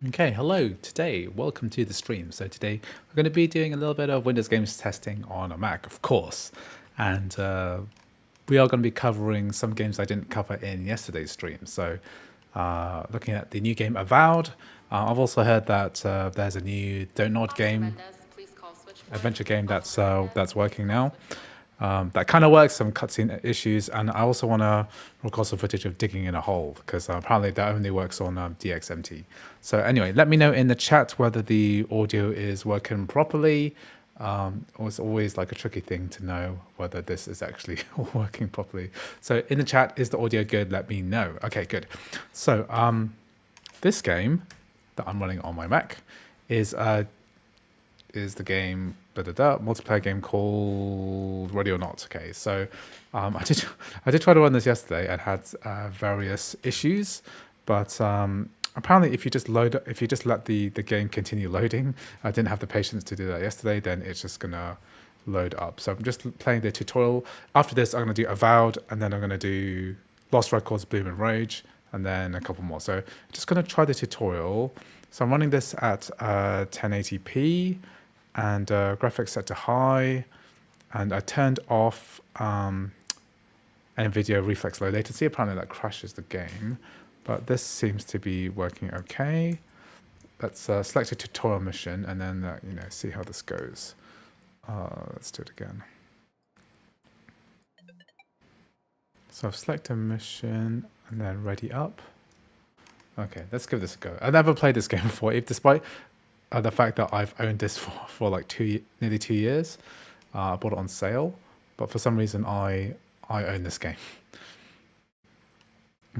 Okay, hello. Today, welcome to the stream. So today we're going to be doing a little bit of Windows games testing on a Mac, of course, and we are going to be covering some games I didn't cover in yesterday's stream. So, looking at the new game Avowed. I've also heard that there's a new Don't Nod game, adventure game that's working now. That kind of works, some cutscene issues, and I also want to record some footage of digging in a hole because apparently that only works on DXMT. So anyway, let me know in the chat whether the audio is working properly. It's always like a tricky thing to know whether this is actually working properly. So in the chat, is the audio good? Let me know. Okay, good. So this game that I'm running on my Mac is the game multiplayer game called Ready or Not. Okay, so I did try to run this yesterday and had various issues, but apparently if you just let the game continue loading, I didn't have the patience to do that yesterday, then it's just gonna load up. So I'm just playing the tutorial. After this, I'm gonna do Avowed, and then I'm gonna do Lost Records, Bloom and Rage, and then a couple more. So just gonna try the tutorial. So I'm running this at 1080p and graphics set to high, and I turned off NVIDIA Reflex Low Latency. Apparently that crashes the game, but this seems to be working okay. Let's select a tutorial mission and then see how this goes. Let's do it again. So I've selected a mission and then ready up. Okay, let's give this a go. I've never played this game before, despite the fact that I've owned this for like nearly 2 years. I bought it on sale, but for some reason I own this game.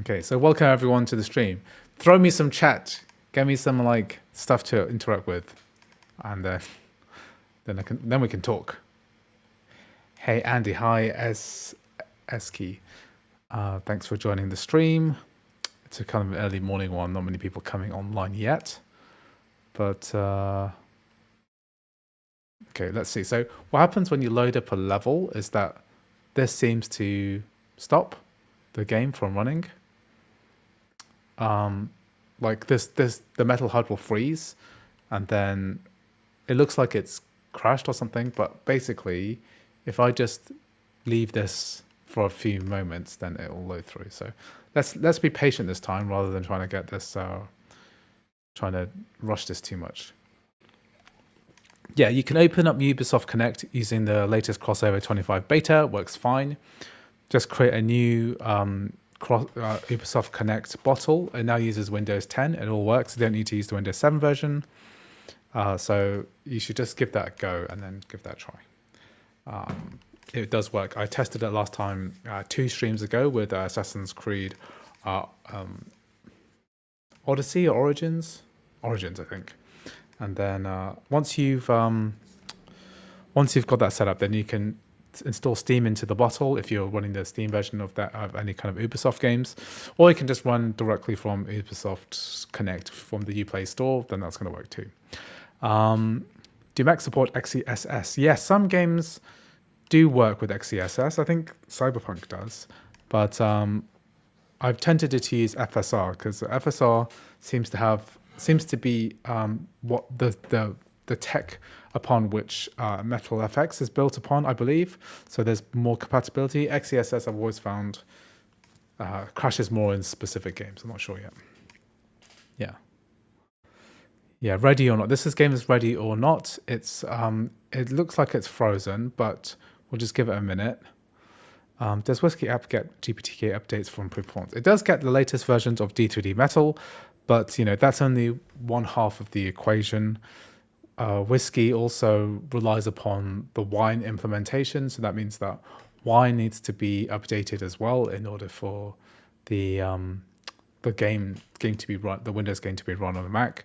Okay, so welcome everyone to the stream. Throw me some chat, get me some like stuff to interact with, and then we can talk. Hey Andy, hi Eski. Thanks for joining the stream. It's a kind of an early morning one, not many people coming online yet. But, okay, let's see. So what happens when you load up a level is that this seems to stop the game from running. Like the metal HUD will freeze, and then it looks like it's crashed or something. But basically, if I just leave this for a few moments, then it will load through. So let's be patient this time rather than trying to get this trying to rush this too much. Yeah, you can open up Ubisoft Connect using the latest CrossOver 25 beta. Works fine. Just create a new Ubisoft Connect bottle. It now uses Windows 10. It all works. You don't need to use the Windows 7 version. So you should just give that a go and then give that a try. It does work. I tested it last time 2 streams ago with Assassin's Creed Odyssey or Origins, I think. And then once you've got that set up, then you can install Steam into the bottle if you're running the Steam version of any kind of Ubisoft games, or you can just run directly from Ubisoft Connect from the Uplay store. Then that's going to work too. Do Mac support XeSS? Yes, some games do work with XeSS. I think Cyberpunk does, but I've tended to use FSR because FSR seems to be what the tech upon which Metal FX is built upon, I believe. So there's more compatibility. XeSS I've always found crashes more in specific games. I'm not sure yet. Yeah, ready or not. This game is ready or not. It's it looks like it's frozen, but we'll just give it a minute. Does Whiskey app get GPTK updates for improved performance? It does get the latest versions of D3D Metal, but that's only one half of the equation. Whiskey also relies upon the Wine implementation, so that means that Wine needs to be updated as well in order for the game to be run, the Windows game to be run on the Mac.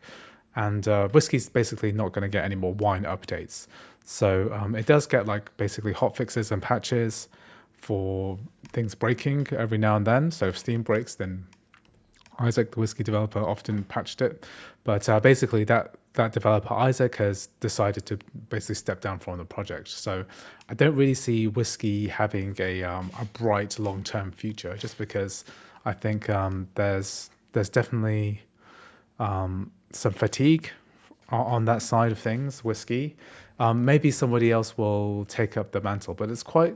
And Whiskey's basically not going to get any more Wine updates. So it does get like basically hotfixes and patches for things breaking every now and then. So if Steam breaks, then Isaac, the Whiskey developer, often patched it. But basically that developer, Isaac, has decided to basically step down from the project. So I don't really see Whiskey having a bright long-term future, just because I think there's definitely some fatigue on that side of things, whiskey. Maybe somebody else will take up the mantle, but it's quite,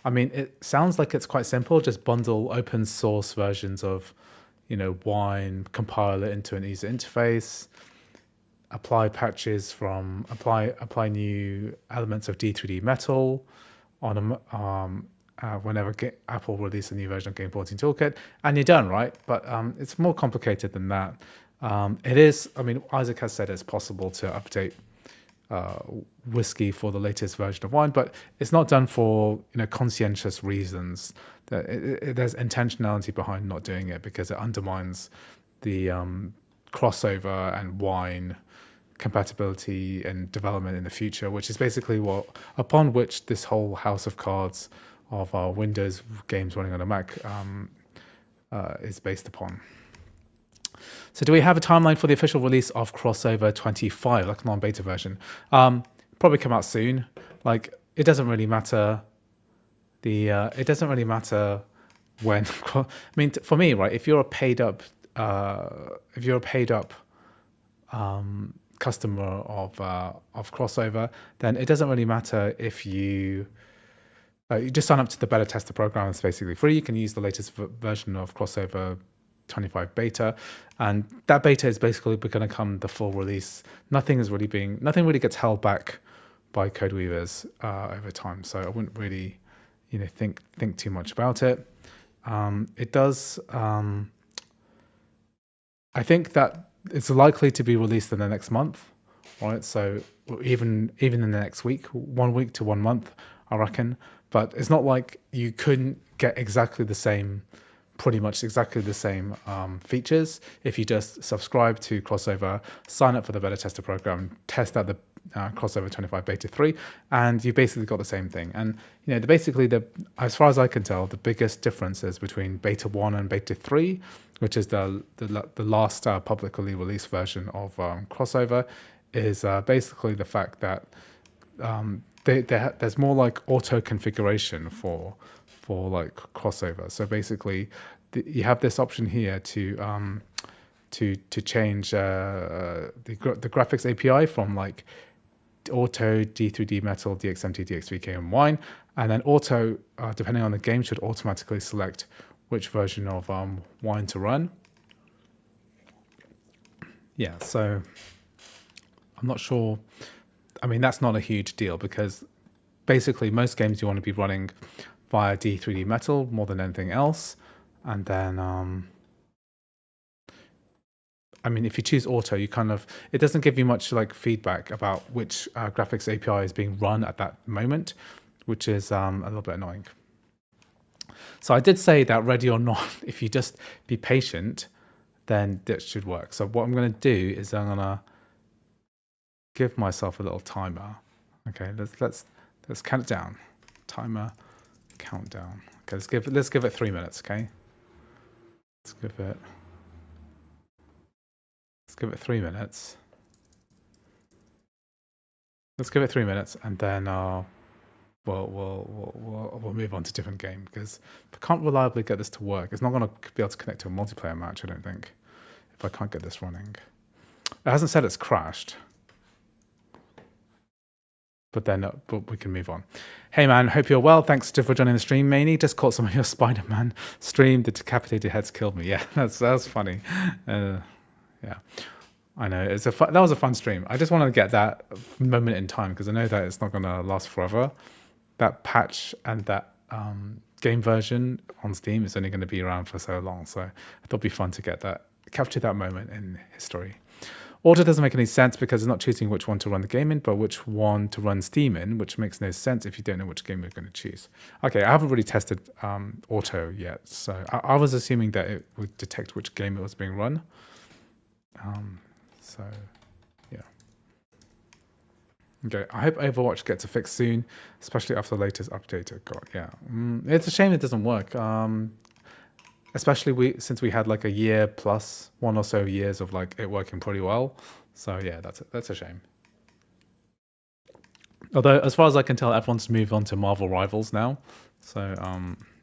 I mean, it sounds like it's quite simple. Just bundle open source versions of, Wine, compile it into an user interface, apply patches from apply new elements of D3D Metal on whenever Apple release a new version of Game Porting Toolkit, and you're done, right? But it's more complicated than that. It is. I mean, Isaac has said it's possible to update whiskey for the latest version of Wine, but it's not done for conscientious reasons. There's intentionality behind not doing it because it undermines the CrossOver and Wine compatibility and development in the future, which is basically upon which this whole house of cards of Windows games running on a Mac is based upon. So do we have a timeline for the official release of CrossOver 25, like a non-beta version? Probably come out soon. Like, it doesn't really matter. It doesn't really matter when. I mean, for me, right? If you're a paid up customer of CrossOver, then it doesn't really matter if you just sign up to the beta tester program. It's basically free. You can use the latest version of CrossOver 25 beta, and that beta is basically going to come the full release. Nothing really gets held back by Codeweavers over time. So I wouldn't really, think too much about it. It does. I think that it's likely to be released in the next month, right? So even in the next week, 1 week to 1 month, I reckon. But it's not like you couldn't get pretty much exactly the same features if you just subscribe to CrossOver, sign up for the beta tester program, test out the CrossOver 25 beta 3, and you've basically got the same thing. And as far as I can tell, the biggest differences between beta 1 and beta 3, which is the last publicly released version of CrossOver, is basically the fact that there's more like auto configuration for like CrossOver. So basically, you have this option here to change the graphics API from like auto D3D Metal, DXMT, DXVK, and Wine, and then auto, depending on the game, should automatically select which version of Wine to run. Yeah, so I'm not sure. I mean, that's not a huge deal because basically most games you want to be running via D3D Metal more than anything else. And then, I mean, if you choose auto, it doesn't give you much like feedback about which graphics API is being run at that moment, which is a little bit annoying. So I did say that ready or not, if you just be patient, then that should work. So what I'm going to do is I'm going to give myself a little timer. Okay, let's count it down. Timer, countdown. Okay, let's give it 3 minutes. Okay, let's give it 3 minutes. Let's give it 3 minutes, and then we'll move on to a different game because if I can't reliably get this to work, it's not going to be able to connect to a multiplayer match. I don't think if I can't get this running. It hasn't said it's crashed. But we can move on. Hey man, hope you're well. Thanks for joining the stream, Maney. Just caught some of your Spider-Man stream. The decapitated heads killed me. Yeah, that was funny. Yeah, I know. That was a fun stream. I just wanted to get that moment in time because I know that it's not going to last forever. That patch and that game version on Steam is only going to be around for so long. So I thought it'd be fun to capture that moment in history. Auto doesn't make any sense because it's not choosing which one to run the game in, but which one to run Steam in, which makes no sense if you don't know which game you're going to choose. Okay, I haven't really tested Auto yet, so I was assuming that it would detect which game it was being run. So, yeah. Okay, I hope Overwatch gets a fix soon, especially after the latest update it got. Yeah, it's a shame it doesn't work. Especially since we had like a year plus 1 or so years of like it working pretty well. So yeah, that's a shame. Although as far as I can tell, everyone's moved on to Marvel Rivals now. So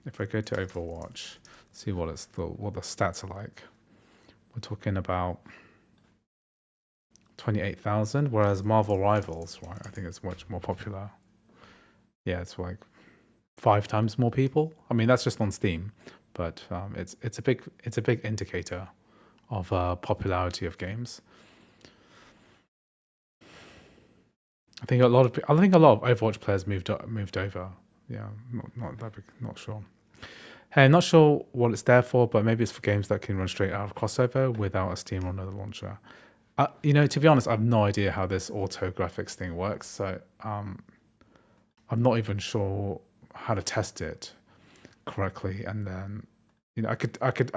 if I go to Overwatch, see what the stats are like. We're talking about 28,000, whereas Marvel Rivals, right, I think it's much more popular. Yeah, it's like 5 times more people. I mean, that's just on Steam, but it's a big indicator of popularity of games. I think a lot of Overwatch players moved over. Yeah, not that big, not sure. Hey, not sure what it's there for, but maybe it's for games that can run straight out of CrossOver without a Steam or another launcher. To be honest, I have no idea how this auto graphics thing works, so I'm not even sure how to test it correctly. And then, I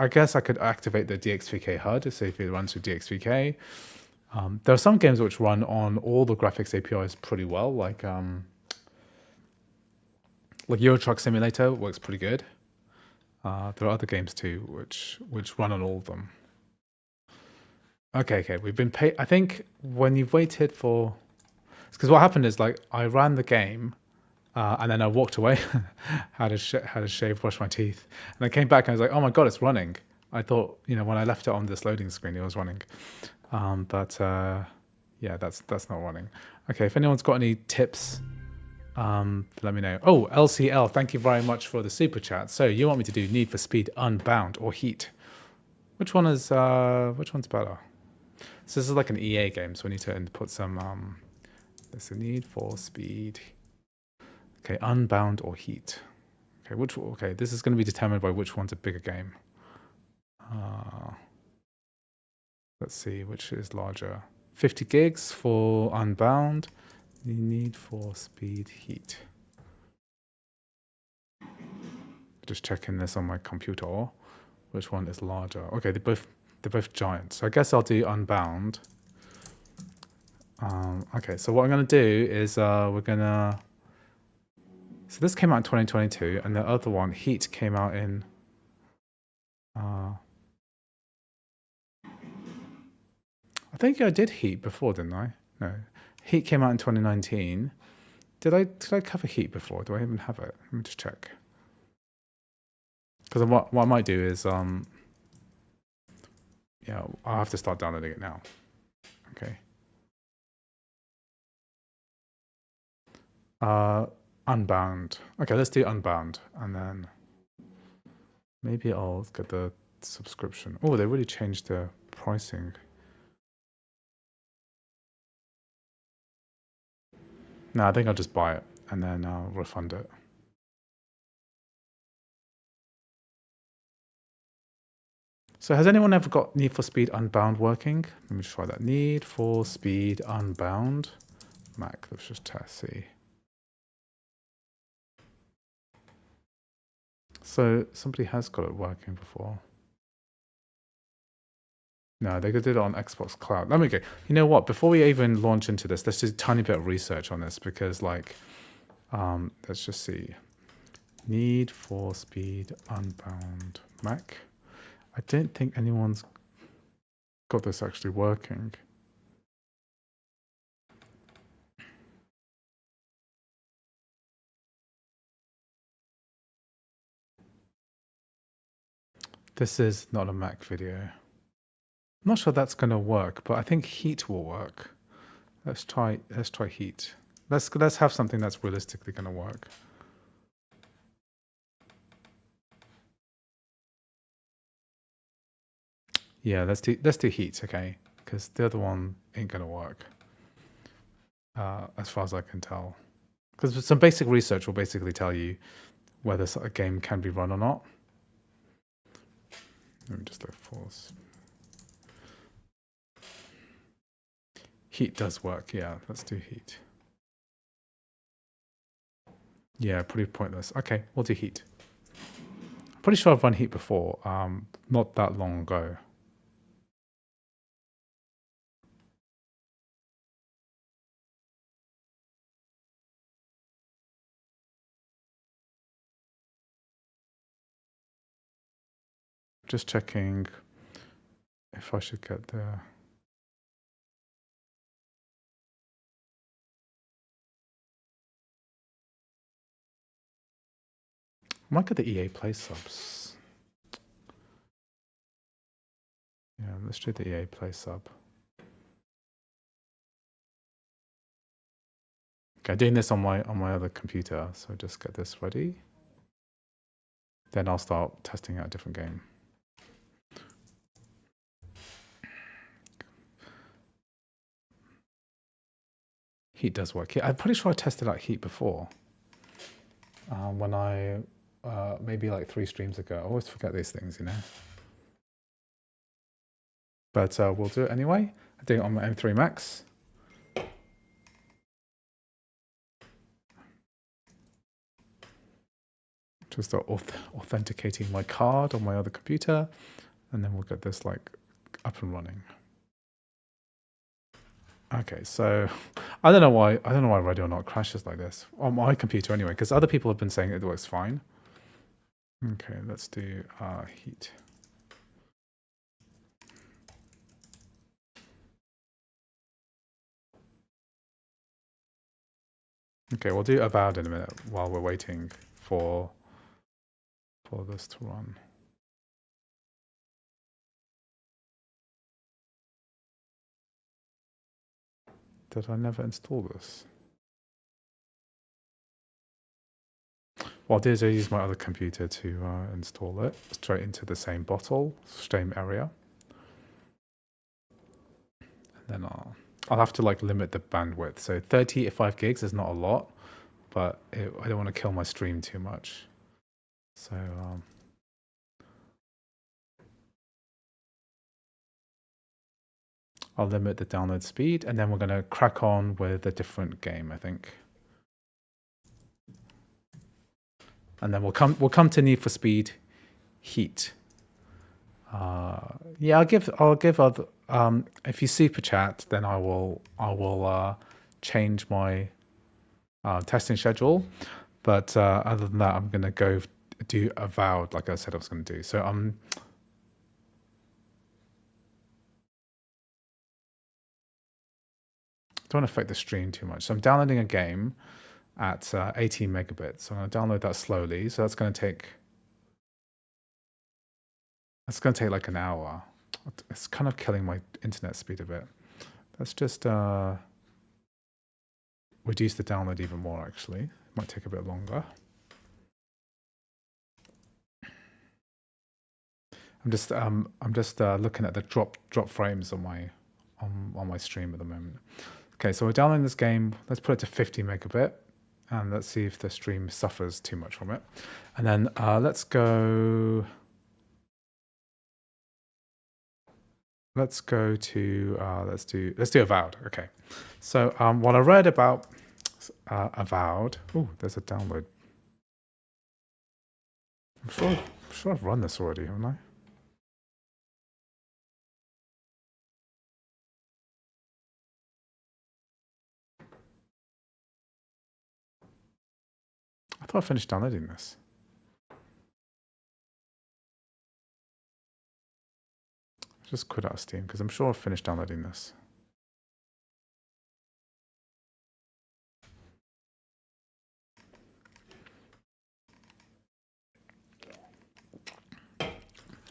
guess I could activate the DXVK HUD, so if it runs with DXVK. There are some games which run on all the graphics APIs pretty well, like Euro Truck Simulator works pretty good. There are other games too which run on all of them. Okay, we've been paid. I think when you've waited for, because what happened is like I ran the game, and then I walked away, had a shave, brushed my teeth, and I came back and I was like, oh my god, it's running. I thought when I left it on this loading screen, it was running, but yeah, that's not running. Okay, if anyone's got any tips, let me know. Oh, LCL, thank you very much for the super chat. So you want me to do Need for Speed Unbound or Heat? Which one's better? So this is like an EA game, so we need to input some. There's a Need for Speed. Okay, Unbound or Heat. Okay, this is going to be determined by which one's a bigger game. Let's see which is larger. 50 gigs for Unbound. Need for Speed Heat. Just checking this on my computer. Which one is larger? Okay, they're both giants. So I guess I'll do Unbound. Okay, so what I'm going to do is we're going to... So this came out in 2022, and the other one, Heat, came out in... I think I did Heat before, didn't I? No. Heat came out in 2019. Did I cover Heat before? Do I even have it? Let me just check. Because what I might do is... yeah, I'll have to start downloading it now. Okay. Unbound. Okay, let's do Unbound, and then maybe I'll get the subscription. Oh, they really changed the pricing. No, I think I'll just buy it and then I'll refund it. So has anyone ever got Need for Speed Unbound working? Let me try that. Need for Speed Unbound. Mac, let's just test, see. So somebody has got it working before. No, they did it on Xbox Cloud. Let me go. You know what? Before we even launch into this, let's do a tiny bit of research on this because, like, let's just see. Need for Speed Unbound Mac. I don't think anyone's got this actually working. This is not a Mac video. I'm not sure that's going to work, but I think Heat will work. Let's try Heat. Let's have something that's realistically going to work. Yeah, let's do Heat, okay? Because the other one ain't going to work, as far as I can tell. Because some basic research will basically tell you whether a game can be run or not. Let me just look for... Heat does work, yeah. Let's do Heat. Yeah, pretty pointless. Okay, we'll do Heat. I'm pretty sure I've run Heat before, not that long ago. Just checking if I should get the... I might get the EA Play subs. Yeah, let's do the EA Play sub. Okay, doing this on my other computer, so just get this ready. Then I'll start testing out a different game. Heat does work. I'm pretty sure I tested out Heat before. When I maybe like 3 streams ago. I always forget these things, you know. But we'll do it anyway. I'm doing it on my M3 Max. Just authenticating my card on my other computer, and then we'll get this like up and running. Okay, so I don't know why Ready or Not crashes like this on my computer anyway, because other people have been saying it works fine. Okay, let's do Heat. Okay, we'll do Avowed in a minute while we're waiting for this to run. Did I never install this? What I'll do is I use my other computer to install it straight into the same bottle, same area. And then I'll have to like limit the bandwidth. So 35 gigs is not a lot, but I don't want to kill my stream too much. So I'll limit the download speed, and then we're going to crack on with a different game, I think. And then we'll come to Need for Speed Heat. Yeah, I'll give other. If you super chat, then I will change my testing schedule. But other than that, I'm gonna go do Avowed, like I said I was gonna do. So don't want to affect the stream too much. So I'm downloading a game at 18 megabits. So I'm gonna download that slowly. So that's gonna take like an hour. It's kind of killing my internet speed a bit. Let's just reduce the download even more, actually. It might take a bit longer. I'm just looking at the drop frames on my stream at the moment. Okay, so we're downloading this game. Let's put it to 50 megabit, and let's see if the stream suffers too much from it. And then let's do Avowed. Okay, so what I read about Avowed. Oh, there's a download. I'm sure I've run this already, haven't I? I thought I finished downloading this. Just quit out of Steam because I'm sure I've finished downloading this.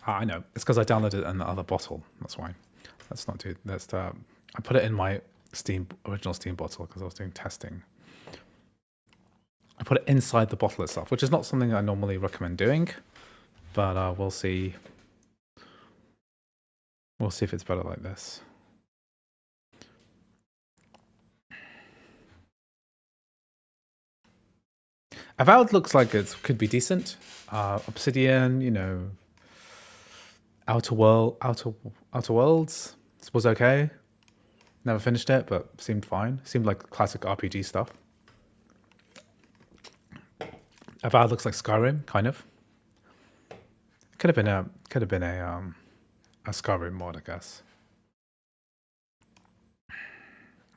I know. It's because I downloaded it in the other bottle. That's why. Let's not do. I put it in my original Steam bottle because I was doing testing. I put it inside the bottle itself, which is not something I normally recommend doing, but we'll see. We'll see if it's better like this. Avowed looks like it could be decent. Obsidian, you know, Outer Worlds was okay. Never finished it, but seemed fine. Seemed like classic RPG stuff. Avowed looks like Skyrim, kind of. Could have been a Skyrim mod, I guess.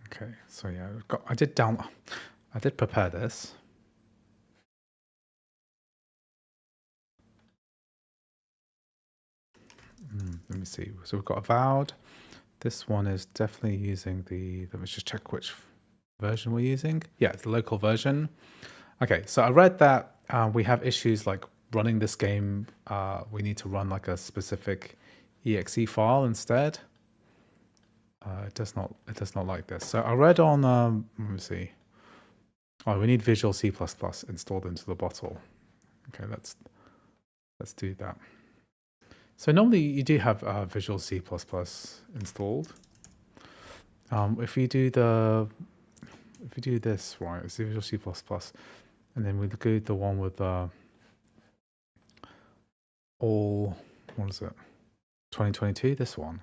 Okay, so yeah, I did prepare this. Let me see. So we've got Avowed. This one is definitely using let me just check which version we're using. Yeah, it's the local version. Okay, so I read that we have issues like running this game. We need to run like a specific exe file instead. It does not like this. So I read on let me see. Oh, we need Visual C++ installed into the bottle. Okay, let's do that. So normally you do have Visual C++ installed. If we do this, right, it's the Visual C++, and then we do the one with all, what is it, 2022, this one.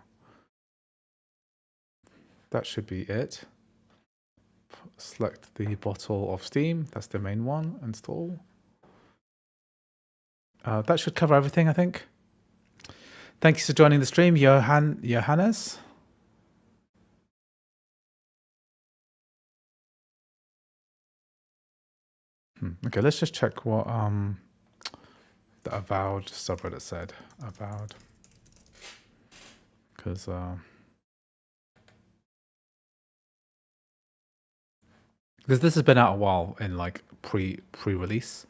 That should be it. Select the bottle of Steam, that's the main one, install. That should cover everything, I think. Thank you for joining the stream, Johannes. Okay, let's just check what the Avowed subreddit said. Avowed. Because this has been out a while in like pre-release.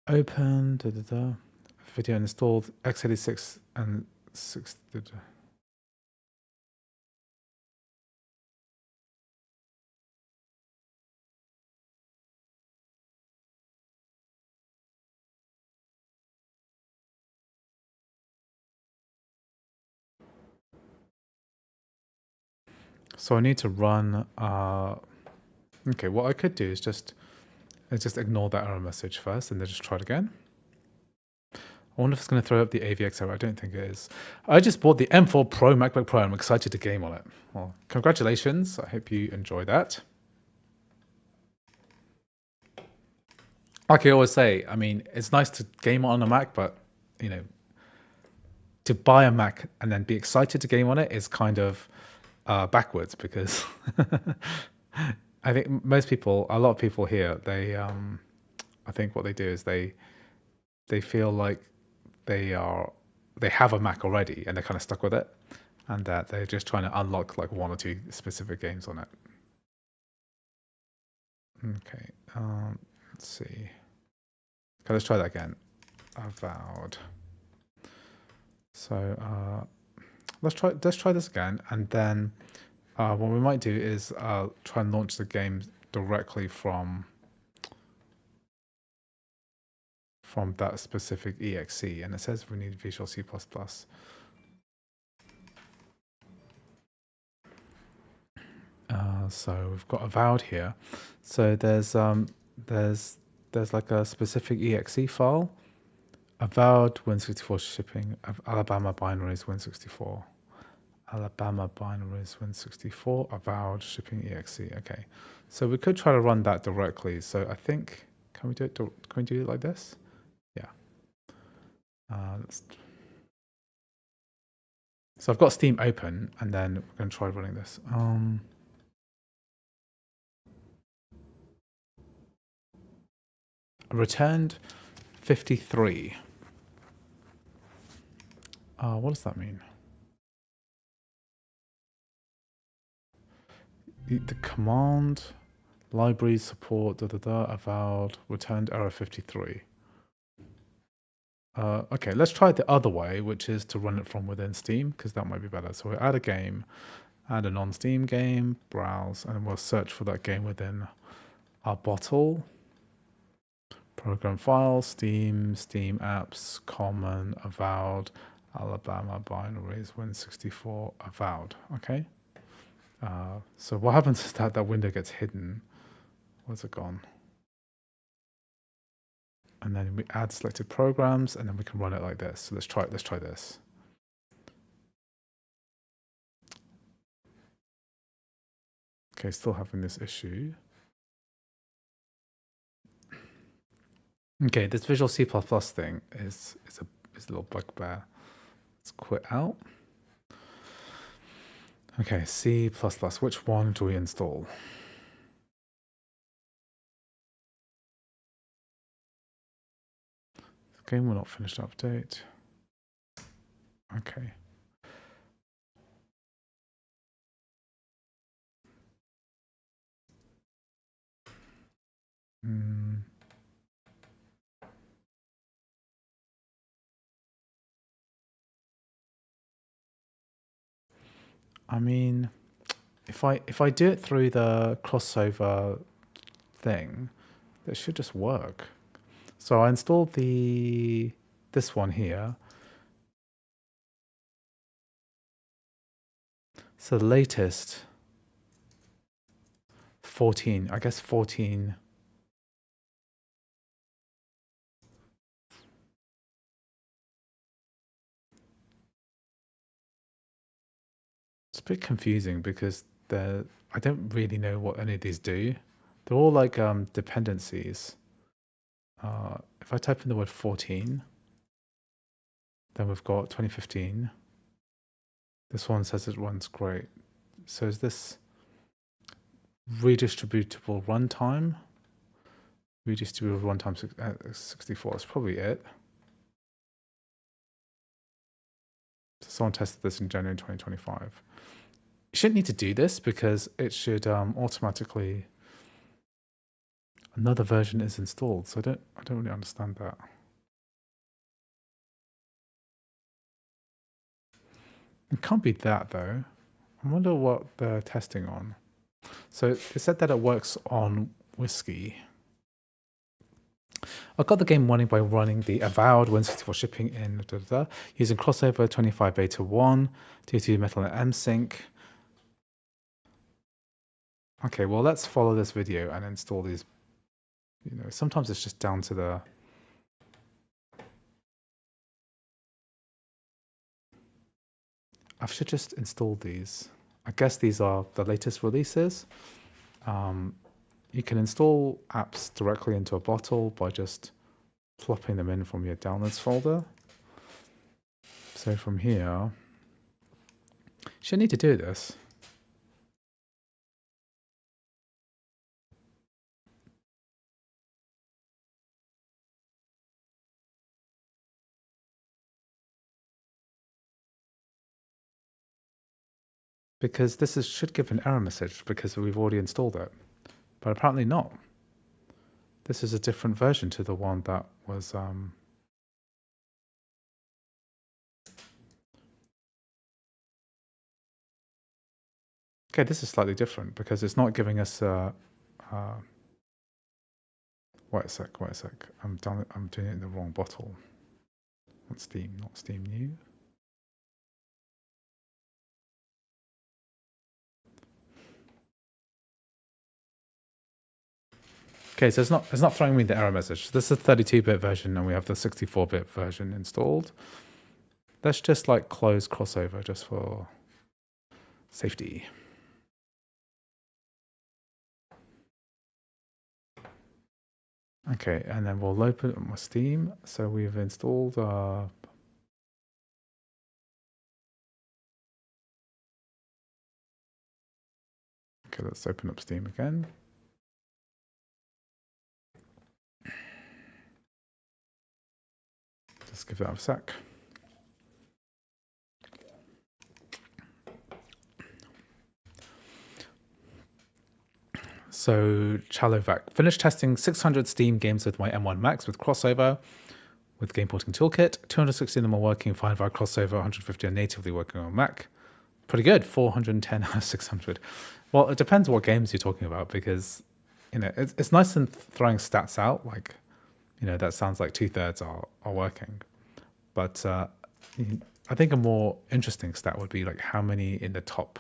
Open video installed x86 and 6. So I need to run. Okay, what I could do is just ignore that error message first, and then just try it again. I wonder if it's going to throw up the AVX error. I don't think it is. I just bought the M4 Pro MacBook Pro. I'm excited to game on it. Well, congratulations. I hope you enjoy that. Like I always say, I mean, it's nice to game on a Mac, but, you know, to buy a Mac and then be excited to game on it is kind of backwards, because I think most people, a lot of people here, they, I think what they do is they feel like they have a Mac already and they're kind of stuck with it, and that they're just trying to unlock like 1 or 2 specific games on it. Okay, let's see. Okay, let's try that again. Avowed. So let's try this again, and then what we might do is try and launch the game directly from that specific exe, and it says we need Visual C++. So we've got Avowed here. So there's like a specific exe file. Avowed Win64 shipping Alabama binaries Win64. Alabama binaries Win64 Avowed shipping exe. Okay, so we could try to run that directly. So I think, can we do it like this? Yeah. So I've got Steam open, and then we're going to try running this. Returned 53. What does that mean? The command library support avowed returned error 53. Okay, let's try it the other way, which is to run it from within Steam, because that might be better. So we add a game, add a non-Steam game, browse, and we'll search for that game within our bottle. Program files, Steam, Steam apps, common, Avowed, Alabama binaries, Win64, Avowed. Okay. So what happens is that window gets hidden. Where's it gone? And then we add selected programs, and then we can run it like this. So let's try this. Okay, still having this issue. Okay, this Visual C++ thing is a little bugbear. Let's quit out. Okay, C++. Which one do we install? Game will not finish update. Okay. I mean, if I do it through the CrossOver thing, it should just work. So I installed this one here. So the latest 14, I guess 14. It's a bit confusing because I don't really know what any of these do. They're all like dependencies. If I type in the word 14, then we've got 2015. This one says it runs great. So is this redistributable runtime? Redistributable runtime 64 is probably it. So someone tested this in January 2025. You shouldn't need to do this because it should automatically. Another version is installed, so I don't really understand that. It can't be that though. I wonder what they're testing on. So it said that it works on Whiskey. I got the game running by running the Avowed Win64 shipping in using CrossOver 25 Beta 1, T2 Metal and MSync. Okay, well let's follow this video and install these. You know, sometimes it's just down to the. I should just install these. I guess these are the latest releases. You can install apps directly into a bottle by just plopping them in from your downloads folder. So from here, you shouldn't need to do this. Because this should give an error message because we've already installed it. But apparently not. This is a different version to the one that was okay, this is slightly different because it's not giving us wait a sec. I'm doing it in the wrong bottle. Not Steam new. Okay, so it's not throwing me the error message. This is a 32-bit version and we have the 64-bit version installed. Let's just like close CrossOver just for safety. Okay, and then we'll open up my Steam. So we've installed okay, let's open up Steam again. Just give that a sec. So Chalovac, finished testing 600 Steam games with my M1 Max with CrossOver with Game Porting Toolkit. 260 of them are working fine via CrossOver, 150 are natively working on Mac. Pretty good, 410 out of 600. Well, it depends what games you're talking about because, you know, it's nice in throwing stats out, like, you know, that sounds like 2/3 are working. But I think a more interesting stat would be like how many in the top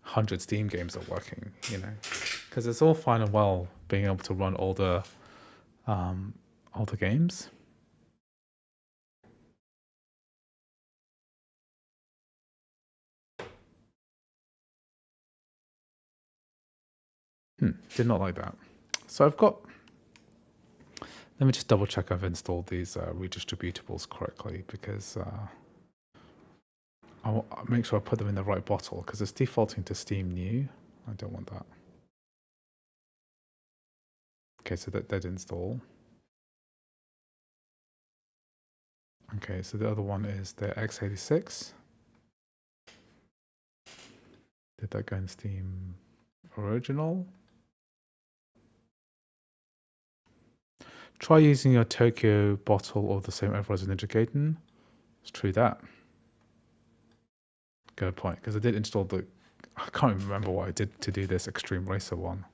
100 Steam games are working, you know, because it's all fine and well being able to run all the games. Did not like that. So I've got, let me just double check I've installed these redistributables correctly because I'll make sure I put them in the right bottle because it's defaulting to Steam new. I don't want that. Okay, so that did install. Okay, so the other one is the x86. Did that go in Steam original? Try using your Tokyo bottle or the same overall as Ninja Gaiden. It's true that. Good point, because I did install I can't even remember what I did to do this Extreme Racer one.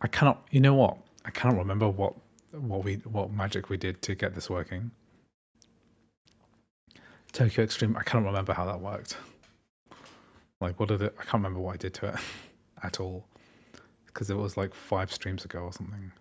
I cannot. You know what? I cannot remember what magic we did to get this working. Tokyo Extreme. I cannot remember how that worked. Like, what did it? I can't remember what I did to it at all, because it was like 5 streams ago or something.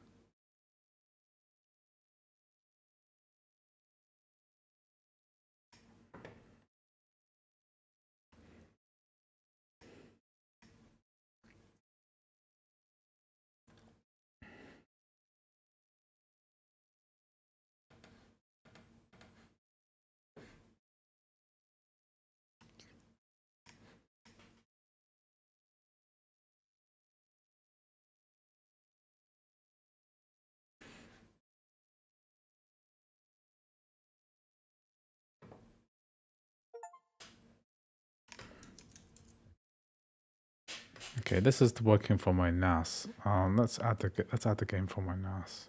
Okay, this is working for my NAS. Let's add the game for my NAS.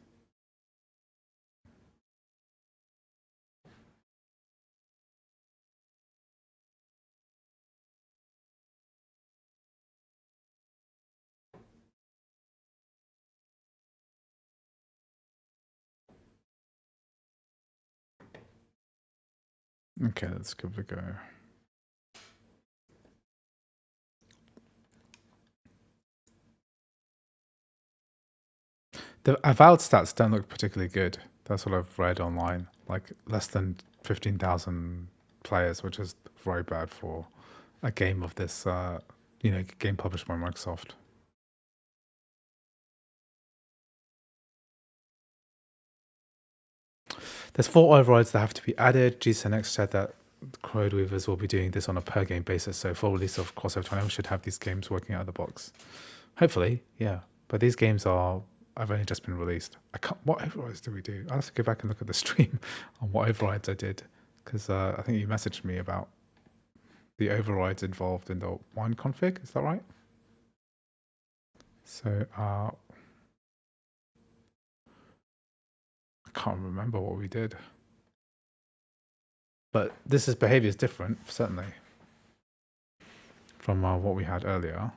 Okay, let's give it a go. The Avowed stats don't look particularly good. That's what I've read online. Like less than 15,000 players, which is very bad for a game of this, game published by Microsoft. There's 4 overrides that have to be added. GCNX said that Code Weavers will be doing this on a per game basis. So full release of CrossOver 20, we should have these games working out of the box. Hopefully, yeah. But these games have only just been released. What overrides do we do? I'll have to go back and look at the stream on what overrides I did, because I think you messaged me about the overrides involved in the wine config. Is that right? So I can't remember what we did, but this behavior is different, certainly, from what we had earlier.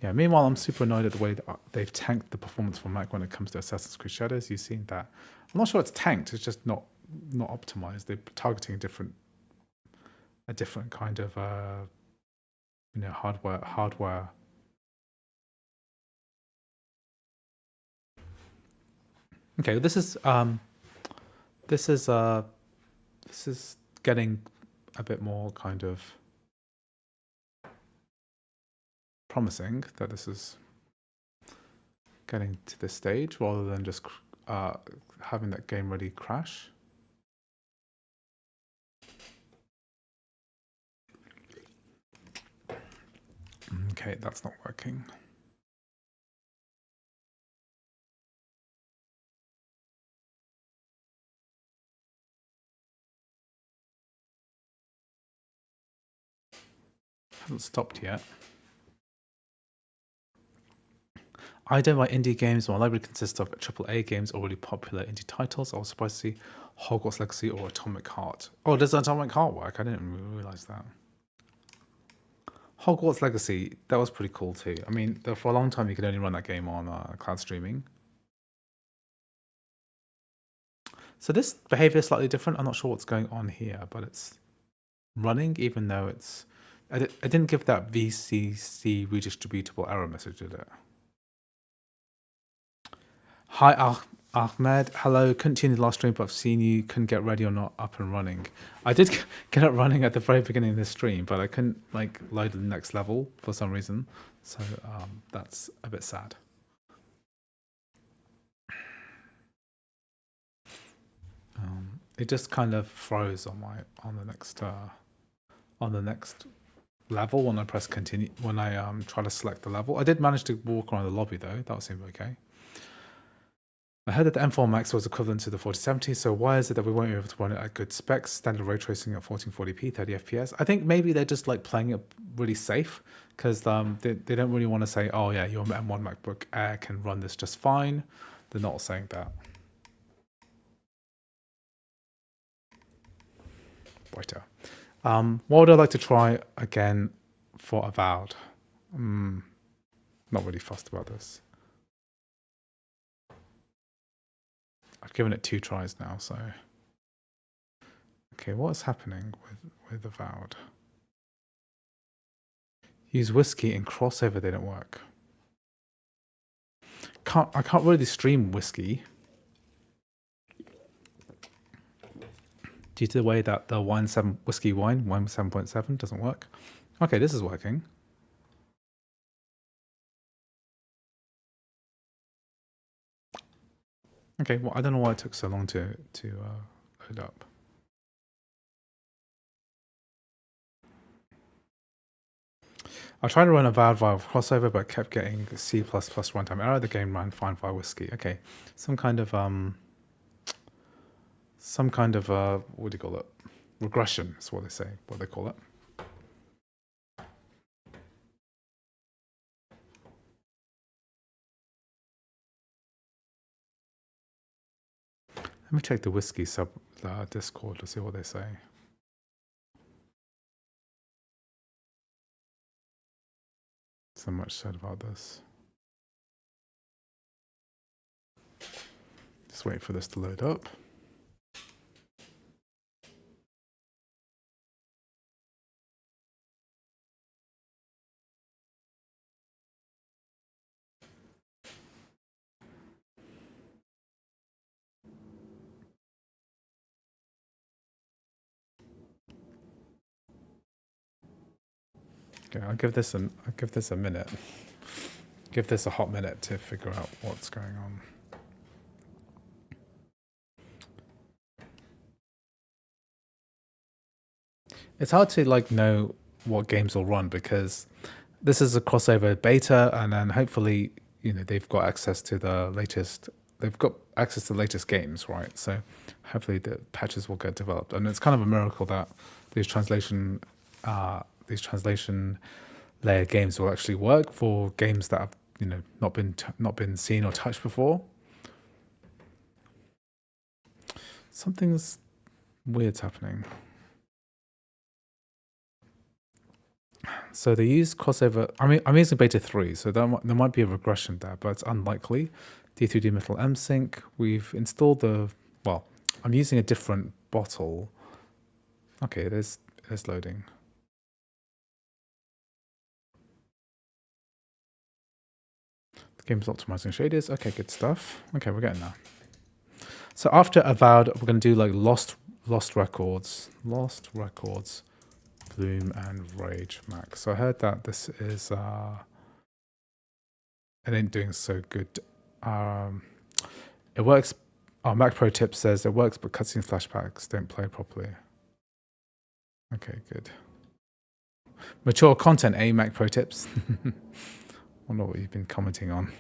Yeah, meanwhile, I'm super annoyed at the way that they've tanked the performance for Mac when it comes to Assassin's Creed Shadows. You've seen that. I'm not sure it's tanked. It's just not optimized. They're targeting a different kind of hardware. Okay, this is getting a bit more kind of promising, that this is getting to this stage rather than just having that game ready crash. Okay, that's not working. Hasn't stopped yet. I don't like indie games. My library consists of AAA games, already popular indie titles. I was surprised to see Hogwarts Legacy or Atomic Heart. Oh, does Atomic Heart work? I didn't realize that. Hogwarts Legacy, that was pretty cool too. I mean, for a long time you could only run that game on cloud streaming. So this behavior is slightly different. I'm not sure what's going on here, but it's running even though it's... I didn't give that VCC redistributable error message, did it? Hi, Ahmed. Hello. Couldn't tune the last stream, but I've seen you couldn't get Ready or Not up and running. I did get it running at the very beginning of this stream, but I couldn't load the next level for some reason. So that's a bit sad. It just kind of froze on the next level when I press continue, when I try to select the level. I did manage to walk around the lobby though. That seemed okay. I heard that the M4 Max was equivalent to the 4070, so why is it that we won't be able to run it at good specs, standard ray tracing at 1440p, 30 FPS? I think maybe they're just playing it really safe, because they don't really want to say, oh yeah, your M1 MacBook Air can run this just fine. They're not saying that. Waiter. What would I like to try again for Avowed? Not really fussed about this. I've given it 2 tries now, so... Okay, what's happening with Avowed? Use whiskey and CrossOver didn't work. I can't really stream whiskey due to the way that the whiskey wine 7.7 doesn't work. Okay, this is working. Okay, well, I don't know why it took so long to load up. I tried to run Avowed via CrossOver, but kept getting C++ runtime error. The game ran fine via whiskey. Okay, some kind of what do you call it? Regression is what they call it. Let me check the whiskey Discord to see what they say. So much said about this. Just wait for this to load up. Okay, I'll give this a minute. Give this a hot minute to figure out what's going on. It's hard to know what games will run because this is a CrossOver beta, and then hopefully they've got access to the latest. They've got access to the latest games, right? So hopefully the patches will get developed, and it's kind of a miracle that these translation layer games will actually work for games that have not been seen or touched before. Something's weird's happening. So they use CrossOver. I mean, I'm using beta 3, so there might be a regression there, but it's unlikely. D3D Metal MSync. We've installed I'm using a different bottle. Okay, it is loading. The game's optimizing shaders. Okay, good stuff. Okay, we're getting there. So after Avowed, we're going to do Lost Records, Bloom and Rage Max. So I heard that this is it ain't doing so good. It works. Our Mac Pro Tip says it works, but cutscene flashbacks don't play properly. Okay, good. Mature content, Mac Pro Tips? Wonder what you've been commenting on.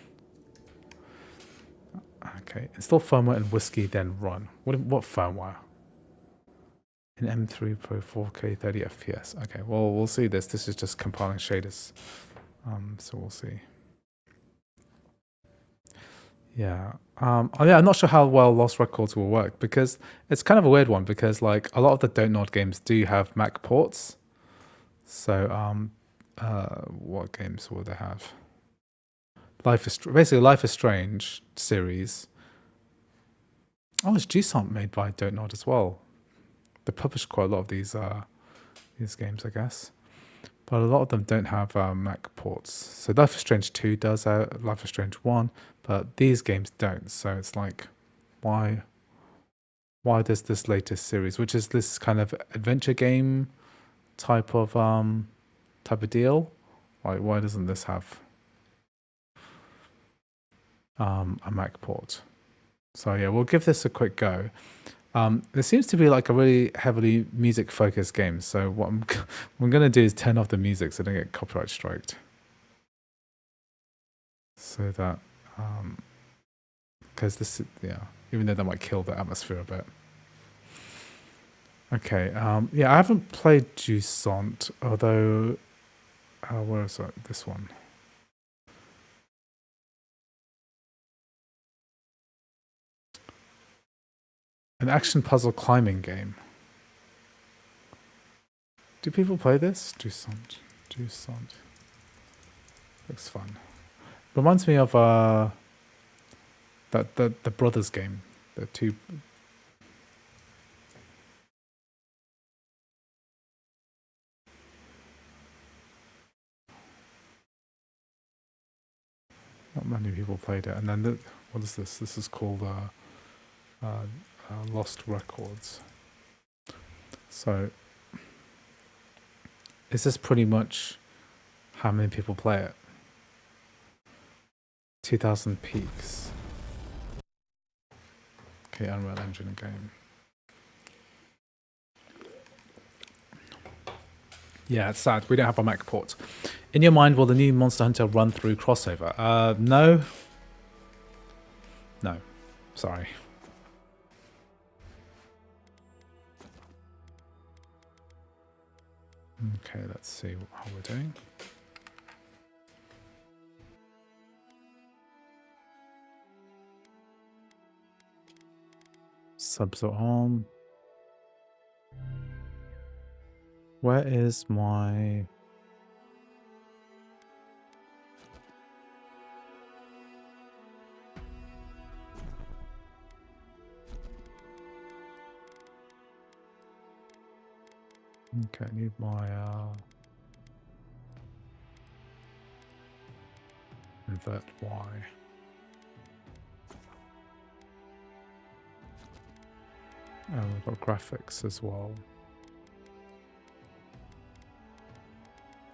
Okay, install firmware and whiskey, then run. What firmware? In M3 Pro 4K 30 FPS. Okay, well, we'll see this. This is just compiling shaders. So we'll see. Yeah. I'm not sure how well Lost Records will work because it's kind of a weird one because a lot of the Don't Nod games do have Mac ports. So what games will they have? Life is Strange series. Oh, it's GSOMP made by Don't Nod as well. They published quite a lot of these games, I guess, but a lot of them don't have Mac ports. So Life is Strange 2 does, Life is Strange 1, but these games don't. So it's why does this latest series, which is this kind of adventure game type of deal, why doesn't this have a Mac port? So yeah, we'll give this a quick go. There seems to be a really heavily music focused game. So what I'm going to do is turn off the music so I don't get copyright striked. So that, because this, even though that might kill the atmosphere a bit. Okay, I haven't played Jusant, although, where is it? This one. An action puzzle climbing game. Do people play this? Do sound. Looks fun. Reminds me of the Brothers game. The two. Not many people played it. And then what is this? This is called Lost Records. So is this pretty much how many people play it? 2,000 peaks. Okay, Unreal Engine game. Yeah, it's sad. We don't have a Mac port. In your mind, will the new Monster Hunter run through CrossOver? No. No. Sorry. Okay, let's see how we're doing. Subs are on. Where is my... Okay, I need my invert Y. And we've got graphics as well.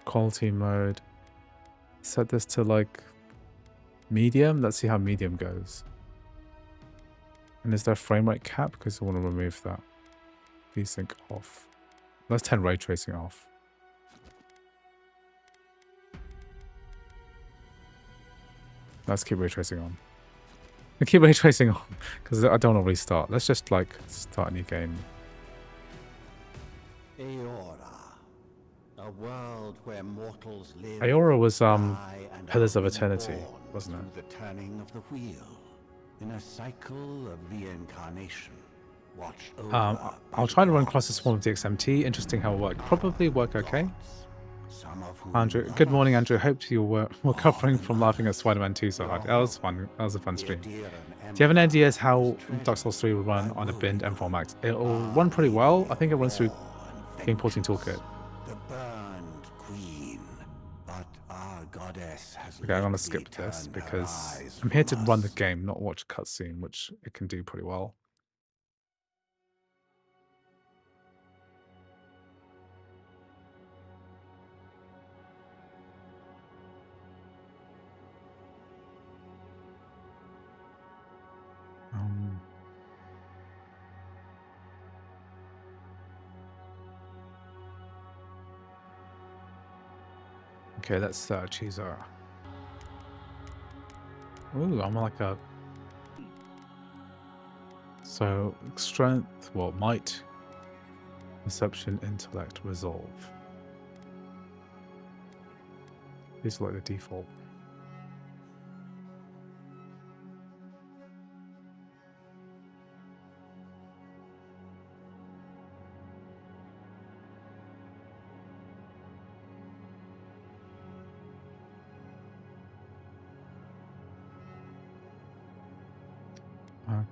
Quality mode. Set this to like medium. Let's see how medium goes. And is there a frame rate cap? Because I want to remove that. VSync off. Let's turn ray tracing off. Let's keep ray tracing on. I keep ray tracing on because I don't want to restart. Let's just like start a new game. A world where mortals live. Aora was Pillars of Eternity, wasn't it? The turning of the wheel in a cycle of reincarnation. Watched over I'll try to run across this one with the XMT. Interesting how it worked. Probably work okay. Andrew, good morning, Andrew. Hope you were recovering from laughing at Spider-Man 2 so hard. That was fun. That was a fun stream. Do you have any ideas how Dark Souls 3 will run on a binned M4 Max? It'll run pretty well. I think it runs through Game Porting Toolkit. Okay, I'm gonna skip this because I'm here to run the game, not watch a cutscene, which it can do pretty well. Okay, let's choose our... Ooh, I'm like a... So, strength, well, might, perception, intellect, resolve. These are like the default.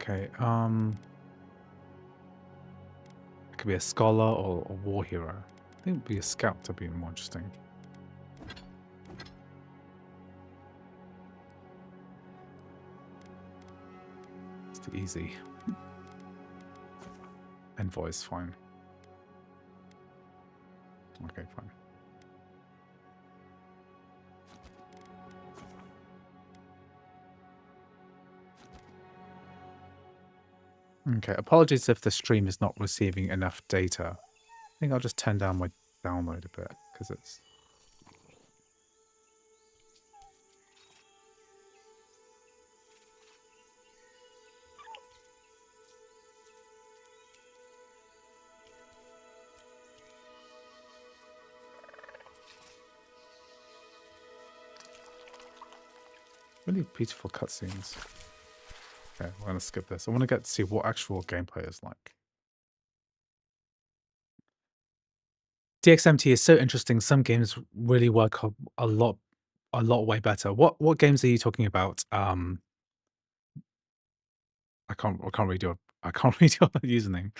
Okay, it could be a scholar or a war hero. I think it'd be a scout to be more interesting. It's too easy. Envoy is fine. Okay, fine. Okay, apologies if the stream is not receiving enough data. I think I'll just turn down my download a bit because it's... really beautiful cutscenes. Okay, we're going to skip this. I want to get to see what actual gameplay is like. DXMT is so interesting. Some games really work a lot way better. What games are you talking about? I can't read your username.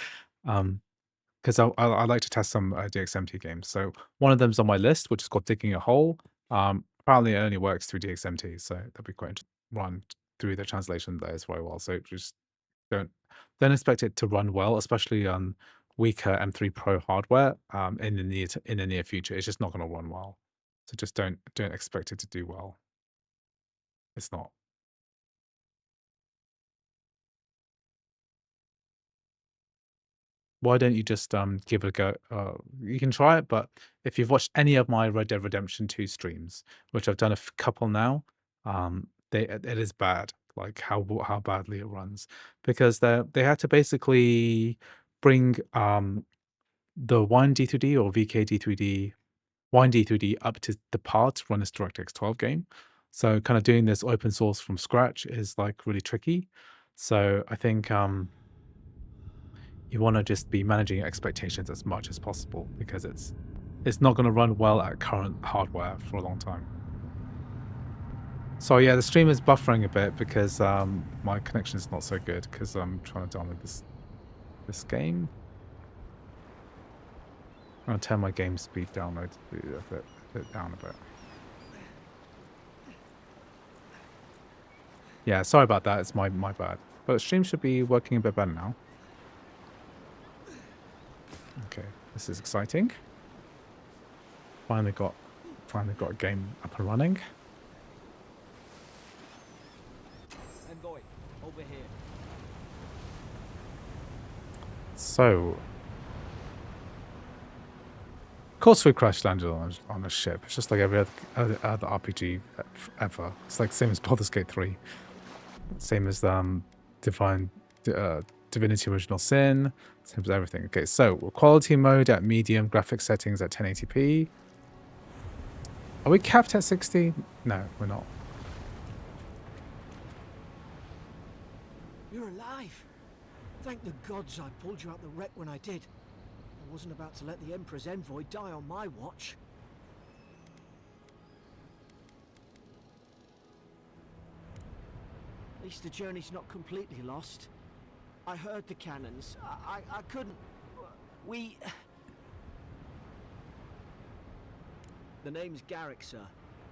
Because I like to test some DXMT games. So one of them's on my list, which is called Digging a Hole. Apparently it only works through DXMT, so that'd be quite run through the translation layers very well. So just don't don't expect it to run well, especially on weaker M3 Pro hardware in the near future. It's just not going to run well. So just don't expect it to do well. It's not. Why don't you just give it a go? You can try it, but if you've watched any of my Red Dead Redemption 2 streams, which I've done a couple now, it is bad. Like how badly it runs, because they had to basically bring the Wine D3D or VK D3D Wine D3D up to the par to run this DirectX 12 game. So kind of doing this open source from scratch is like really tricky. So I think you want to just be managing expectations as much as possible, because it's not going to run well at current hardware for a long time. So yeah, the stream is buffering a bit because my connection is not so good because I'm trying to download this game. I'm going to turn my game speed download a bit down a bit. Yeah, sorry about that. It's my bad. But the stream should be working a bit better now. Okay, this is exciting. Finally got a game up and running. Envoy, over here. So, of course, we crash landed on a ship. It's just like every other RPG ever. It's like same as Baldur's Gate 3, same as Divinity Original Sin, same as everything. Okay, so quality mode at medium, graphics settings at 1080p. Are we capped at 60? No, we're not. You're alive. Thank the gods I pulled you out the wreck when I did. I wasn't about to let the Emperor's envoy die on my watch. At least the journey's not completely lost. I heard the cannons. I couldn't... We... The name's Garrick, sir.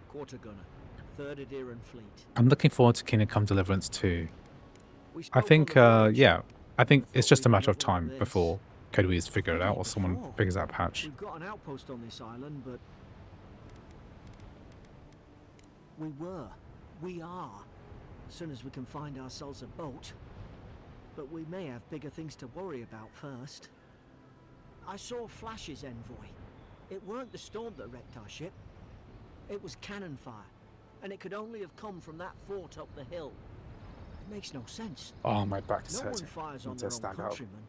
Quarter gunner. 3rd Adiran Fleet. I'm looking forward to Kingdom Come Deliverance 2. We I spoke think, on the voyage. yeah, I think it's just a Thought we'd matter of need more time this. before Codeweavers figure it Maybe out, or someone before. figures out a patch. We've got an outpost on this island, but... We are. As soon as we can find ourselves a boat. But we may have bigger things to worry about first. I saw flashes, Envoy. It weren't the storm that wrecked our ship. It was cannon fire. And it could only have come from that fort up the hill. It makes no sense. Oh, my back is No one hurting. fires I on need their to own stand up. countrymen.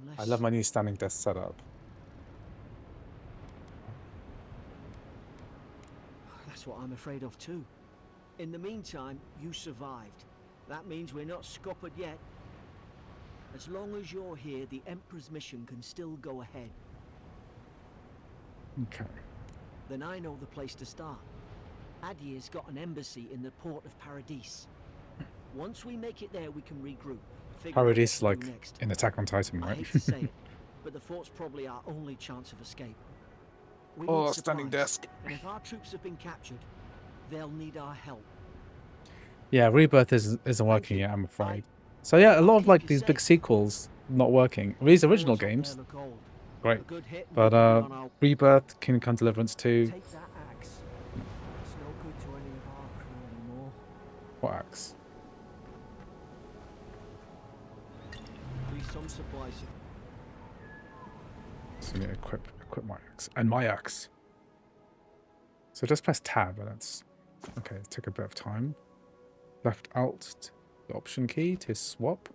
I Unless... love my new standing desk setup. That's what I'm afraid of too. In the meantime, you survived. That means we're not scuppered yet. As long as you're here, the Emperor's mission can still go ahead. Okay. Then I know the place to start. Adir's got an embassy in the port of Paradis. Once we make it there, we can regroup. Figure out what Paradis, to do like next. in Attack on Titan, I right? hate to say it, but the fort's probably our only chance of escape. We Oh, need standing supplies, desk. and if our troops have been captured, they'll need our help. Yeah, Rebirth isn't working you. yet, I'm afraid. So yeah, a I'll lot of keep like you these big safe. sequels not working. These original Towers up there games, look old. great. A good hit and But we could be on our... Rebirth, Kingdom Come Deliverance 2, Take that axe. It's no good to any of our crew anymore. what axe? Leave some supplies. So I need to equip my axe. And my axe. So just press tab and that's okay, it took a bit of time. Left alt, the option key to swap.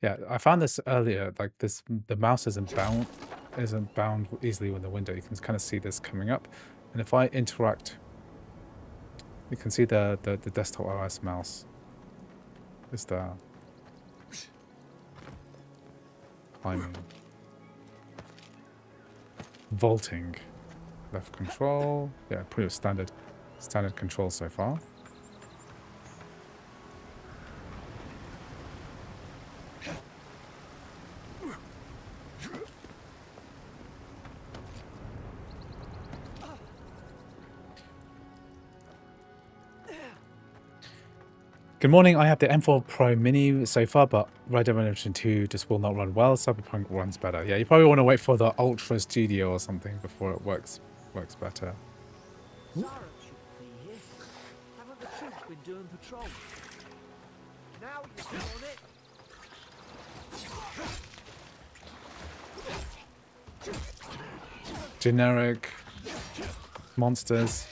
Yeah, I found this earlier, like this, the mouse isn't bound easily with the window. You can kind of see this coming up. And if I interact, you can see the desktop OS mouse is there? Climbing. Vaulting. Left control. Yeah, pretty standard control so far. Good morning. I have the M4 Pro Mini so far, but Red Dead Redemption 2 just will not run well. Cyberpunk runs better. Yeah, you probably want to wait for the Ultra Studio or something before it works better. Zara should be here. Haven't the troops been doing patrol? Now you're on it. Generic monsters,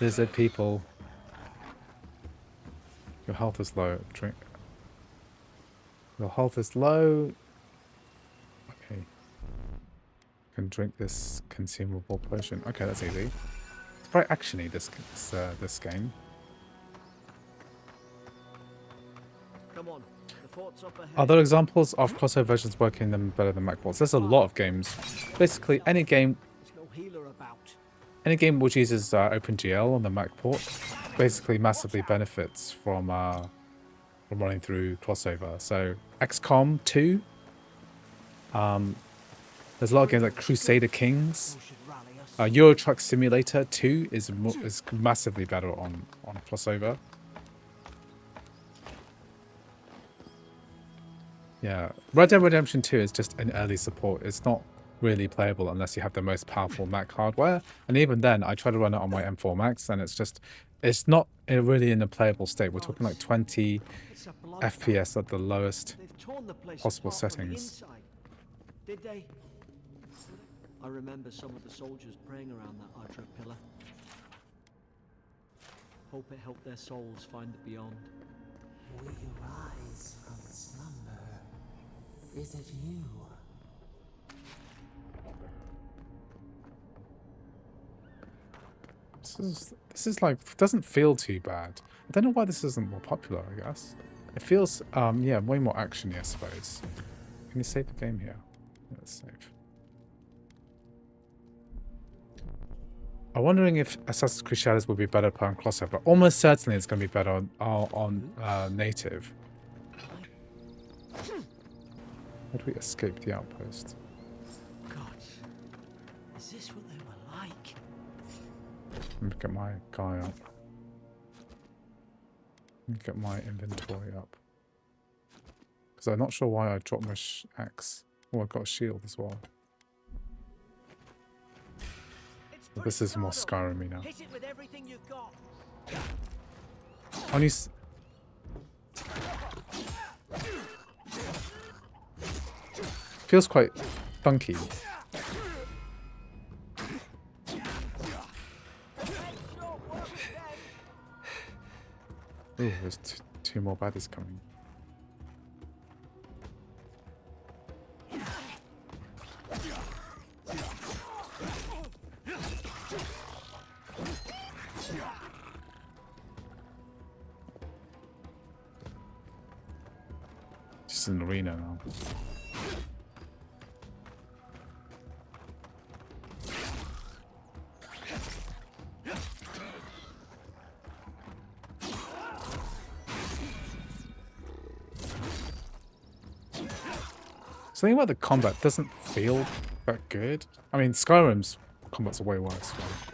lizard people. Your health is low. Drink. Your health is low. Okay. Can drink this consumable potion. Okay, that's easy. It's very actiony, this game. Come on, the fort's up ahead. Are there examples of crossover versions working them better than Mac ports? There's a lot of games. Basically, any game There's no healer about. Any game which uses OpenGL on the Mac port basically massively benefits from running through crossover. So XCOM 2, there's a lot of games like Crusader Kings. Who should rally us? Euro Truck Simulator 2 is massively better on crossover. Yeah, Red Dead Redemption 2 is just an early support. It's not really playable unless you have the most powerful Mac hardware, and even then I try to run it on my M4 Max and it's not really in a playable state. We're talking like 20 It's a blood FPS at the lowest. They've torn the place possible apart from the settings. inside. Did they? I remember some of the soldiers praying around that Archer pillar. Hope it helped their souls find the beyond. Will you rise from slumber? Is it you? This is like, doesn't feel too bad. I don't know why this isn't more popular, I guess. It feels yeah, way more actiony, I suppose. Can you save the game here? Yeah, let's save. I'm wondering if Assassin's Creed Shadows will be better on crossover. Almost certainly it's going to be better on native. How do we escape the outpost? God, is this what they were like? Let me get my guy up. Let me get my inventory up. Because I'm not sure why I dropped my axe. Oh, I've got a shield as well. But this is more Skyrim-y now. Hit it with everything you've got. Only feels quite funky. Ooh, there's two more baddies coming. Just an arena now. Something about the combat doesn't feel that good. I mean, Skyrim's combat's way worse. Right?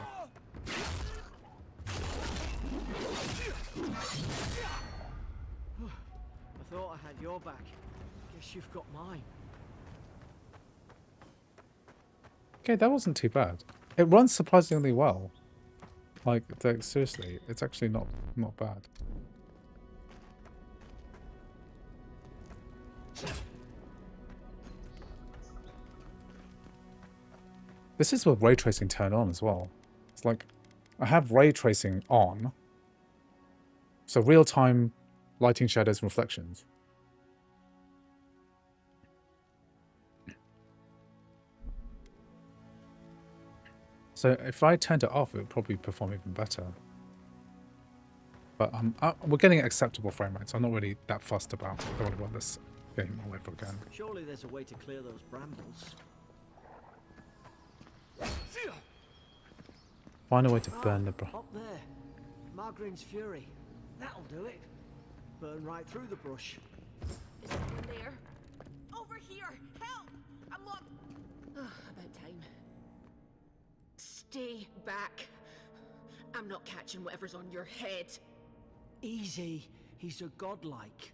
I thought I had your back. Guess you've got mine. Okay, that wasn't too bad. It runs surprisingly well. Like, seriously, it's actually not bad. This is with ray tracing turned on as well. It's like, I have ray tracing on. So real-time lighting, shadows, and reflections. So if I turned it off, it would probably perform even better. But we're getting acceptable frame rates. I'm not really that fussed about. I don't want to run this game all over again. Surely there's a way to clear those brambles. Find a way to burn the Up there. Margarine's Fury. That'll do it. Burn right through the brush. Is anyone there? Over here! Help! I'm locked. About time. Stay back. I'm not catching whatever's on your head. Easy. He's a godlike.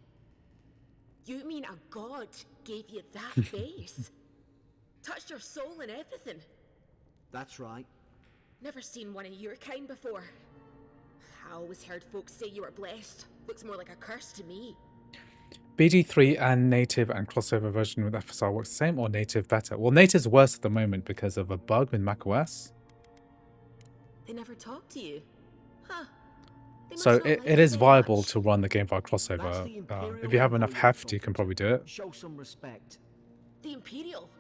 You mean a god gave you that face? Touched your soul and everything? That's right. Never seen one of your kind before. I always heard folks say you were blessed. Looks more like a curse to me. BG3 and native and crossover version with FSR works the same, or native better? Well, native's worse at the moment because of a bug with macOS. They never talk to you. Huh. They must So not like it you is very viable much. to run the game via That's the crossover. Imperial If you have enough Envoy heft, you you're can talking probably to. do it. Show some respect. The Imperial.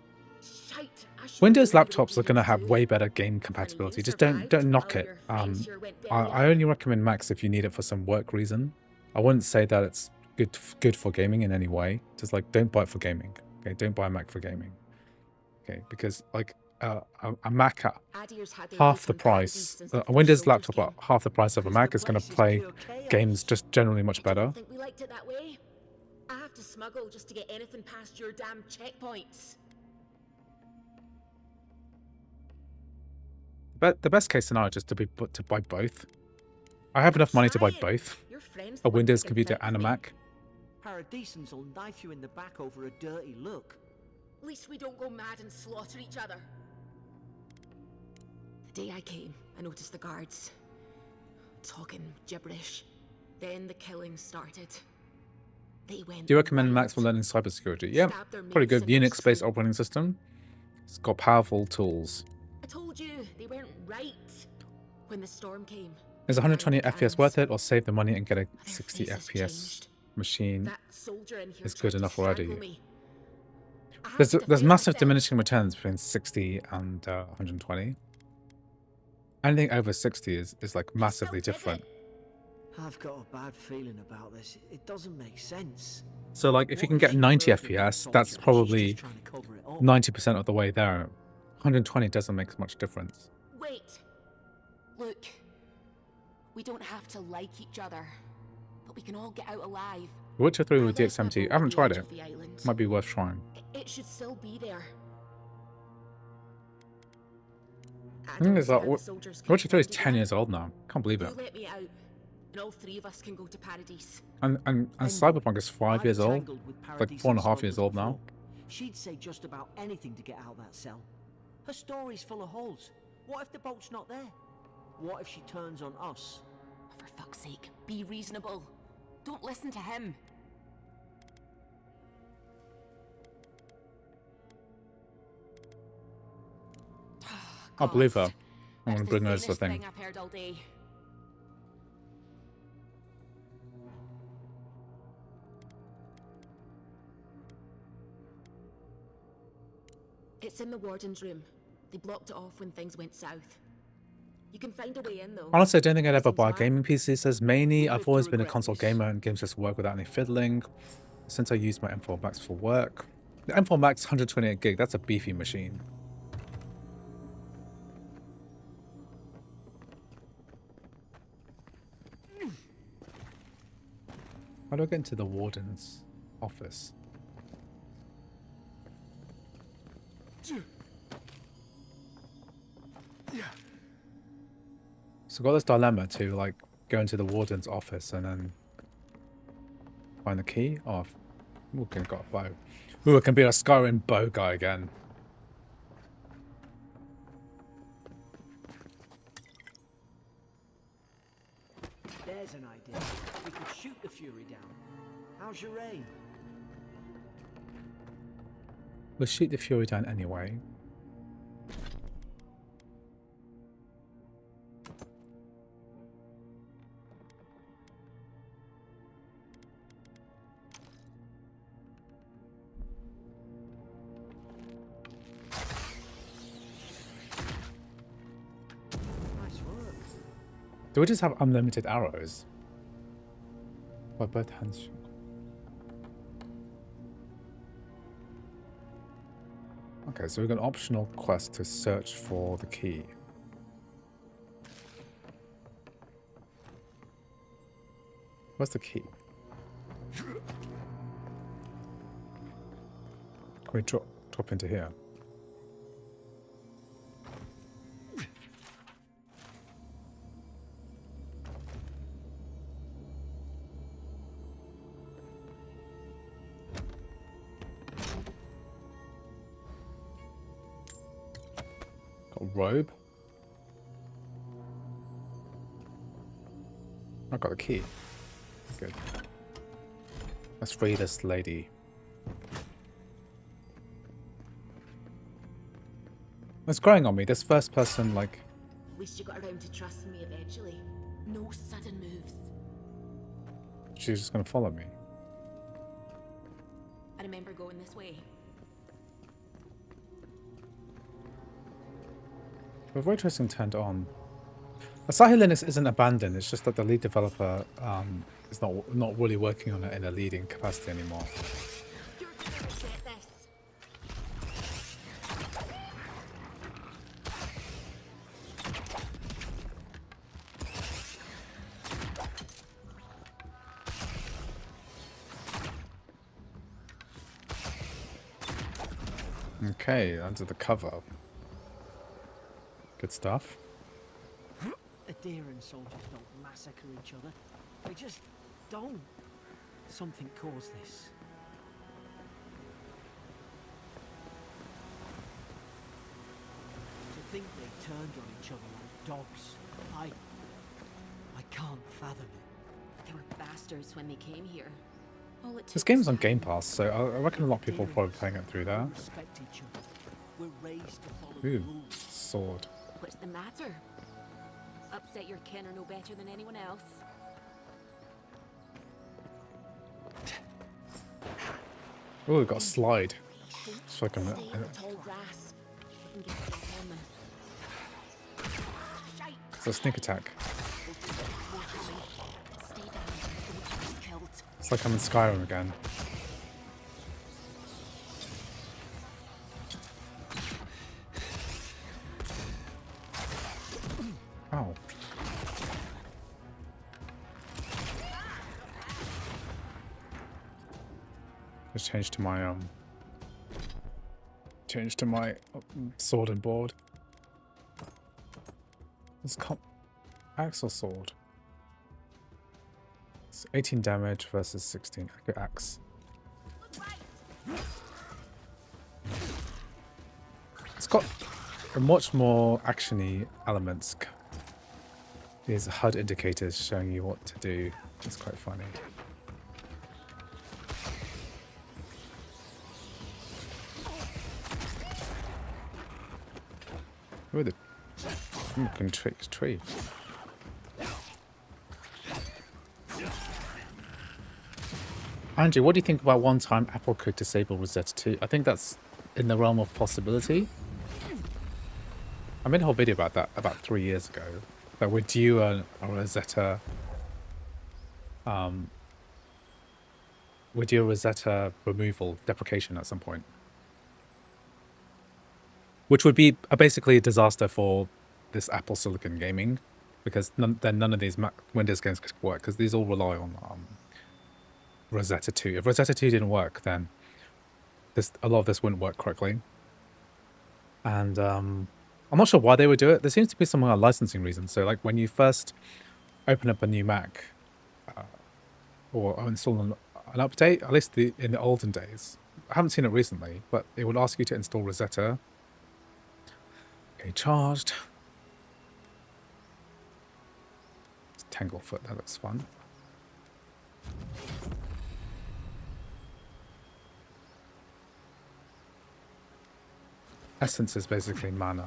Shite. I should Windows know you laptops are don't going to need have to. way better game compatibility. Just don't knock while it. your friends here went belly I up. only recommend Macs if you need it for some work reason. I wouldn't say that it's good for gaming in any way. Just like, don't buy it for gaming. Okay, don't buy a Mac for gaming. Okay, because like a Mac at Adier's had their half look the on Paradise price, since the a first Windows soldiers laptop at came. half the price of a Because Mac the is going place to is play pure chaos. games just generally much I didn't better. think we liked it that way. I have to smuggle just to get anything past your damn checkpoints. But the best case scenario is just to buy both. I have enough money to buy Trying. both. Your friend's A the one Windows picking computer fight and a with me. Mac. Paradisans will knife you in the back over a dirty look. At least we don't go mad and slaughter each other. The day I came, I noticed the guards talking gibberish. Then the killing started. They went Do you recommend wild. Macs for learning cybersecurity? Yeah, Stabbed their pretty mates good. in their Unix-based sleep. operating system. It's got powerful tools. I told you they weren't right when the storm came. Is 120 Found FPS cannons. worth it, or save the money and get a Their 60 faces FPS changed. machine? That soldier in here Is tried good to enough already. strangle me. I had There's to there's defend massive myself. diminishing returns between 60 and 120. Anything over 60 is like I massively still did different. it. I've got a bad feeling about this. It doesn't make sense. So like if you What can if get she 90 murdered that FPS, that's soldier and she's probably just trying to cover it up? 90% of the way there. 120 doesn't make much difference. Wait. Look. We don't have to like each other, but we can all get out alive. Witcher 3 I with left my DX70. boat I haven't at the tried edge it. of the island. Might be worth trying. It should still be there. I think it's like, Witcher 3 is 10 years. years old now. Can't believe You it. let me out, and all three of us can go to Paradise. And Cyberpunk is 5 years old. Like 4.5 years old now. She'd say just about anything to get out that cell. Her story's full of holes. What if the boat's not there? What if she turns on us? For fuck's sake, be reasonable. Don't listen to him. I'll believe her. God, I'm that's gonna bring her as the sanest thing. I've heard all day. It's in the warden's room. They blocked it off when things went south. You can find a way in though. Honestly, I don't think I'd ever buy a Seems gaming PC. Says mainly, We I've live to always been a regret console this. gamer and games just work without any fiddling. Since I use my M4 Max for work. The M4 Max 128 gig, that's a beefy machine. How do I get into the warden's office? So I've got this dilemma to like go into the warden's office and then find the key. Oh, okay, got a bow. Ooh, I can be a Skyrim bow guy again. There's an idea. We could shoot the Fury down. How's your aim? We'll shoot the Fury down anyway. Nice work. Do we just have unlimited arrows? By both hands. Okay, so we've got an optional quest to search for the key. Where's the key? Can we drop into here? Got a robe. I got the key. Good. Let's free this lady. It's growing on me. This first person, like... At least you got around to trusting me eventually. No sudden moves. She's just gonna follow me. I remember going this way. With ray tracing turned on, Asahi Linux isn't abandoned. It's just that the lead developer is not really working on it in a leading capacity anymore. You're gonna regret this. Okay, under the cover. Good stuff. Adherent soldiers don't massacre each other. They just don't. Something caused this. To think they turned on each other like dogs. I can't fathom it. They were bastards when they came here. All it This took game's was on time. Game Pass, so I reckon a lot of people are probably playing it through there. We respect each other. We're raised to follow the Ooh, rules. sword. What's the matter? Upset your kin are no better than anyone else. Oh, we've got a slide. It's like I'm... Stay in the tall grass. We can get stuff on them. Shite! It's a sneak attack. Stay down. Don't get killed. It's like I'm in Skyrim again. Ow. Just change to my sword and board. It's axle sword. It's 18 damage versus 16. Okay, axe. It's got a much more actiony elements. These HUD indicators showing you what to do. It's quite funny. Ooh, the fucking tree. Andrew, what do you think about one time Apple could disable Rosetta 2? I think that's in the realm of possibility. I made a whole video about that about 3 years ago. That we're due a Rosetta removal deprecation at some point. Which would be basically a disaster for this Apple Silicon gaming, because then none of these Windows games could work, because these all rely on Rosetta 2. If Rosetta 2 didn't work, then a lot of this wouldn't work correctly. And I'm not sure why they would do it. There seems to be some licensing reasons. So like when you first open up a new Mac or install an update, at least in the olden days, I haven't seen it recently, but it would ask you to install Rosetta. Okay, charged. It's Tanglefoot, that looks fun. Essence is basically mana.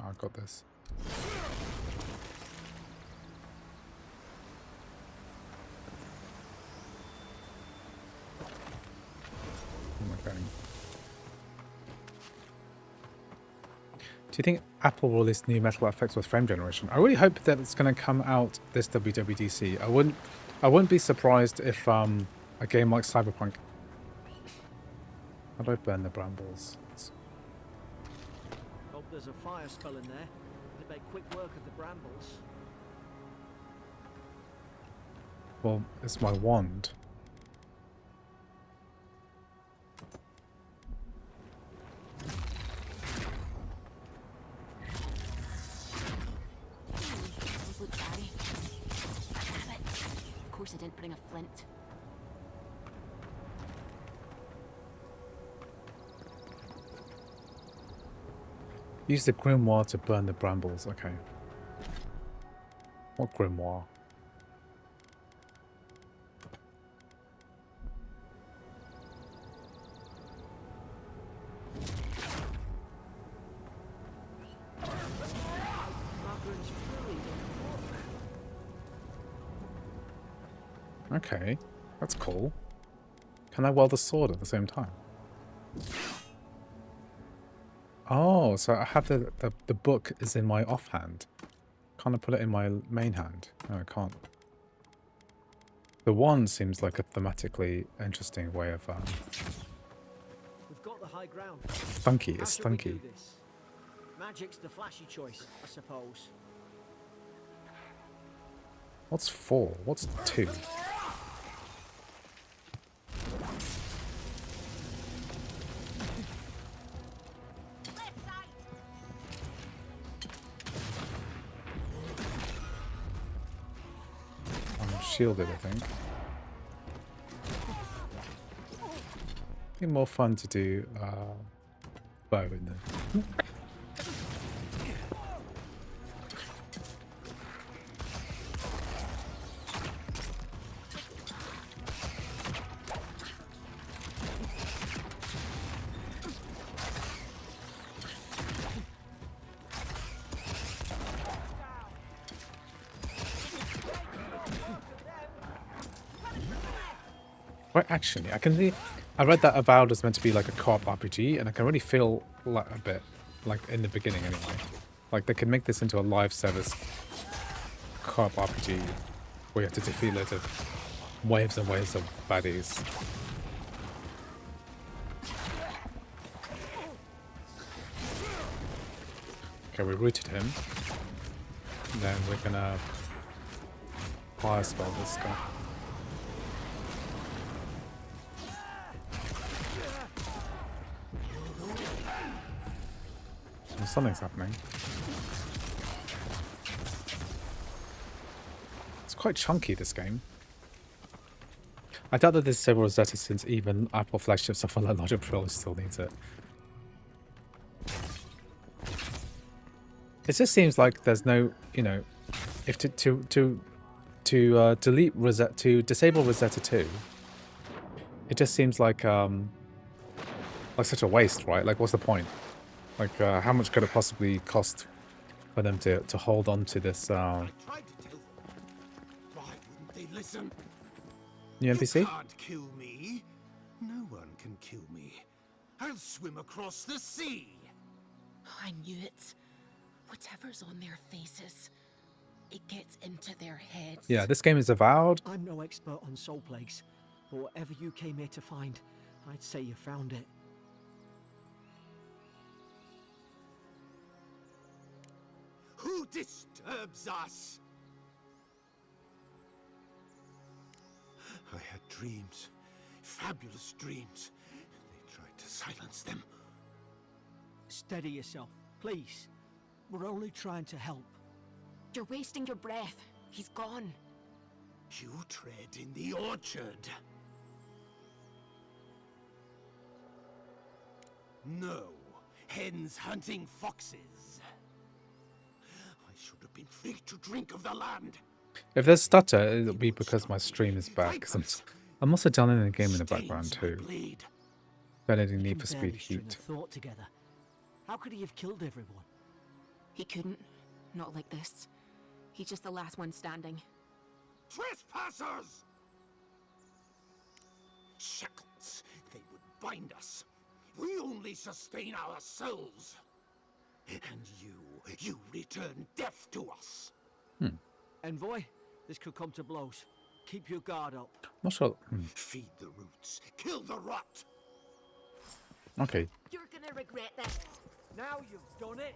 Oh, I've got this. Oh my god. Do you think Apple will release new metal effects with frame generation? I really hope that it's going to come out this WWDC. I wouldn't be surprised if a game like Cyberpunk. How do I burn the brambles? Hope there's a fire spell in there. They make quick work of the brambles. Well, it's my wand. Look, Daddy. Damn it. Of course I didn't bring a flint. Use the grimoire to burn the brambles. Okay. What grimoire? Margaret's Fury in the book. Okay, that's cool. Can I weld a sword at the same time? Oh, so I have the book is in my offhand. Can't I put it in my main hand? No, I can't. The wand seems like a thematically interesting way of We've got the high ground. funky. How It's should we do funky. this? Magic's the flashy choice, I suppose. What's 4? What's 2? I'm shielded, I think. Be more fun to do bow in there. Right, actually, I can see. I read that Avowed is meant to be like a co-op RPG, and I can really feel like a bit like in the beginning, anyway. Like they could make this into a live service co-op RPG where you have to defeat loads of waves and waves of baddies. Okay, we routed him. And then we're gonna fire spell this guy. Well, something's happening. It's quite chunky, this game. I doubt that there's several Rosetta since even Apple flagship software like Logic Pro still needs it. It just seems like there's no, you know, if to delete Rosetta, to disable Rosetta 2, it just seems like such a waste, right? Like, what's the point? Like, how much could it possibly cost for them to hold on to this I tried to tell them. Why wouldn't they listen? new NPC? You can't kill me. No one can kill me. I'll swim across the sea. I knew it. Whatever's on their faces, it gets into their heads. Yeah, this game is Avowed. I'm no expert on soul plagues, but whatever you came here to find, I'd say you found it. Who disturbs us? I had dreams. Fabulous dreams. They tried to silence them. Steady yourself, please. We're only trying to help. You're wasting your breath. He's gone. You tread in the orchard. No. Hens hunting foxes. I should have been free to drink of the land. If there's stutter, it'll be because my stream is back. 'Cause I'm also downloading a game in the background Stains my too. blade. Downloading He Need can for Speed barely string a Heat. thought together. How could he have killed everyone? He couldn't. Not like this. He's just the last one standing. Trespassers! Shackles. They would bind us. We only sustain ourselves. And you return death to us. Envoy, this could come to blows. Keep your guard up. Not sure. Feed the roots, kill the rot. Okay. You're gonna regret this. Now you've done it.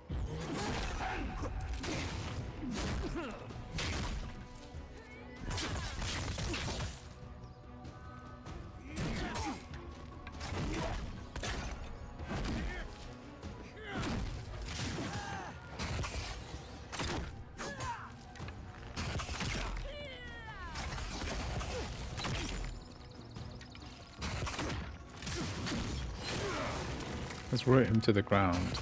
Let's root him to the ground.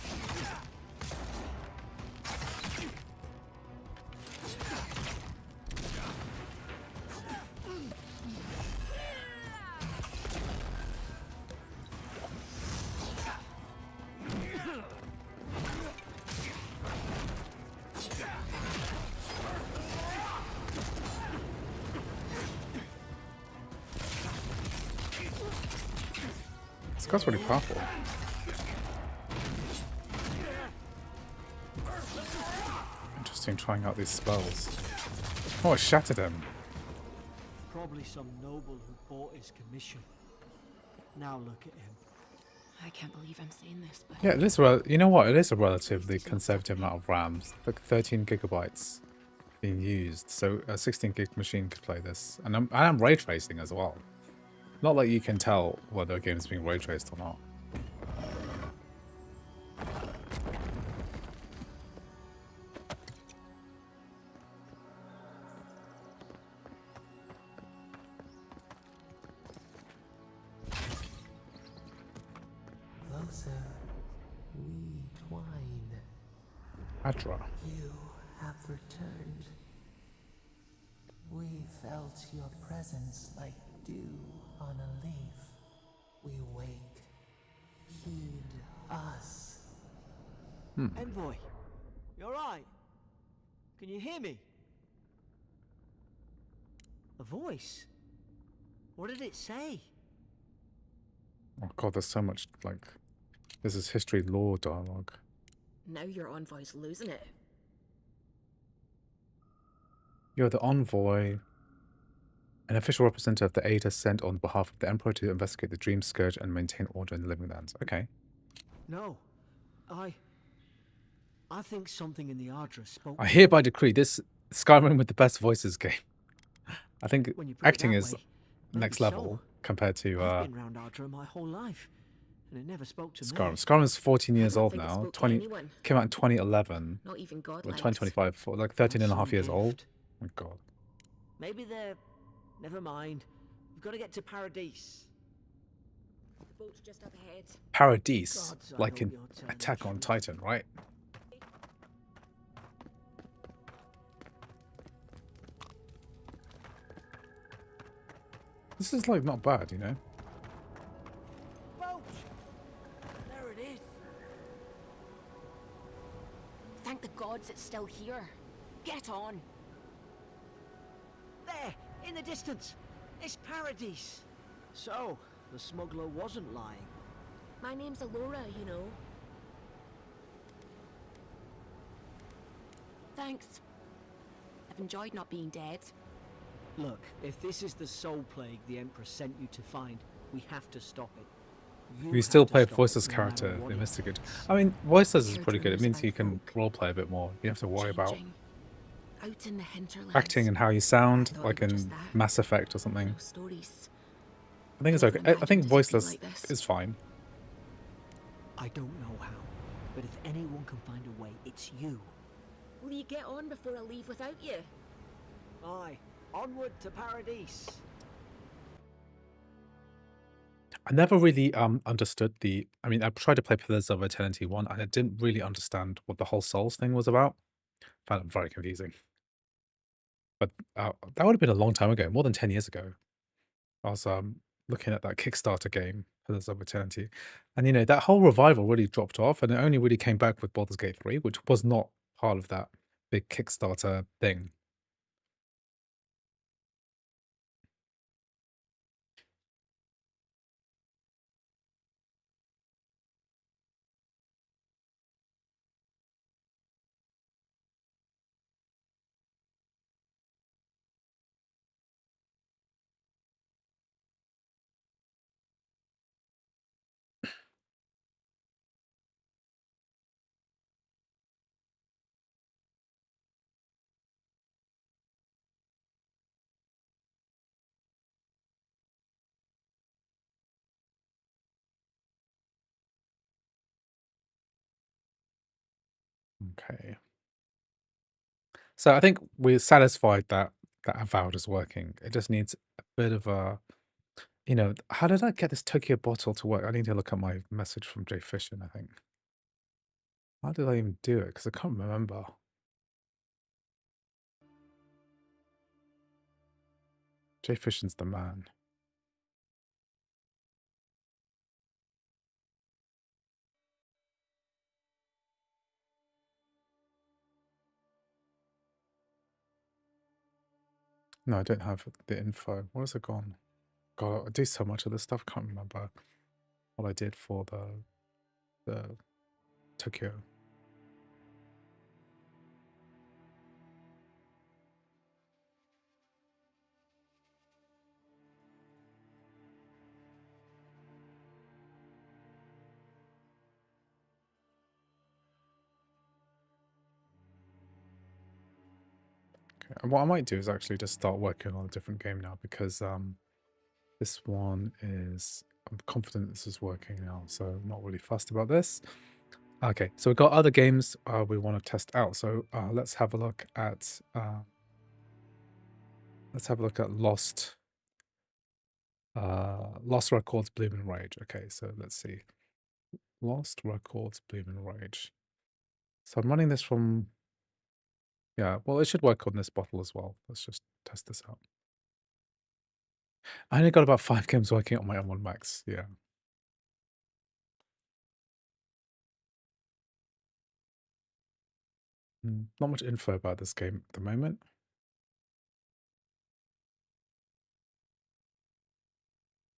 This guy's really powerful. Interesting trying out these spells. Oh, I shattered him. Probably some noble who bought his commission. Now look at him. I can't believe I'm saying this, but Yeah, it is. You know what? It is a relatively conservative amount of RAMs. Like 13 gigabytes being used, so a 16 gig machine could play this, and I'm ray tracing as well. Not like you can tell whether a game is being ray traced or not. Closer, we twine. Adra. You have returned. We felt your presence like dew on a leaf. We wake. Heed us. Envoy, you alright? Can you hear me? A voice? What did it say? Oh god, there's so much, like, this is history lore dialogue. now your envoy's losing it. You're the envoy, an official representative of the Ada sent on behalf of the Emperor to investigate the Dream Scourge and maintain order in the Living Lands. Okay. No. I think something in the Ardra spoke. I hereby decree this Skyrim with the best voices game. I think When you put it acting that is way, next maybe level so. compared to I've been round Ardra my whole life, and it never spoke to Skyrim. me. Skyrim is 14 I years don't old think it now. spoke to 20 anyone. came out in 2011. Not even Or godlike. 2025, for like 13 and a half Some years old. gift. Oh my god. Maybe they're. Never mind. We've got to get to Paradise. The boat's just up ahead. Paradise, Gods, I like hope in you're telling the Attack on truth. Titan, right? This is like not bad, you know? Boat! There it is. Thank the gods it's still here. Get on. There, in the distance. It's Paradise. So, the smuggler wasn't lying. My name's Alora, you know. Thanks. I've enjoyed not being dead. Look, if this is the soul plague the Emperor sent you to find, we have to stop it. You We have still to play stop it, Voiceless no matter character, what the it Investigate. takes. I mean, Voiceless is Heard pretty good. It rumours means about you can folk roleplay a bit more. You don't have to worry about changing. Out in the hinterlands. acting and how you I sound, thought like they were just in that. Mass Effect or something. No stories. I think it's Never okay. I think imagined it'd be Voiceless like this. is fine. I don't know how, but if anyone can find a way, it's you. Will you get on before I leave without you? Aye, onward to Paradise. I never really understood the. I mean, I tried to play Pillars of Eternity 1, and I didn't really understand what the whole Souls thing was about. Found it very confusing. But that would have been a long time ago, more than 10 years ago. I was looking at that Kickstarter game, Pillars of Eternity, and you know that whole revival really dropped off, and it only really came back with Baldur's Gate 3, which was not part of that big Kickstarter thing. Okay. So I think we're satisfied that Avowed is working. It just needs a bit of a, how did I get this Tokyo bottle to work? I need to look at my message from Jay Fishin, I think. How did I even do it? Because I can't remember. Jay Fishin's the man. No, I don't have the info. Where's it gone? God, I do so much of this stuff. Can't remember what I did for the Tokyo. Okay. And what I might do is actually just start working on a different game now, because this one is, I'm confident this is working now, so I'm not really fussed about this. Okay, so we've got other games we want to test out. So let's have a look at Lost Records Bloom and Rage. Okay, so let's see. Lost Records Bloom and Rage. So I'm running this from, yeah, well, it should work on this bottle as well. Let's just test this out. I only got about 5 games working on my M1 Max. Yeah. Not much info about this game at the moment.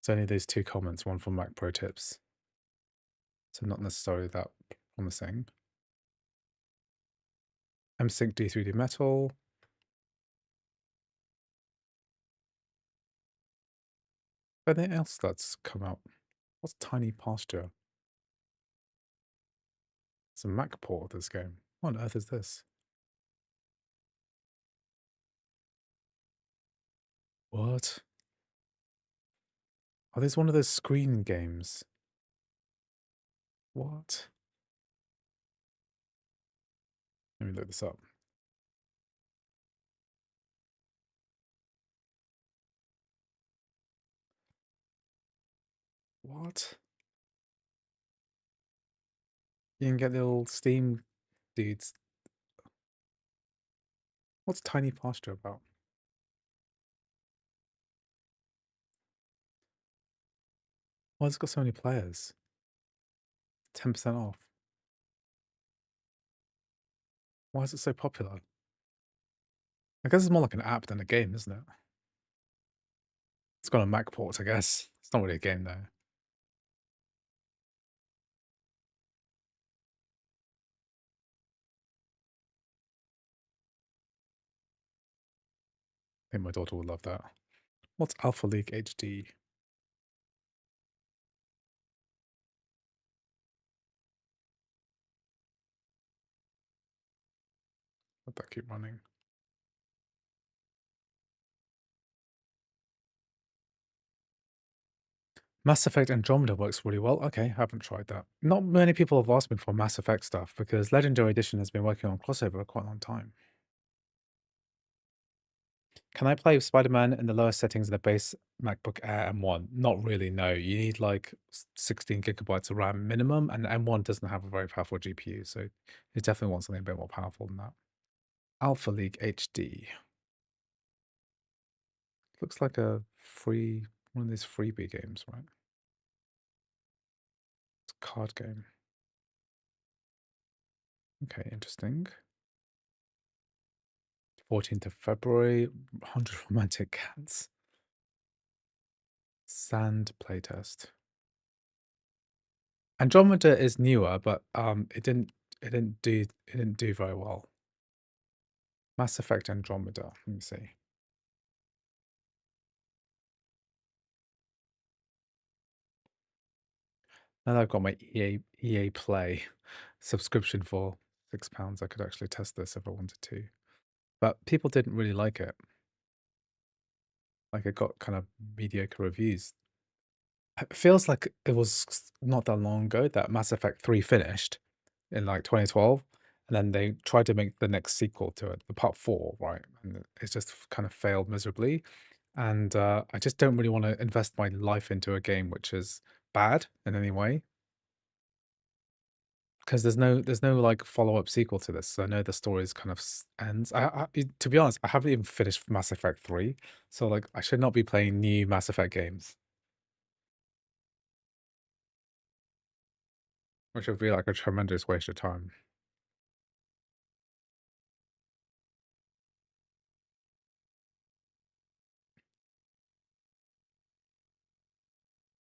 It's only these 2 comments, one from Mac Pro Tips. So not necessarily that promising. M-Sync D3D Metal. Anything else that's come out? What's Tiny Pasture? It's a Mac port of this game. What on earth is this? What? Are these one of those screen games? What? Let me look this up. What? You can get the old Steam dudes. What's Tiny Pasture about? Why has it got so many players? 10% off. Why is it so popular? I guess it's more like an app than a game, isn't it? It's got a Mac port, I guess. It's not really a game, though. I think my daughter would love that. What's Alpha League HD? Let that keep running. Mass Effect Andromeda works really well. Okay, haven't tried that. Not many people have asked me for Mass Effect stuff, because Legendary Edition has been working on CrossOver for quite a long time. Can I play Spider-Man in the lowest settings of the base MacBook Air M1? Not really, no. You need like 16 gigabytes of RAM minimum, and the M1 doesn't have a very powerful GPU, so you definitely want something a bit more powerful than that. Alpha League HD. Looks like a one of these freebie games, right? It's a card game. Okay, interesting. 14th of February, 100 Romantic Cats. Sand playtest. Andromeda is newer, but it didn't do very well. Mass Effect Andromeda. Let me see. Now that I've got my EA Play subscription for £6, I could actually test this if I wanted to. But people didn't really like it. Like, it got kind of mediocre reviews. It feels like it was not that long ago that Mass Effect 3 finished in like 2012, and then they tried to make the next sequel to it, the part 4, right? And it just kind of failed miserably. And I just don't really want to invest my life into a game which is bad in any way, because there's no like follow-up sequel to this. So I know the story's kind of ends. To be honest, I haven't even finished Mass Effect 3, so like I should not be playing new Mass Effect games, which would be like a tremendous waste of time.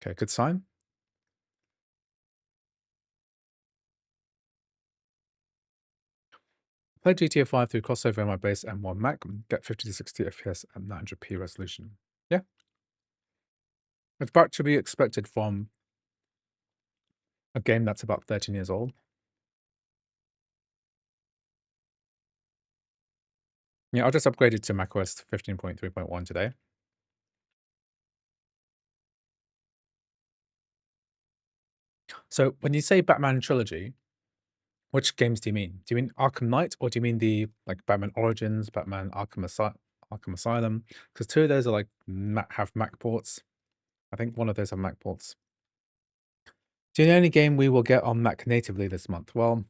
Okay, good sign. Play GTA 5 through CrossOver on my base M1 Mac, get 50 to 60 FPS at 900p resolution. Yeah, it's about to be expected from a game that's about 13 years old. Yeah, I just upgraded to macOS 15.3.1 today. So when you say Batman trilogy, which games do you mean? Do you mean Arkham Knight, or do you mean the like Batman Origins, Batman Arkham Asylum? Because two of those are like have Mac ports. I think one of those have Mac ports. Do you know any game we will get on Mac natively this month? Well,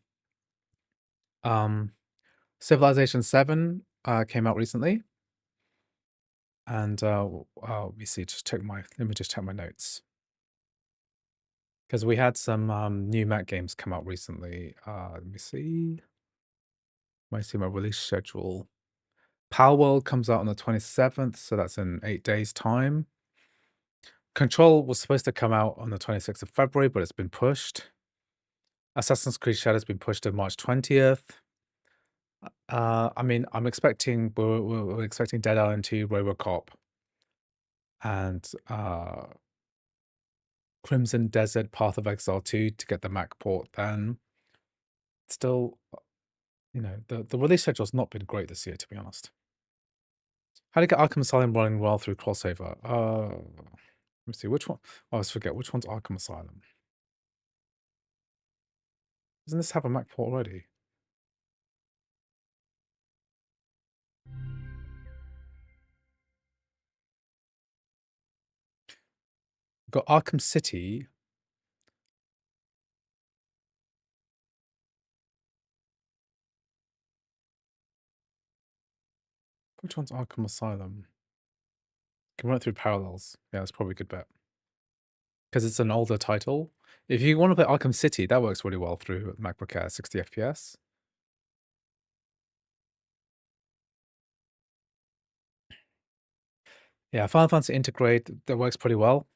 Civilization 7 came out recently, and let me see. Let me just check my notes, because we had some new Mac games come out recently. Let me see. Might see my release schedule. Power World comes out on the 27th, so that's in 8 days' time. Control was supposed to come out on the 26th of February, but it's been pushed. Assassin's Creed Shadow's been pushed to March 20th. I mean, we're expecting Dead Island 2, Robocop, and Crimson Desert Path of Exile 2 to get the Mac port. Then still, the release schedule's not been great this year, to be honest. How to get Arkham Asylum running well through CrossOver? Let me see, which one? Oh, I always forget, which one's Arkham Asylum? Doesn't this have a Mac port already? Got Arkham City. Which one's Arkham Asylum? Can run it through Parallels. Yeah, that's probably a good bet, because it's an older title. If you want to play Arkham City, that works really well through MacBook Air, 60 FPS. Yeah, Final Fantasy Integrate, that works pretty well.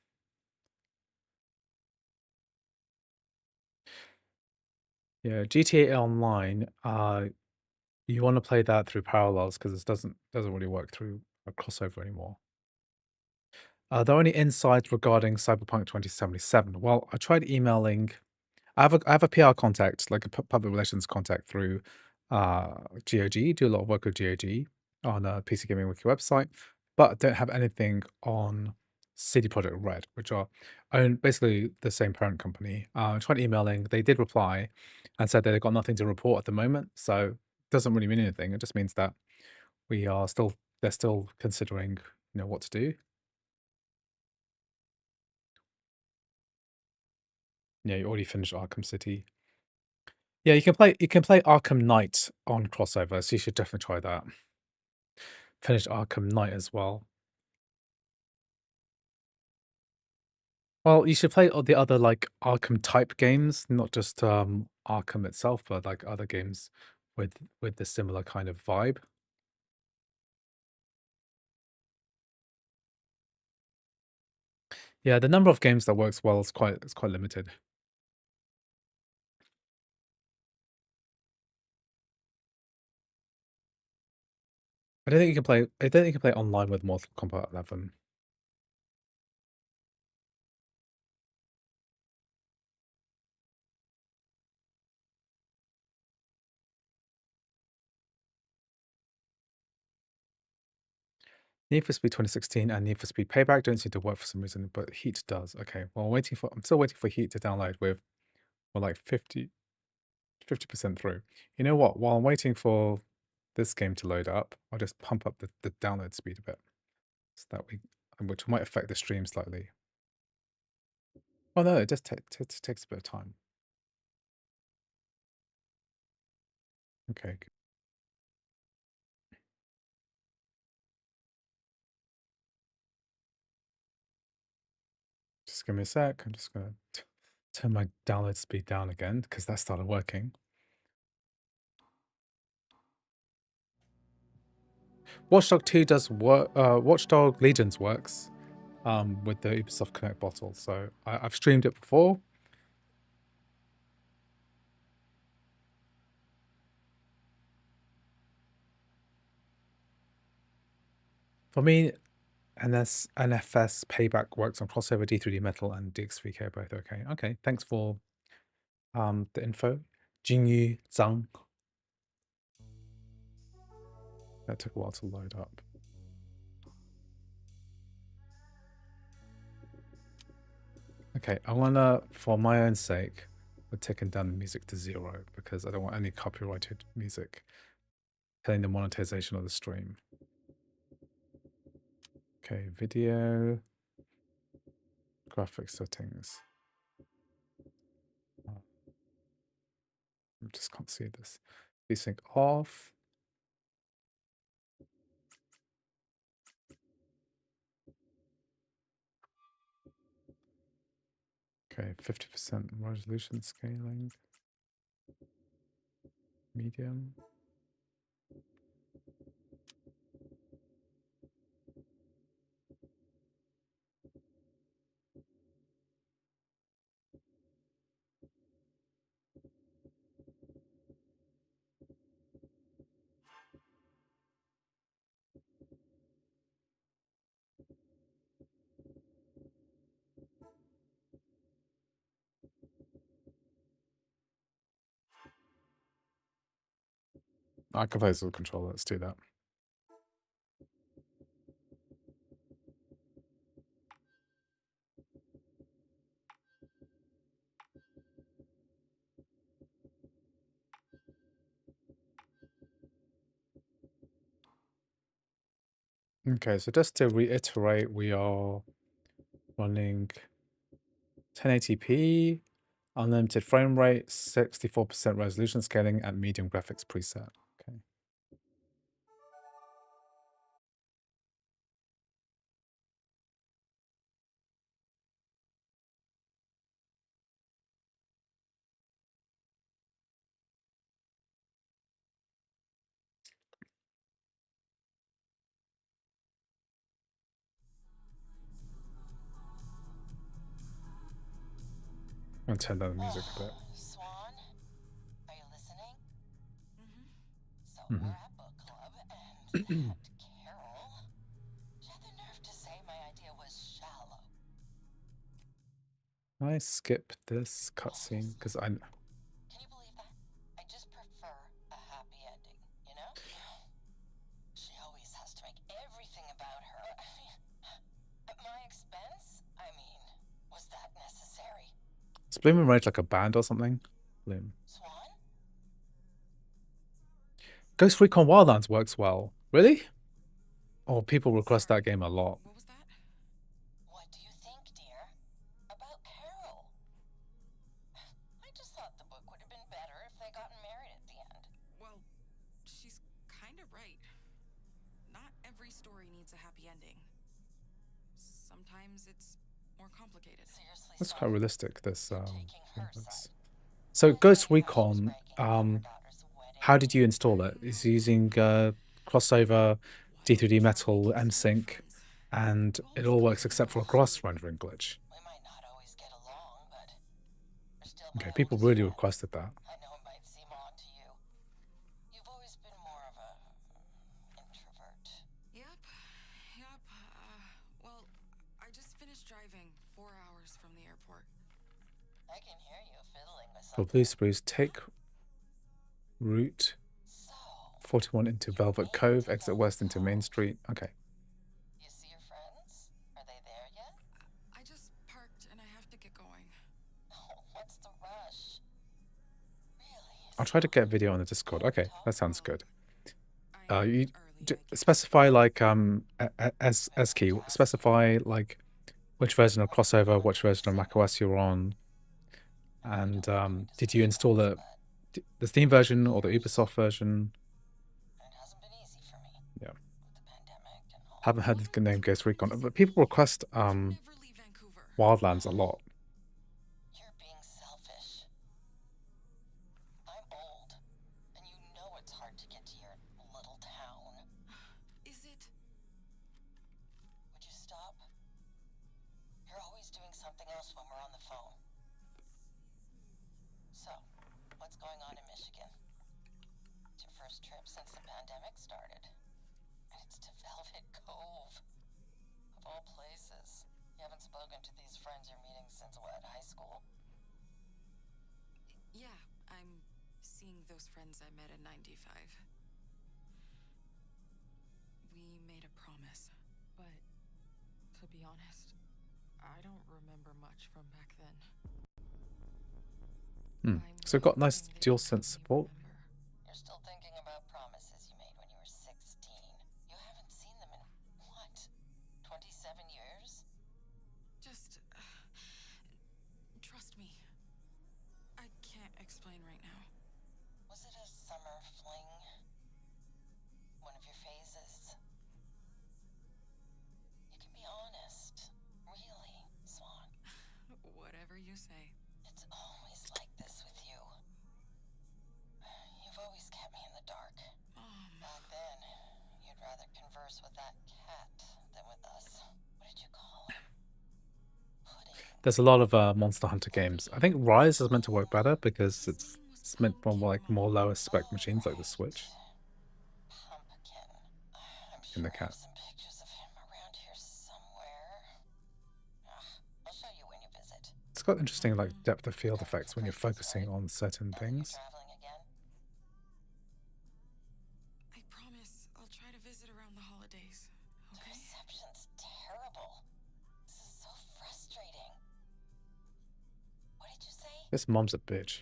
Yeah, GTA Online, you want to play that through Parallels, because it doesn't really work through a CrossOver anymore. Are there any insights regarding Cyberpunk 2077? Well, I tried emailing. I have a PR contact, like a public relations contact through GOG. Do a lot of work with GOG on a PC Gaming Wiki website, but I don't have anything on CD Projekt Red, which are basically the same parent company. I tried emailing. They did reply and said that they've got nothing to report at the moment. So it doesn't really mean anything. It just means that they're still considering, what to do. Yeah, you already finished Arkham City. Yeah, you can play Arkham Knight on CrossOver, so you should definitely try that. Finish Arkham Knight as well. Well, you should play all the other like Arkham type games, not just Arkham itself, but like other games with the similar kind of vibe. Yeah, the number of games that works well is quite limited. I don't think you can play online with Mortal Kombat 11. Need for Speed 2016 and Need for Speed Payback don't seem to work for some reason, but Heat does. Okay, well, I'm still waiting for Heat to download with like 50 50% through. You know what? While I'm waiting for this game to load up, I'll just pump up the download speed a bit, so that which might affect the stream slightly. Oh no, it just takes a bit of time. Okay. Just give me a sec. I'm just gonna turn my download speed down again because that started working. Watchdog 2 does work. Watchdog Legions works with the Ubisoft Connect bottle. So I've streamed it before. For me, NFS Payback works on CrossOver, D3D Metal, and DX3K both okay. Okay, thanks for the info. Jingyu Zhang. That took a while to load up. Okay, I wanna, for my own sake, we're taking down the music to 0 because I don't want any copyrighted music telling the monetization of the stream. Okay, video, graphics settings. Oh, I just can't see this. Desync off. Okay, 50% resolution scaling. Medium. I can play with controller. Let's do that. Okay, so just to reiterate, we are running 1080p, unlimited frame rate, 64% resolution scaling, and medium graphics preset. Okay. I'm gonna turn down the music a bit. Swan, are you listening? So Mhm. we're at book club, and that Carol, she had the nerve to say my idea was shallow. Can I skip this cutscene? Because Can you believe that? I just prefer a happy ending, you know? She always has to make everything about her. At my expense? I mean, was that necessary? is Bloom and Rage like a band or something? Bloom. Swan? Ghost Recon Wildlands works well. Really? Oh, people request that game a lot. What was that? What do you think, dear? About Carol? I just thought the book would have been better if they gotten married at the end. Well, she's kind of right. Not every story needs a happy ending. Sometimes it's more complicated. Seriously, That's son, quite realistic, this you're taking her thing side. looks. So I Ghost know how she was Recon, breaking down her daughter's wedding. how did you install it? Is it using CrossOver, D3D Metal, M-Sync, and it all works except for a cross rendering glitch. We might not always get along, but you're still my Okay, people oldest really friend. requested that. I know it might seem odd to you. You've always been more of a introvert. Yep. Well, I just finished driving 4 hours from the airport. I can hear you fiddling with For something. Blue Spruce, take route So, 41 into Velvet Cove, exit west into Main Street. Okay. you see your friends? Are they there yet? I just parked and I have to get going. Oh, what's the rush? Really? I'll try to get a video on the Discord. Okay, that sounds good. You early, I guess. specify like as key. Specify like which version of CrossOver, which version of macOS you're on, and did you install the Steam version or the Ubisoft version? And it hasn't been easy for me. Yeah. With the pandemic and all. Haven't heard the name Ghost Recon, but people request Never leave Vancouver. Wildlands a lot. You're being selfish. I'm old, and you know it's hard to get to your little town. Is it? Would you stop? You're always doing something else when we're on the phone. So, what's going on in Michigan? It's your first trip since the pandemic started. And it's to Velvet Cove. Of all places. You haven't spoken to these friends you're meeting since what, high school? Yeah, I'm seeing those friends I met in 95. We made a promise, but to be honest, I don't remember much from back then. So we've got nice DualSense support. You're still thinking about promises you made when you were 16. You haven't seen them in, what, 27 years? Just trust me. I can't explain right now. Was it a summer fling? One of your phases? You can be honest. Really, Swan. Whatever you say. It's always like this with you. You've always kept me in the dark. Back then, you'd rather converse with that cat than with us. What did you call him? Pudding. There's a lot of Monster Hunter games. I think Rise is meant to work better because it's meant for like more lower spec machines like the Switch. Pumpkin. I'm In the sure I cat. have some pictures of him around here somewhere. I'll show you when you visit. It's got interesting like depth of field effects when you're focusing on certain Now that you're things. traveling again, I promise I'll try to visit around the holidays. the Okay? reception's terrible. This is so frustrating. What did you say? This mom's a bitch.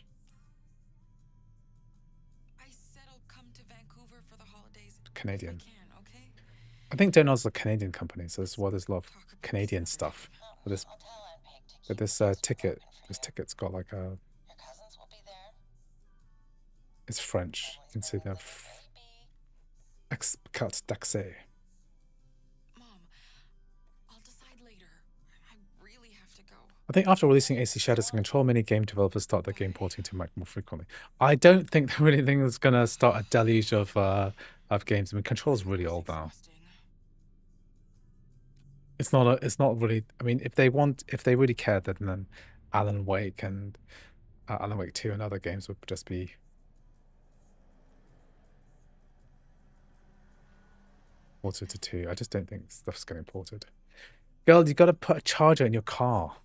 I said I'll come to Vancouver for the holidays. Canadian. If I can, okay? I think Donald's a Canadian company, so that's why there's a lot of Talk about Canadian this stuff. Oh, But this I'll tell Aunt Peg to but keep this the ticket, open for this you. ticket's got like a Your cousins will be there. it's French. You can see the Baby. expat d'accès. Mom, I'll decide later. I really have to go. I think after releasing AC Shadows and Control, many game developers start their game porting to Mac more frequently. I don't think anything is gonna start a deluge of games. I mean, Control's really old now. Exhausting. It's not really. I mean, if they really cared, then Alan Wake and Alan Wake 2 and other games would just be ported to 2. I just don't think stuff's getting ported. Girl, you got to put a charger in your car.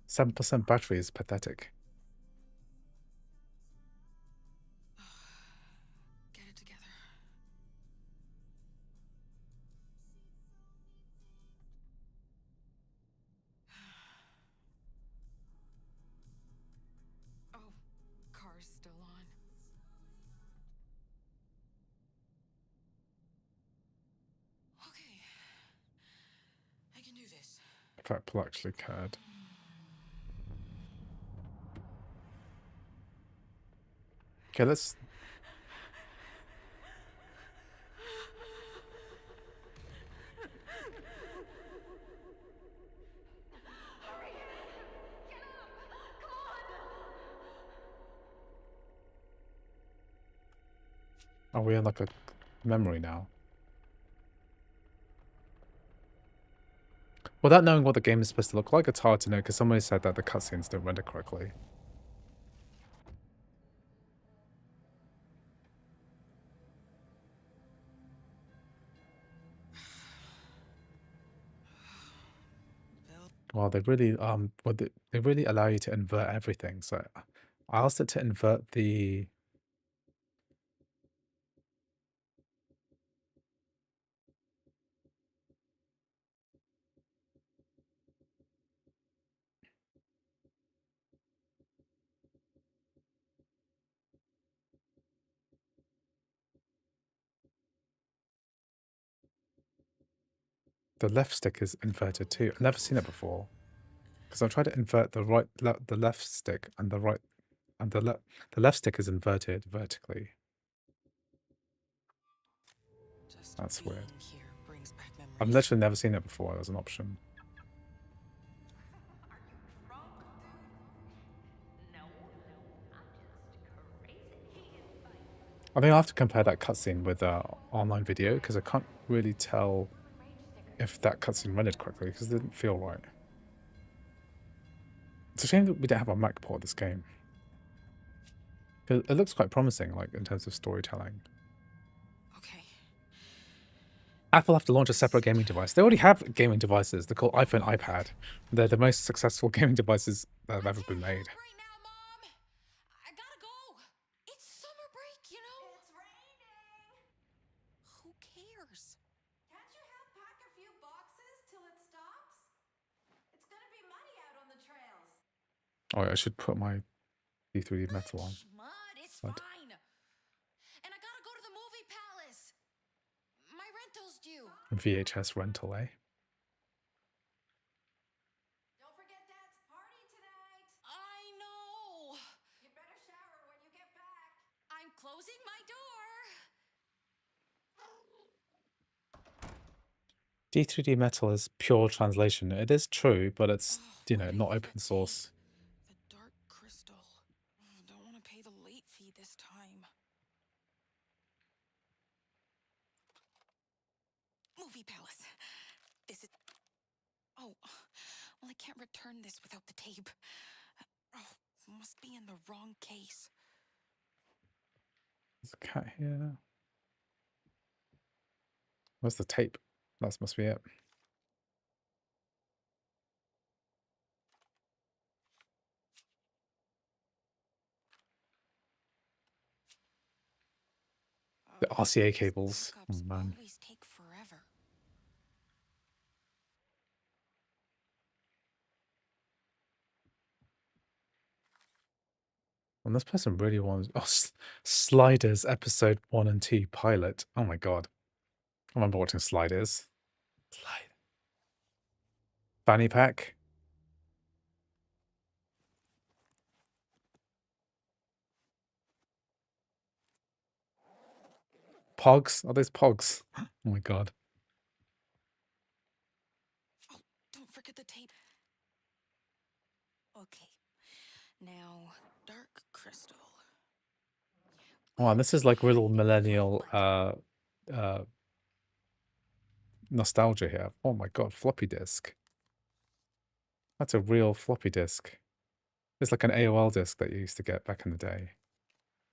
7% battery is pathetic. Get it together. Oh, car's still on. Okay. I can do this. In fact, Paul actually cared. Okay, let's. Are we in like a memory now? Without knowing what the game is supposed to look like, it's hard to know because somebody said that the cutscenes don't render correctly. Well, they really they really allow you to invert everything. So I asked it to invert the The left stick is inverted too. I've never seen it before. Because I've tried to invert the left stick, and the right, and the left stick is inverted vertically. Just That's being weird. here brings back memories. I've literally never seen it before as an option. I think I'll have to compare that cutscene with online video, because I can't really tell if that cutscene rendered correctly, because it didn't feel right. It's a shame that we don't have a Mac port of this game. 'Cause it looks quite promising, like in terms of storytelling. Okay. Apple have to launch a separate gaming device. They already have gaming devices. They're called iPhone, iPad. They're the most successful gaming devices that have ever been made. Right now, Mom. I gotta go. It's summer break, you know. It's raining! Who cares? Can't you help pack a few boxes till it stops? It's gonna be muddy out on the trails. Oh, I should put my D3D metal on. Mud, it's But fine. And I gotta go to the movie palace. My rental's due. VHS rental, eh? Don't forget Dad's party tonight. I know. You better shower when you get back. I'm closing my door. D3D metal is pure translation. It is true, but it's, Oh, not why'd I leave open that source. tape? The dark crystal. Don't want to pay the late fee this time. Movie palace. This is. Oh, well, I can't return this without the tape. Oh, must be in the wrong case. There's a cat here. Where's the tape? That must be it. The RCA These cables. Oh, backups man. always take forever. And this person really wants... Oh, Sliders episode 1 and 2 pilot. Oh my god. I remember watching Sliders. Fanny pack. Pogs. Are those Pogs? Oh my god. Oh, don't forget the tape. Okay. Now, dark crystal. Oh, and this is like real millennial nostalgia here. Oh my god, floppy disk. That's a real floppy disk. It's like an AOL disk that you used to get back in the day.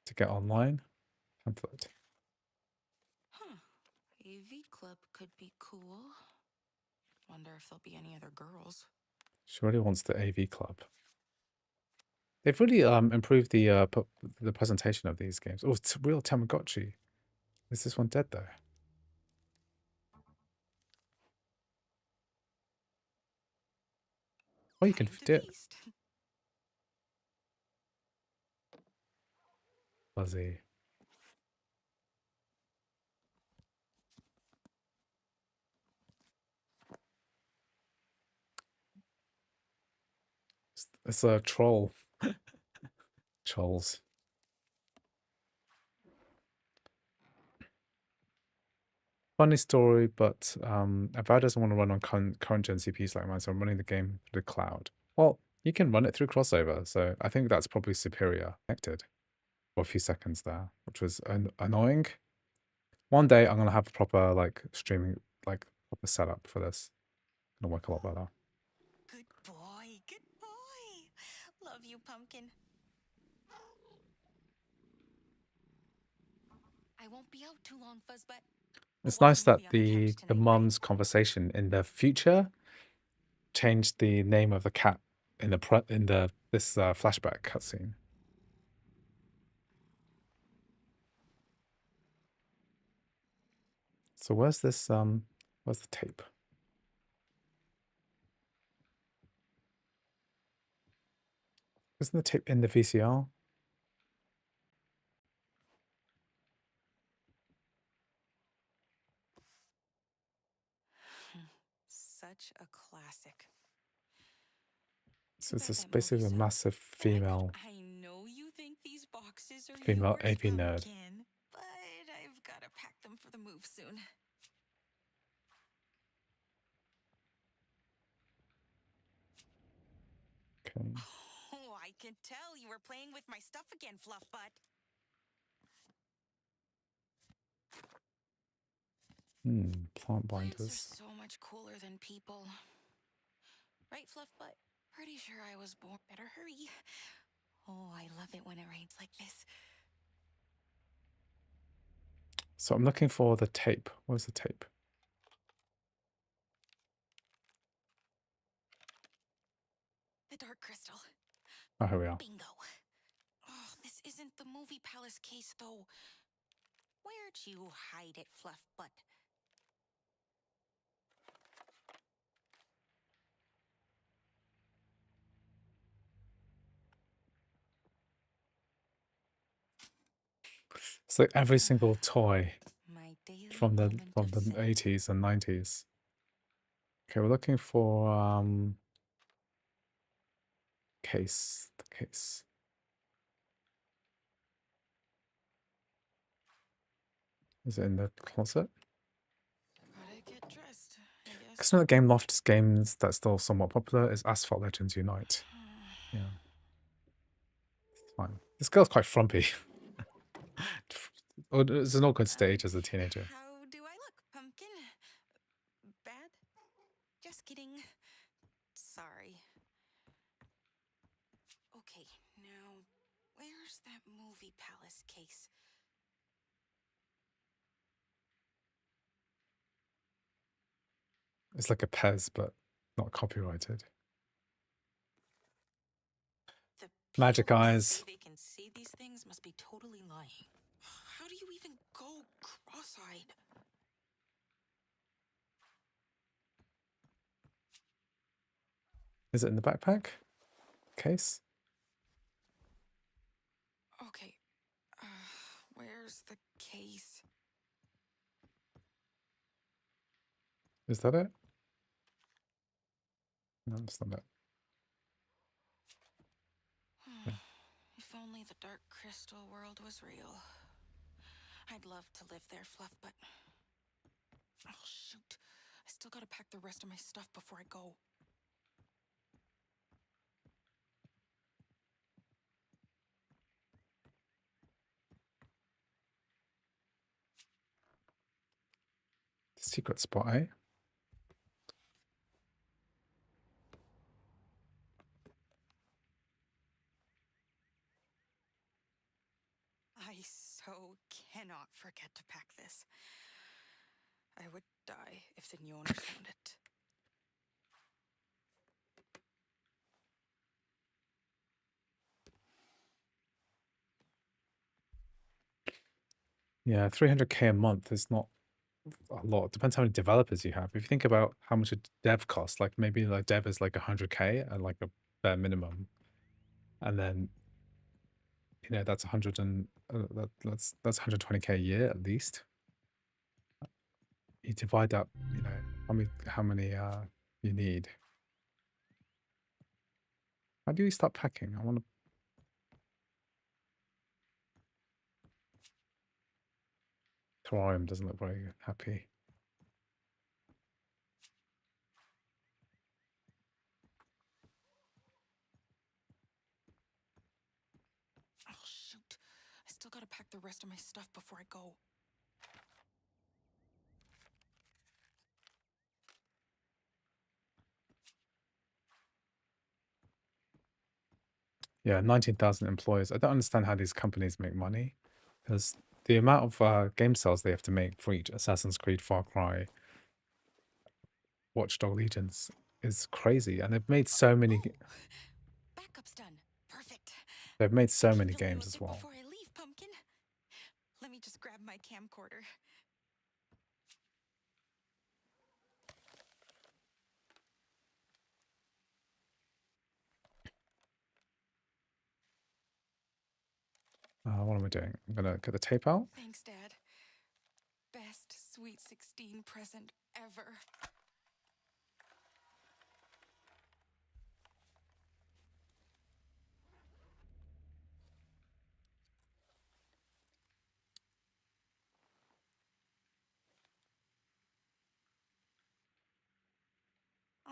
To get online. Pamphlet. Huh. AV club could be cool. Wonder if there'll be any other girls. She really wants the AV club. They've really improved the presentation of these games. Oh, it's a real Tamagotchi. Is this one dead though? Oh, you can Time to do it. feast. Fuzzy. It's a troll. Trolls. Funny story, but Avowed doesn't want to run on current gen CPUs like mine, so I'm running the game through the cloud. Well, you can run it through CrossOver, so I think that's probably superior. Connected for a few seconds there, which was annoying. One day I'm gonna have a proper streaming proper setup for this. It'll work a lot better. Good boy. Good boy. Love you, Pumpkin. I won't be out too long, Fuzzbutt. It's We'll nice watch a that movie on the couch tonight, right? mum's conversation in the future changed the name of the cat in this flashback cutscene. So where's the tape? Isn't the tape in the VCR? such a classic. So Too this bad is that movie basically a sucked. massive female I know you think these boxes are female yours, AV nerd. Pumpkin, but I've gotta pack them for the move soon. Okay. Oh, I can tell you were playing with my stuff again, Fluffbutt. Plant Plants are binders. so much cooler than people. Right, Fluffbutt? Pretty sure I was born. Better hurry. Oh, I love it when it rains like this. So I'm looking for the tape. Where's the tape? The dark crystal. Oh, here we are. Bingo. Oh, this isn't the movie palace case, though. Where'd you hide it, Fluffbutt? It's like every single toy My daily from the moment of zen. 80s and 90s. Okay, we're looking for case. The case. Is it in the closet? Gotta get dressed, I guess. Because another game Loft's games that's still somewhat popular is Asphalt Legends Unite. Yeah. It's fine. This girl's quite frumpy. It's an awkward stage as a teenager. How do I look, Pumpkin? Bad? Just kidding. Sorry. Okay, now, where's that movie palace case? It's like a Pez, but not copyrighted. The Magic people who eyes. say they can see these things must be totally lying. How do you even go cross-eyed? Is it in the backpack? Case? Okay, where's the case? Is that it? No, that's not it. If only the dark crystal world was real. I'd love to live there, Fluffbutt. Oh, shoot. I still gotta pack the rest of my stuff before I go. Secret spot, eh? I so cannot forget to pack this. I would die if the new owners found it. Yeah, 300k a month is not a lot. Depends how many developers you have. If you think about how much a dev costs, like maybe like dev is like 100k and like a bare minimum, and then that's 100 and that's 120k a year at least. You divide that, how many you need. How do you start packing? I want to. Terrarium doesn't look very happy. Oh, shoot. I still gotta pack the rest of my stuff before I go. Yeah, 19,000 employees. I don't understand how these companies make money, because the amount of game sales they have to make for each Assassin's Creed, Far Cry, Watch Dogs Legions is crazy, and they've made so many. Backup's done. Perfect. They've made so Keep many filling you games a as bit well. before I leave, Pumpkin. Let me just grab my camcorder. What am I doing? I'm gonna get the tape out. Thanks, Dad. Best Sweet 16 present ever.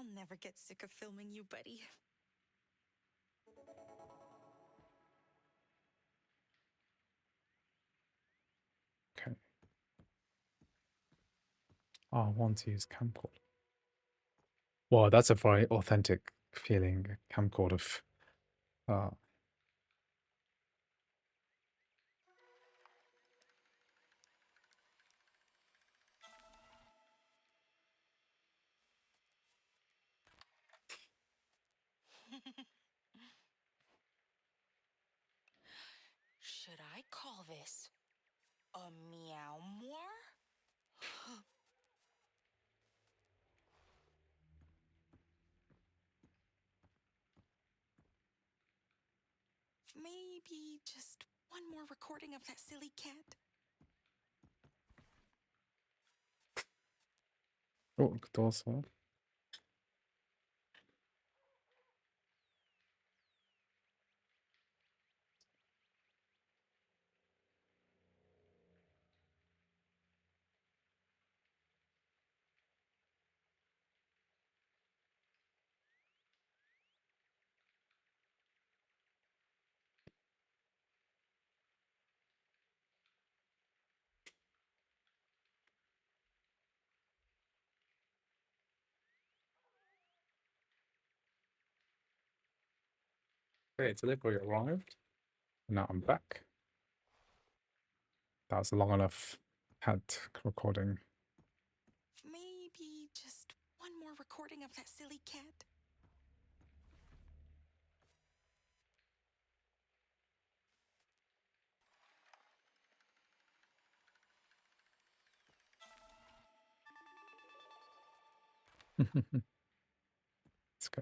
I'll never get sick of filming you, buddy. Okay. Oh, I want to use camcorder. Wow, that's a very authentic feeling, camcorder. Should I call this a meow more? Maybe just one more recording of that silly cat. Oh, also. Okay, delivery arrived. Now I'm back. That was long enough. Had recording. Maybe just one more recording of that silly cat. Let's go.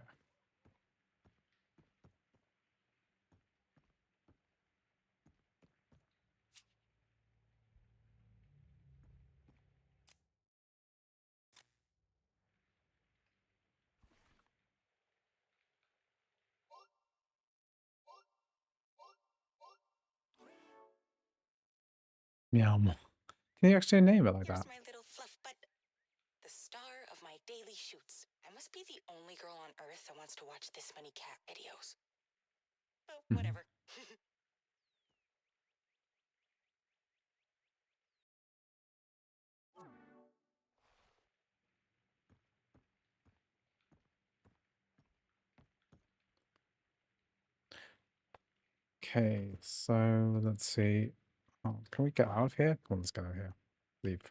Meow. Can you actually name it like Here's that? my little fluff butt, the star of my daily shoots. I must be the only girl on Earth that wants to watch this many cat videos. But whatever. Okay, so let's see. Oh, can we get out of here? Come on, let's get out of here. Leave.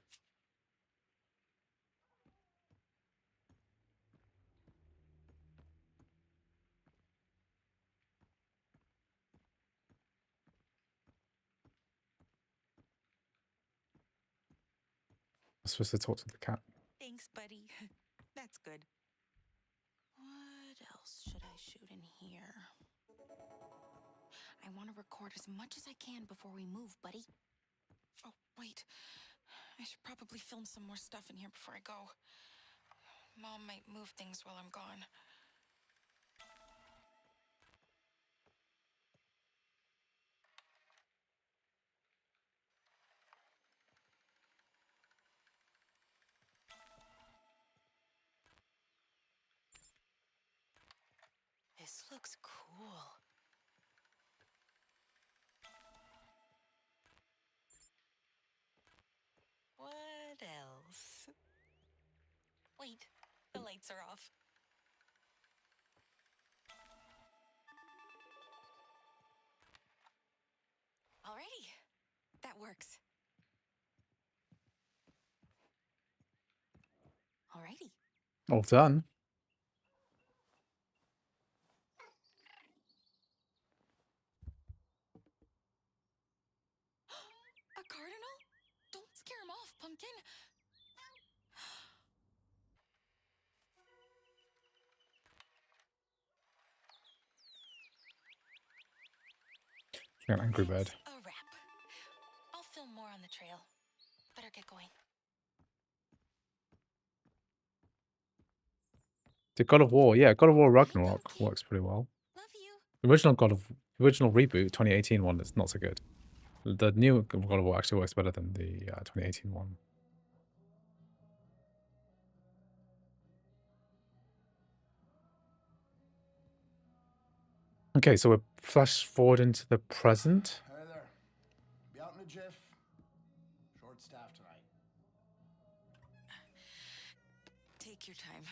I'm supposed to talk to the cat. Thanks, buddy. That's good. What else should I shoot in here? I want to record as much as I can before we move, buddy. Oh, wait. I should probably film some more stuff in here before I go. Mom might move things while I'm gone. This looks cool. What else? Wait, the lights are off. Alrighty, that works. Alrighty. All done. A cardinal? Don't scare him off, Pumpkin. An angry bird. That's a wrap. I'll film more on the trail. Better get going. The God of War, yeah, God of War Ragnarok works pretty well. Love you. The original reboot 2018 one is not so good. The new God of War actually works better than the 2018 one. Okay, so we're flash forward into the present. Hey there. Be out in a jiff. Short staff tonight. Take your time.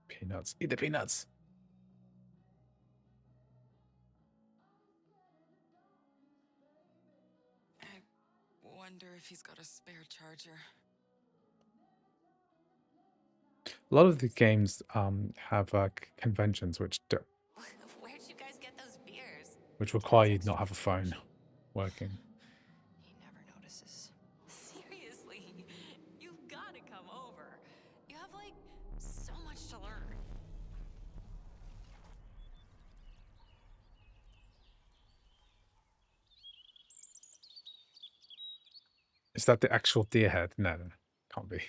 Peanuts. Eat the peanuts. I wonder if he's got a spare charger. A lot of the games have conventions which Where'd you guys get those beers? require you to not have a phone working. He never notices. Seriously, you've got to come over. You have like so much to learn. Is that the actual deer head? No, can't be.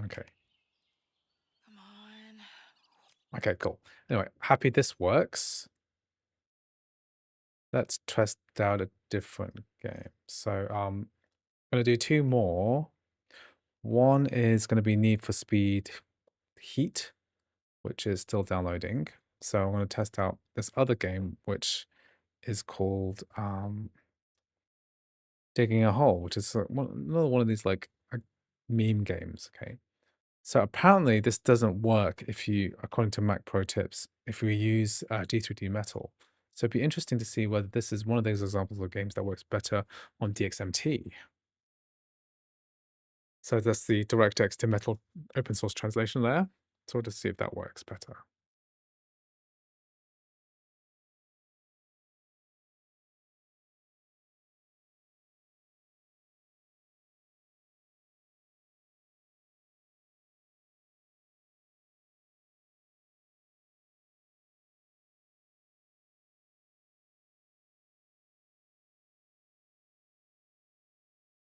Okay. Come on. Okay, cool. Anyway, happy this works. Let's test out a different game. So I'm gonna do two more. One is gonna be Need for Speed Heat, which is still downloading. So I'm gonna test out this other game, which is called Digging a Hole, which is another one of these like meme games. Okay. So apparently this doesn't work if you, according to Mac Pro Tips, if we use D3D Metal. So it'd be interesting to see whether this is one of those examples of games that works better on DXMT. So that's the DirectX to Metal open source translation there. So we'll just see if that works better.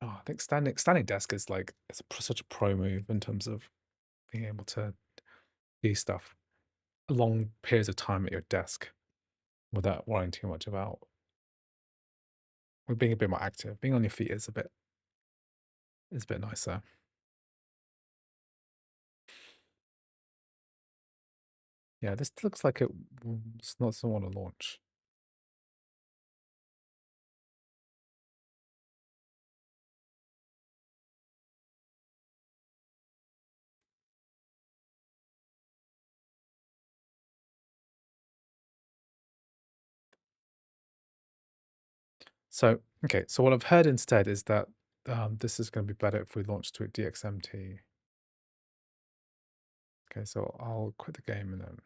Oh, I think standing desk is like such a pro move in terms of being able to do stuff long periods of time at your desk without worrying too much about being a bit more active. Being on your feet is a bit nicer. Yeah, this looks like it's not someone to launch. So, okay, so what I've heard instead is that this is going to be better if we launch to a DXMT. Okay, so I'll quit the game and then.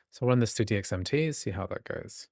So I'll run this to DXMT, see how that goes.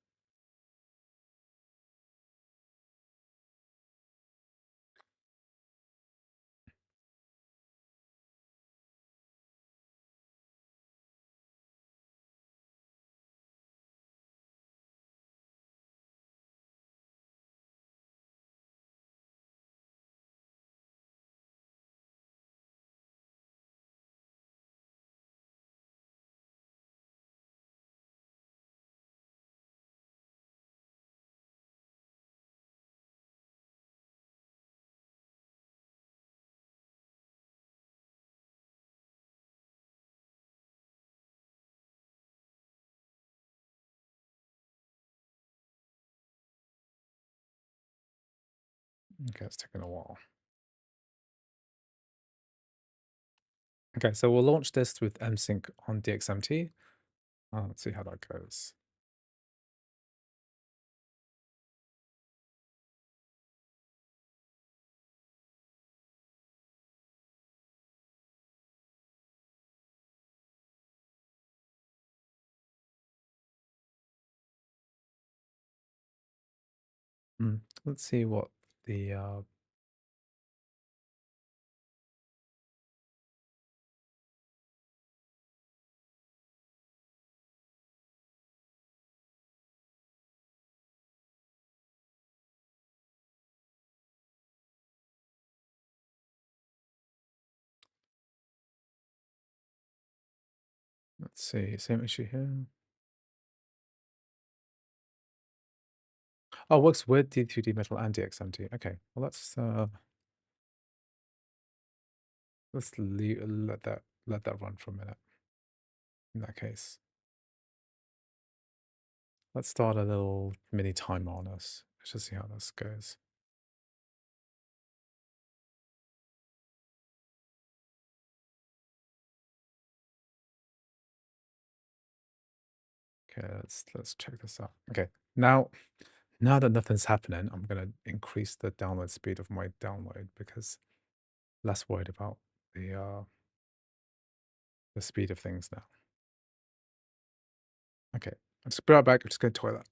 Okay, it's taking a while. Okay, so we'll launch this with msync on DXMT. Let's see how that goes. Let's see what the let's see, same issue here. Oh, works with D2D metal and DX70. Okay, well let's let that run for a minute. In that case, let's start a little mini timer on us. Let's just see how this goes. Okay, let's check this out. Okay, now that nothing's happening, I'm gonna increase the download speed of my download because less worried about the speed of things now. Okay, I'll just be right back. I'm just going to the toilet.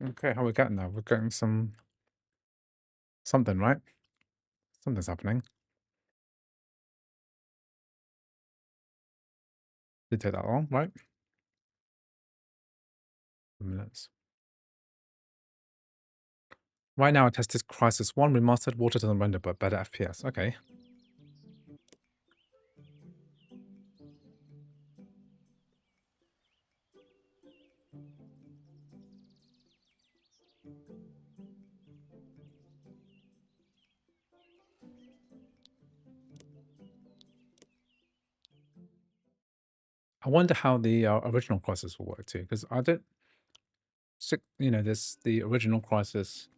Okay, how are we getting there? We're getting something, right? Something's happening. Did take that long, right? Minutes. Right now, I tested Crisis 1 remastered, water doesn't render, but better FPS. Okay. I wonder how the original Crisis will work too, because I don't. There's the original Crisis.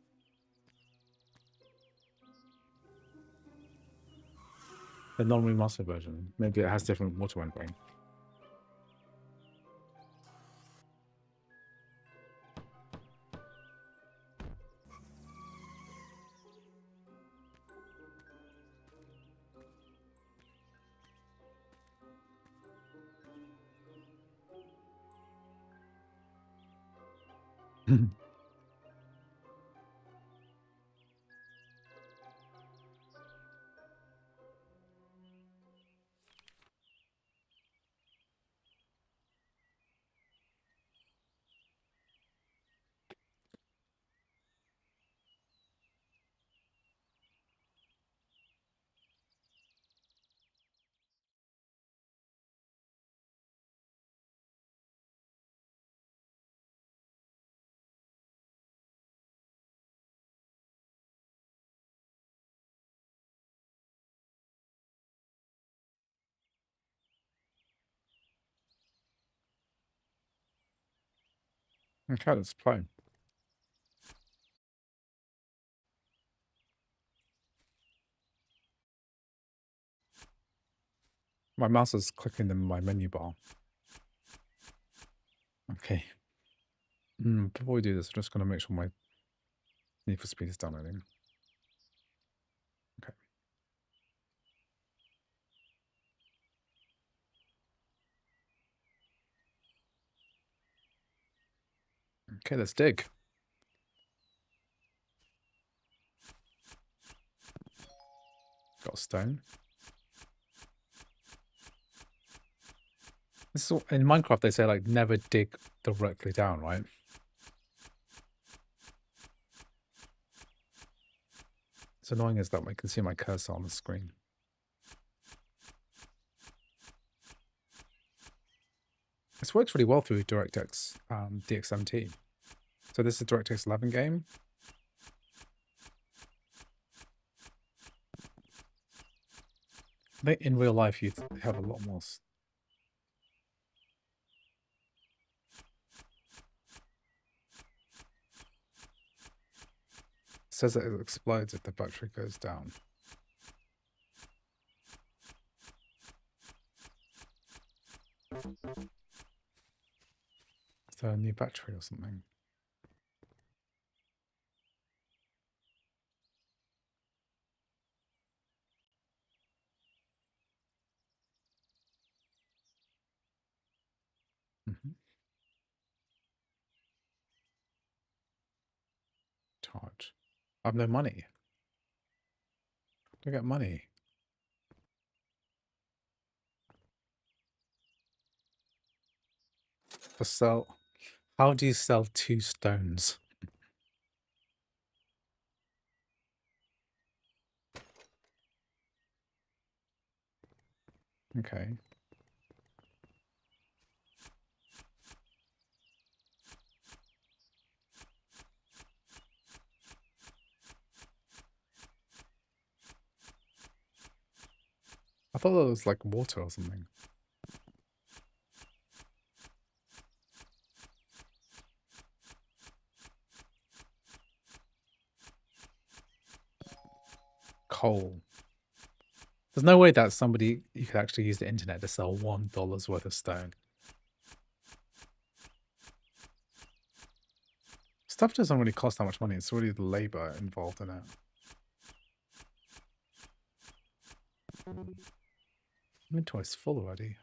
The non-remastered version. Maybe it has different water rendering. Okay, let's play. My mouse is clicking in my menu bar. Okay. Before we do this, I'm just going to make sure my Need for Speed is downloading. Okay. Okay, let's dig. Got a stone. This is in Minecraft. They say like never dig directly down, right? It's annoying as that I can see my cursor on the screen. This works really well through DirectX DXMT. So this is a DirectX 11 game. I think in real life you'd have a lot more. It says that it explodes if the battery goes down. Is there a new battery or something? Charge. I have no money. I get money. For sell. How do you sell 2 stones? Okay. I thought that was like water or something. Coal. There's no way that you could actually use the internet to sell $1 worth of stone. Stuff doesn't really cost that much money. It's really the labor involved in it. Inventory's full already.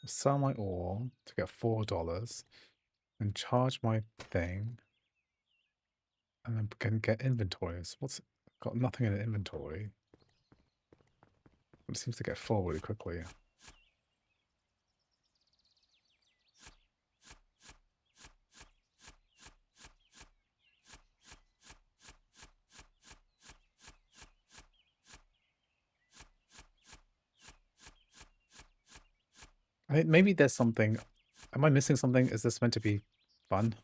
Sell my ore to get $4 and charge my thing. And then can get inventories. Got nothing in the inventory. It seems to get full really quickly. I think maybe there's something. Am I missing something? Is this meant to be fun?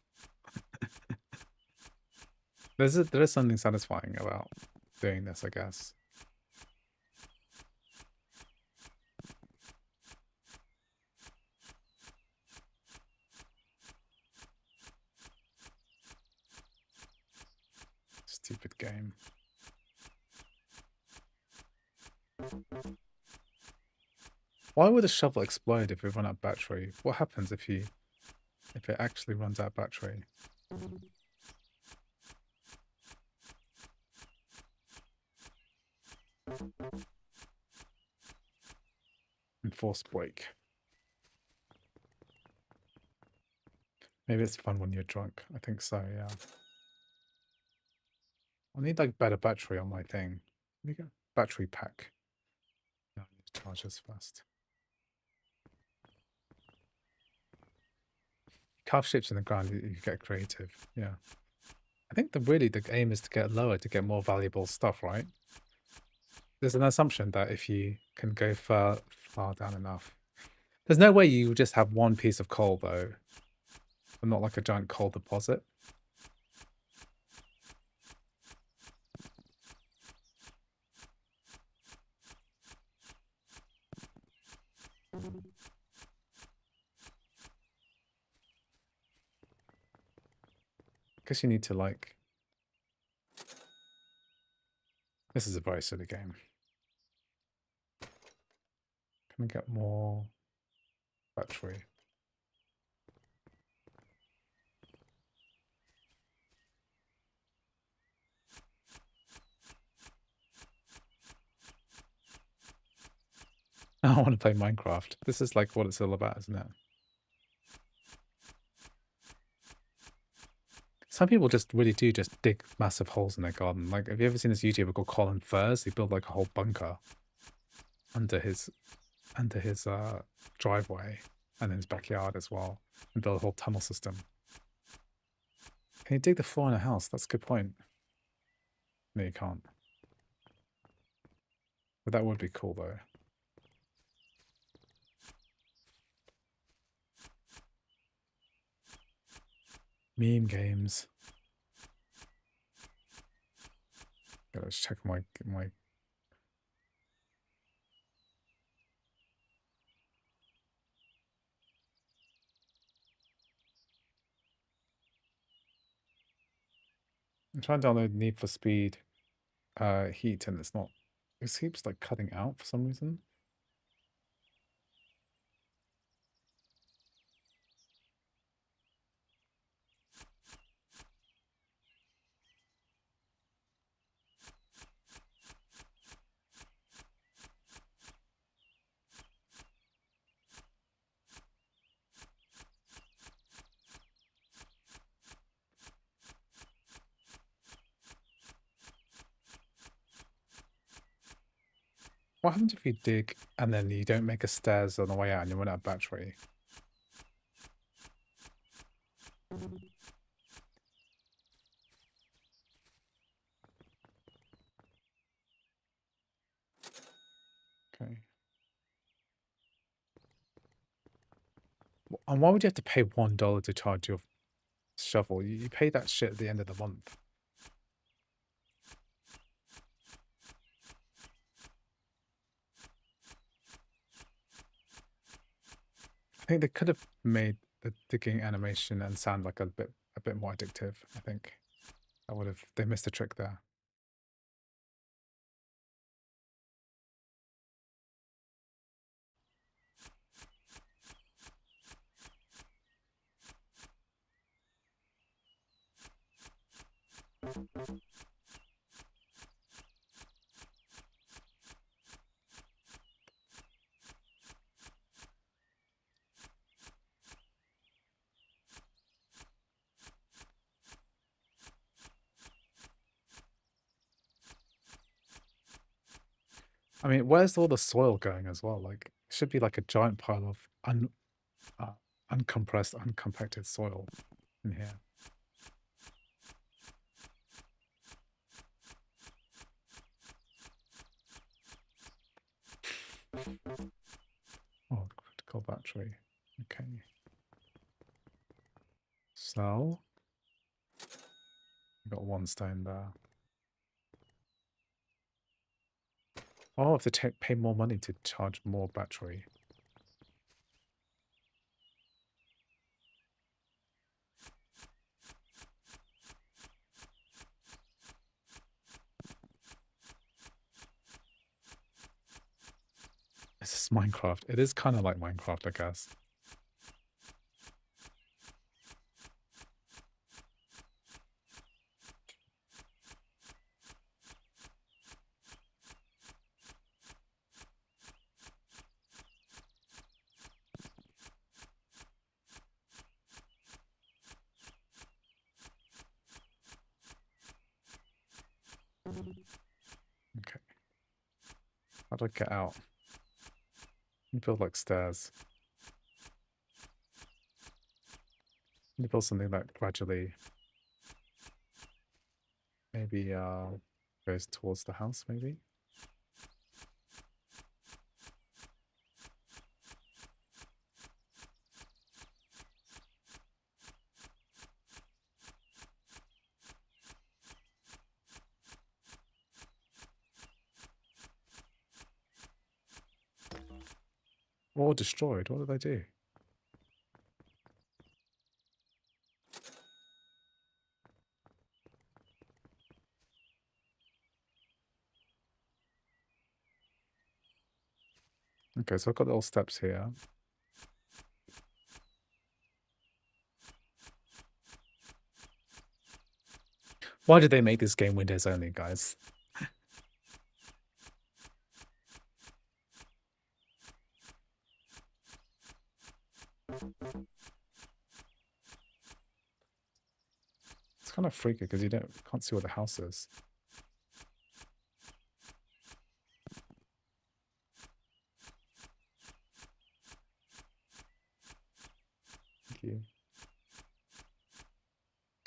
There is something satisfying about doing this, I guess. Stupid game. Why would a shovel explode if we run out of battery? What happens if it actually runs out of battery? Enforced break. Maybe it's fun when you're drunk. I think so, yeah. I need like better battery on my thing. Let me get battery pack. No, I need to charge this first. Carve shapes in the ground, you get creative. Yeah. I think the aim is to get lower to get more valuable stuff, right? There's an assumption that if you can go far down enough. There's no way you just have one piece of coal though. But not like a giant coal deposit. Guess you need to like. This is a very silly game. Can I get more battery? I want to play Minecraft. This is like what it's all about, isn't it? Some people just really do just dig massive holes in their garden. Like, have you ever seen this YouTuber called Colin Furs? He built like a whole bunker under his driveway and in his backyard as well, and built a whole tunnel system. Can you dig the floor in a house? That's a good point. No, you can't. But that would be cool though. Meme games. Gotta check my. I'm trying to download Need for Speed Heat, and it's not. It keeps like cutting out for some reason. What happens if you dig and then you don't make a stairs on the way out and you run out of battery? Okay. And why would you have to pay $1 to charge your shovel? You pay that shit at the end of the month. I think they could have made the digging animation and sound like a bit more addictive. I think that would have, they missed a trick there. I mean, where's all the soil going as well? Like, it should be like a giant pile of uncompressed, uncompacted soil in here. Oh, critical battery. Okay. So, we got one stone there. Oh, I have to pay more money to charge more battery. This is Minecraft. It is kind of like Minecraft, I guess. Okay. How do I get out? You build like stairs. You build something that gradually maybe goes towards the house, maybe? Or destroyed. What did I do? Okay, so I've got little steps here. Why did they make this game Windows only, guys? It's kind of freaky because you can't see what the house is. Thank you.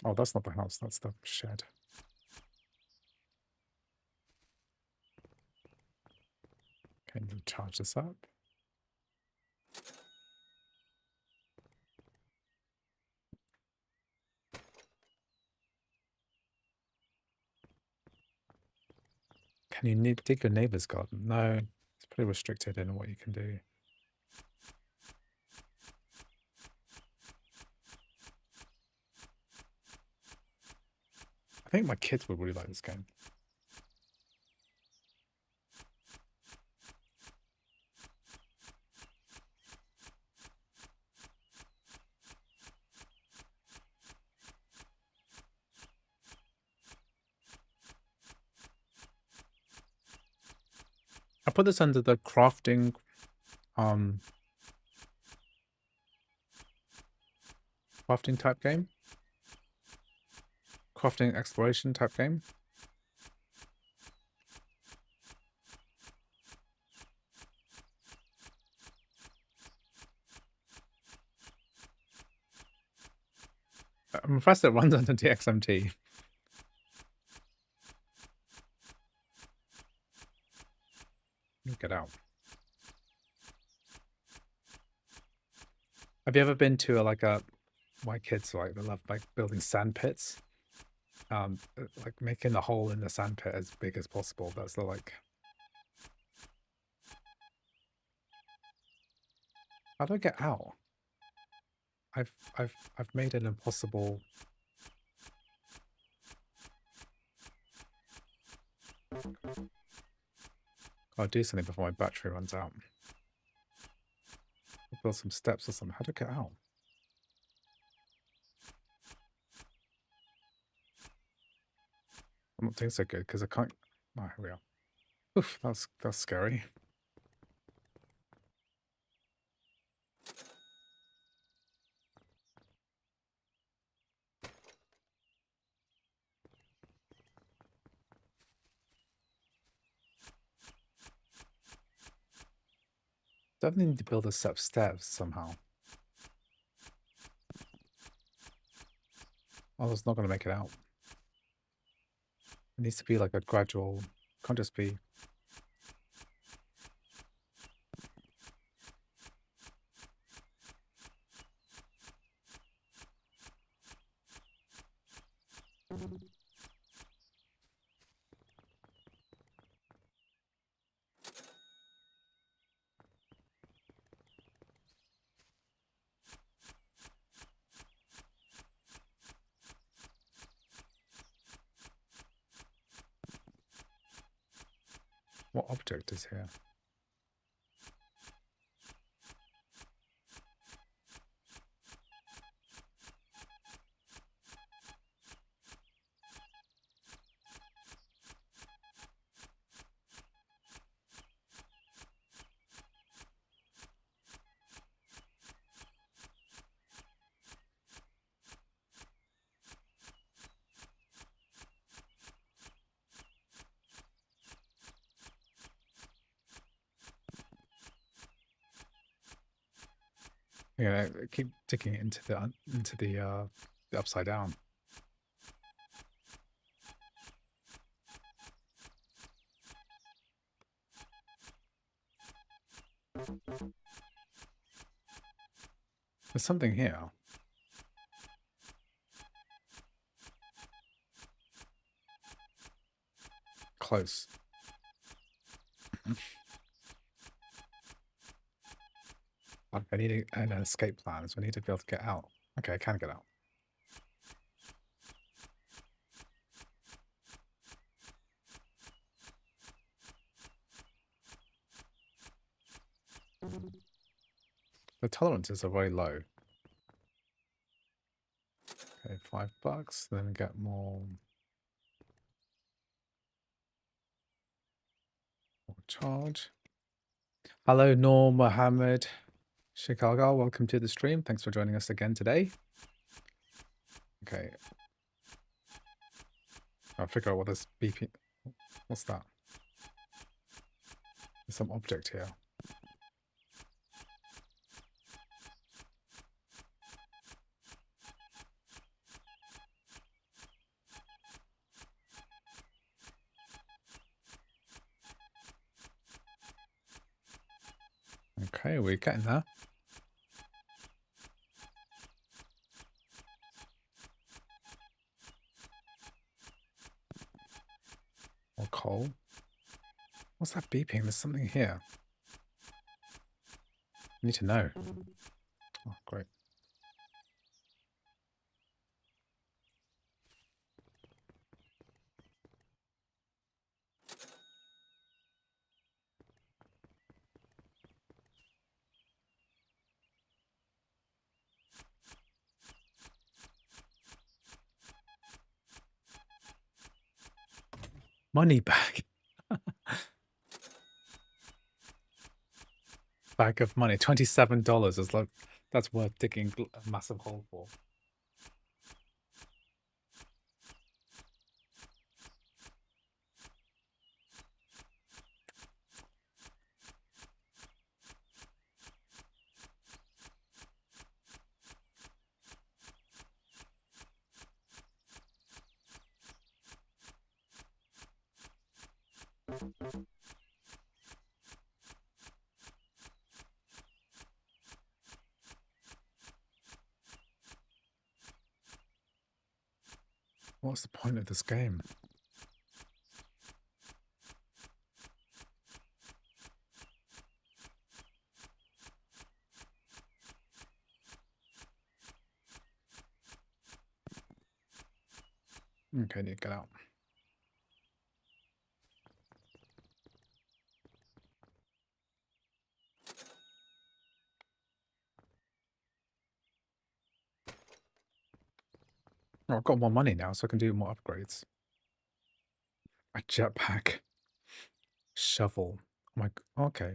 Oh, that's not the house. That's the shed. Can you charge this up? Can you dig your neighbor's garden? No, it's pretty restricted in what you can do. I think my kids would really like this game. I put this under the crafting crafting type game. Crafting exploration type game. I'm impressed it runs under DXMT. Get out. Have you ever been to my kids like they love like building sand pits? Like making the hole in the sand pit as big as possible. That's the like. How do I get out? I've made an impossible. I'll do something before my battery runs out. I'll build some steps or something. How do I get out? I'm not doing so good because I can't. Oh, here we are. Oof, that's scary. Definitely need to build a set of steps somehow. Oh, it's not going to make it out. It needs to be like a gradual. Can't just be. What object is here? Yeah, keep digging it into the upside down. There's something here. Close. I need an escape plan, so I need to be able to get out. Okay, I can get out. The tolerances are very low. Okay, $5. Then get more charge. Hello, Noor Mohammed Chicago. Welcome to the stream. Thanks for joining us again today. Okay. I'll figure out what this beeping. What's that? There's some object here. Okay, we're getting there. Or coal. What's that beeping? There's something here. I need to know. Oh, great. Money bag. Bag of money. $27 is like, that's worth digging a massive hole for. What's the point of this game? Okay, need to get out. Oh, I've got more money now, so I can do more upgrades. A jetpack. Shovel. Oh my, okay.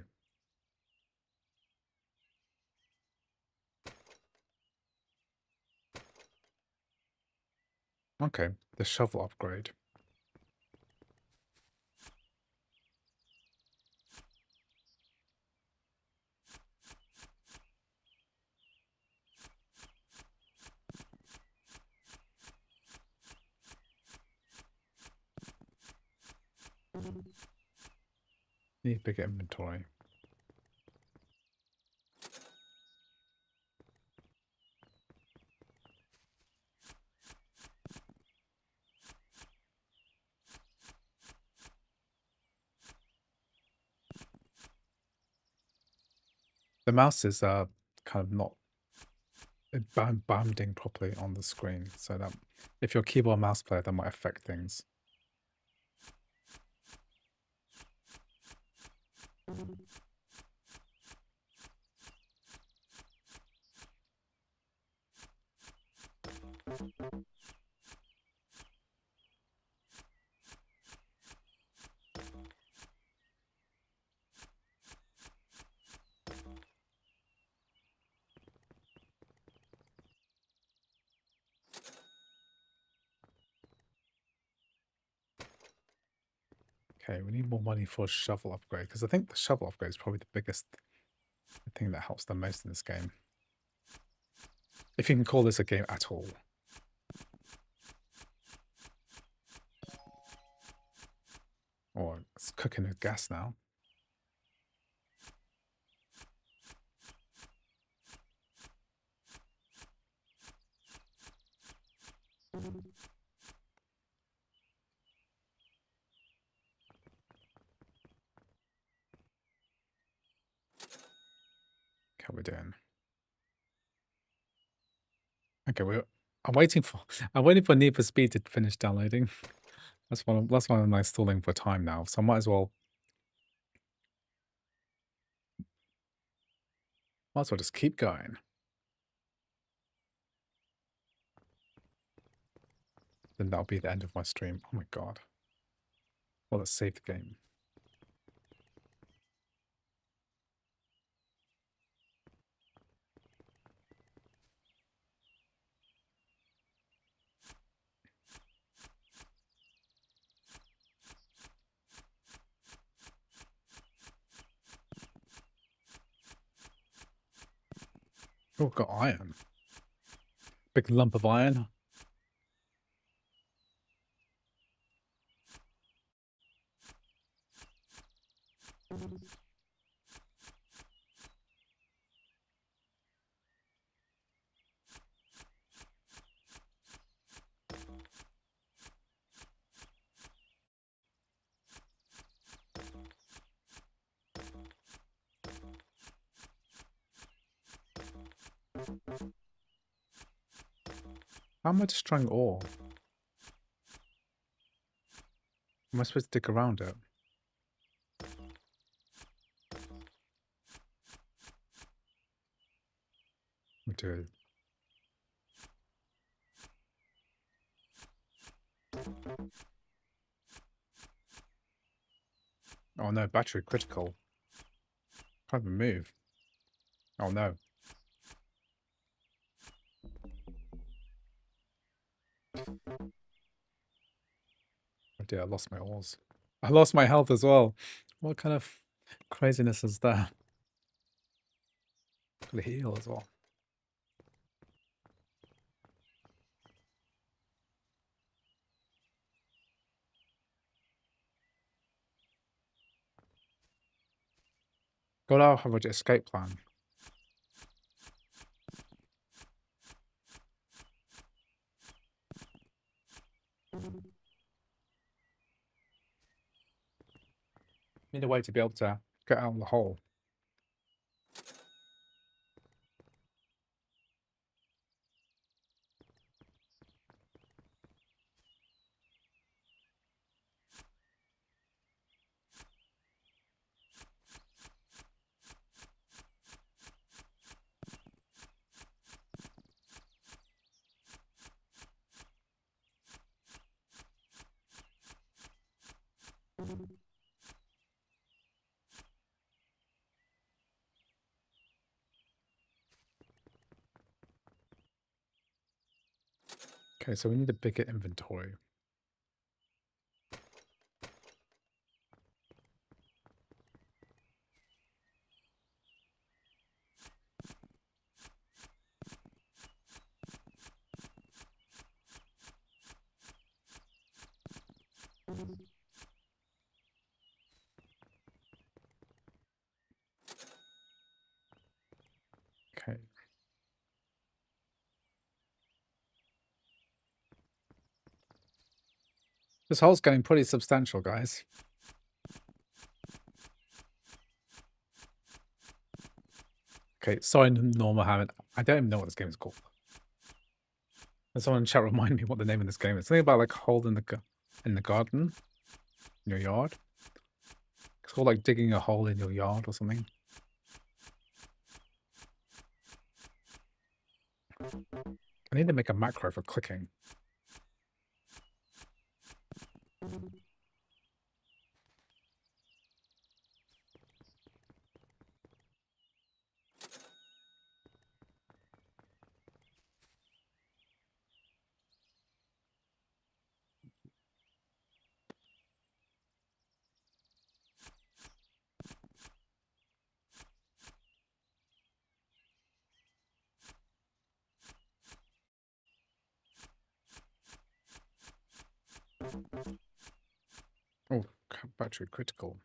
Okay, the shovel upgrade. Need bigger inventory. The mouse is kind of not bounding properly on the screen, so that if you're a keyboard mouse player, that might affect things. Okay, we need more money for a shovel upgrade, because I think the shovel upgrade is probably the biggest thing that helps them most in this game. If you can call this a game at all. Or it's cooking with gas now. How we doing? Okay, I'm waiting for Need for Speed to finish downloading. That's why I'm like stalling for time now. So I might as well just keep going. Then that'll be the end of my stream. Oh my god. Well, let's save the game. Oh, got iron. Big lump of iron. How am I destroying ore? Am I supposed to dig around it? I do. Oh no, battery critical. Can't even move. Oh no. Oh dear, I lost my ores. I lost my health as well. What kind of craziness is that? Gotta heal as well. Gotta have an escape plan. Need a way to be able to get out of the hole. Okay, so we need a bigger inventory. Okay. This hole's getting pretty substantial, guys. Okay, sorry, Norma Hammond. I don't even know what this game is called. Can someone in chat remind me what the name of this game is? Something about like hole in the garden, in your yard. It's called like digging a hole in your yard or something. I need to make a macro for clicking. Oh, battery critical.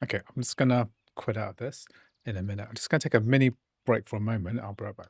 Okay, I'm just gonna quit out of this in a minute. I'm just gonna take a mini break for a moment. I'll be right back.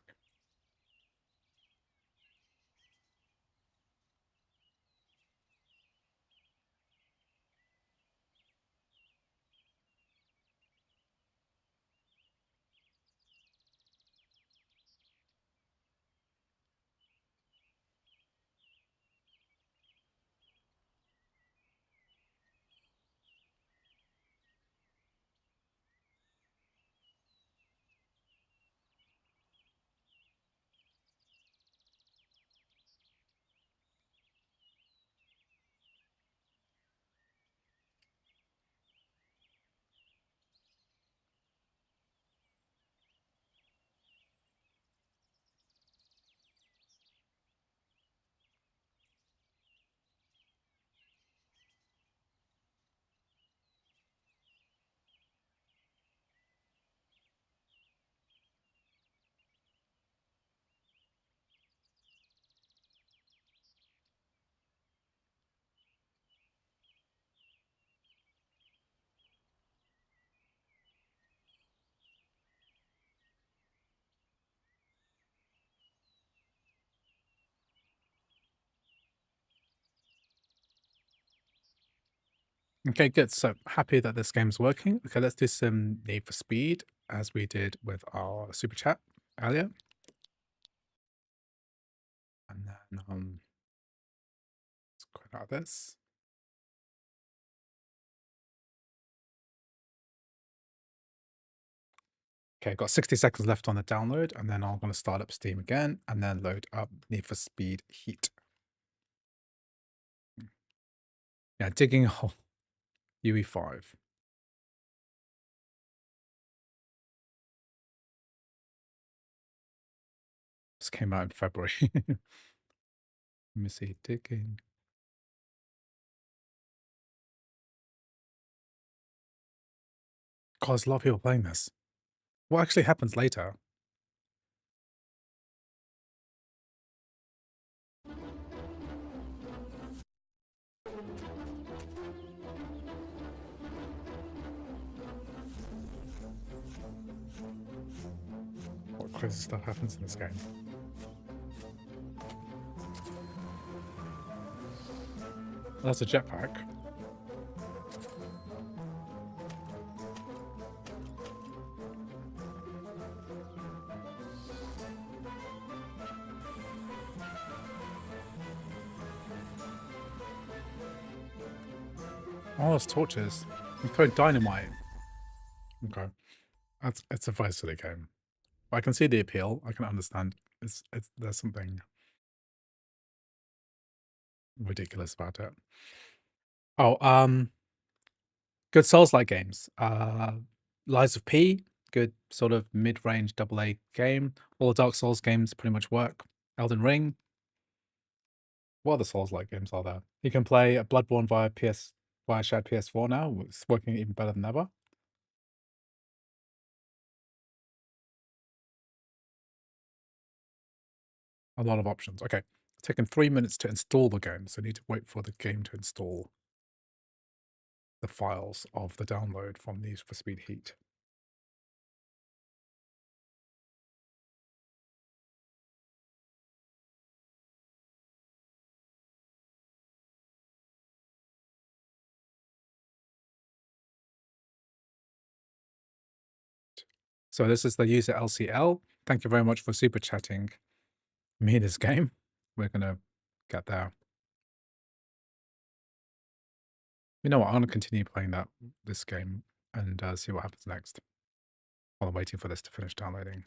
Okay, good. So happy that this game's working. Okay, let's do some Need for Speed as we did with our super chat earlier. And then let's quit out this. Okay, got 60 seconds left on the download, and then I'm going to start up Steam again and then load up Need for Speed Heat. Yeah, digging a hole. UE5. This came out in February. Let me see. Digging. God, there's a lot of people playing this. What actually happens later? What crazy stuff happens in this game? That's a jetpack. Oh, it's torches. You throw dynamite. Okay. It's a very silly game. I can see the appeal. I can understand. There's something ridiculous about it. Oh, good Souls-like games. Lies of P, good sort of mid-range AA game. All the Dark Souls games pretty much work. Elden Ring. What other Souls-like games are there? You can play Bloodborne via shared PS4 now. It's working even better than ever. A lot of options. Okay. It's taken 3 minutes to install the game, so I need to wait for the game to install the files of the download from Need for Speed Heat. So this is the user LCL. Thank you very much for super chatting me this game. We're gonna get there. You know what? I'm gonna continue playing this game and see what happens next while I'm waiting for this to finish downloading.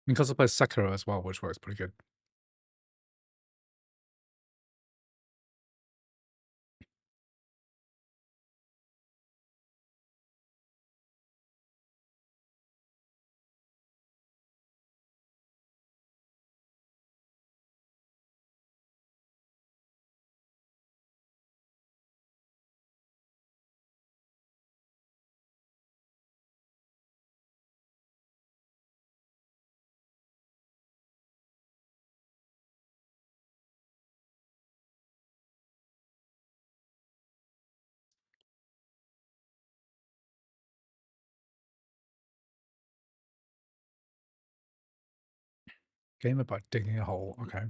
You can also play Sekiro as well, which works pretty good. Game about digging a hole. Okay.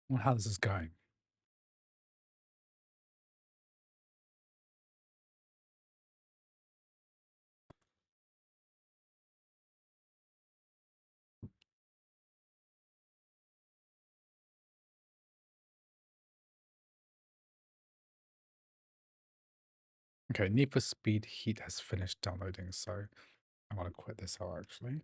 Well, how this is going. Okay, Need for Speed Heat has finished downloading, so I want to quit this out actually.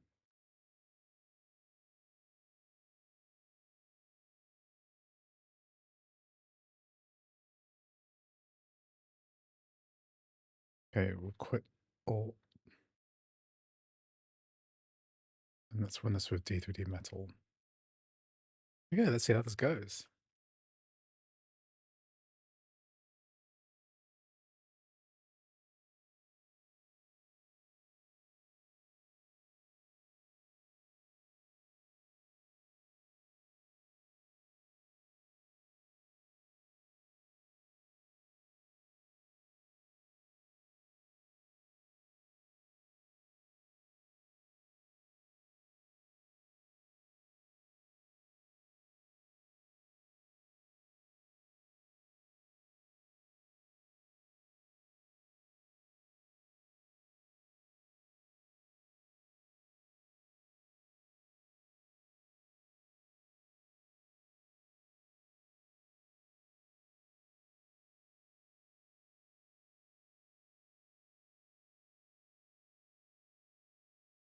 Okay, we'll quit all. And let's run this with D3D Metal. Okay, let's see how this goes.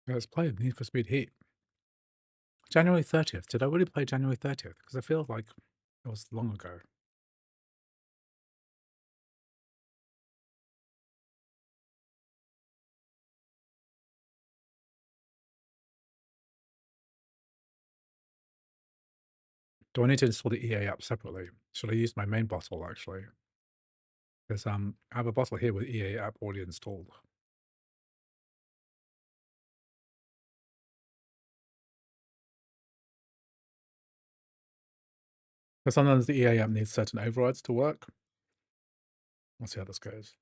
Let's play Need for Speed Heat. January 30th. Did I really play January 30th? Because I feel like it was long ago. Do I need to install the EA app separately? Should I use my main bottle actually? Because I have a bottle here with EA app already installed. But sometimes the EA app needs certain overrides to work. We'll see how this goes.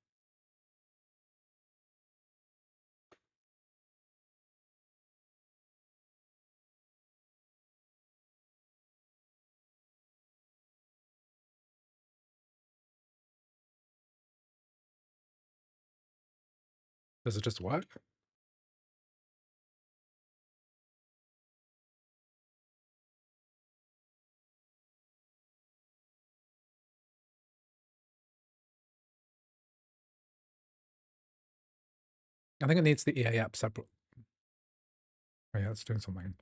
Does it just work? I think it needs the EA app separate. Oh yeah, it's doing something.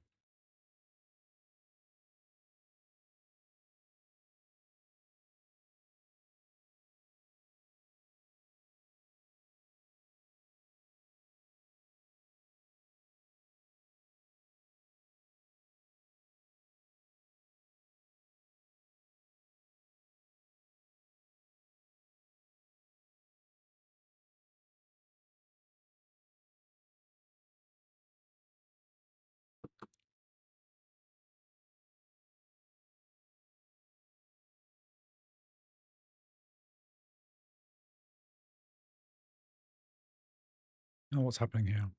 Oh, what's happening here?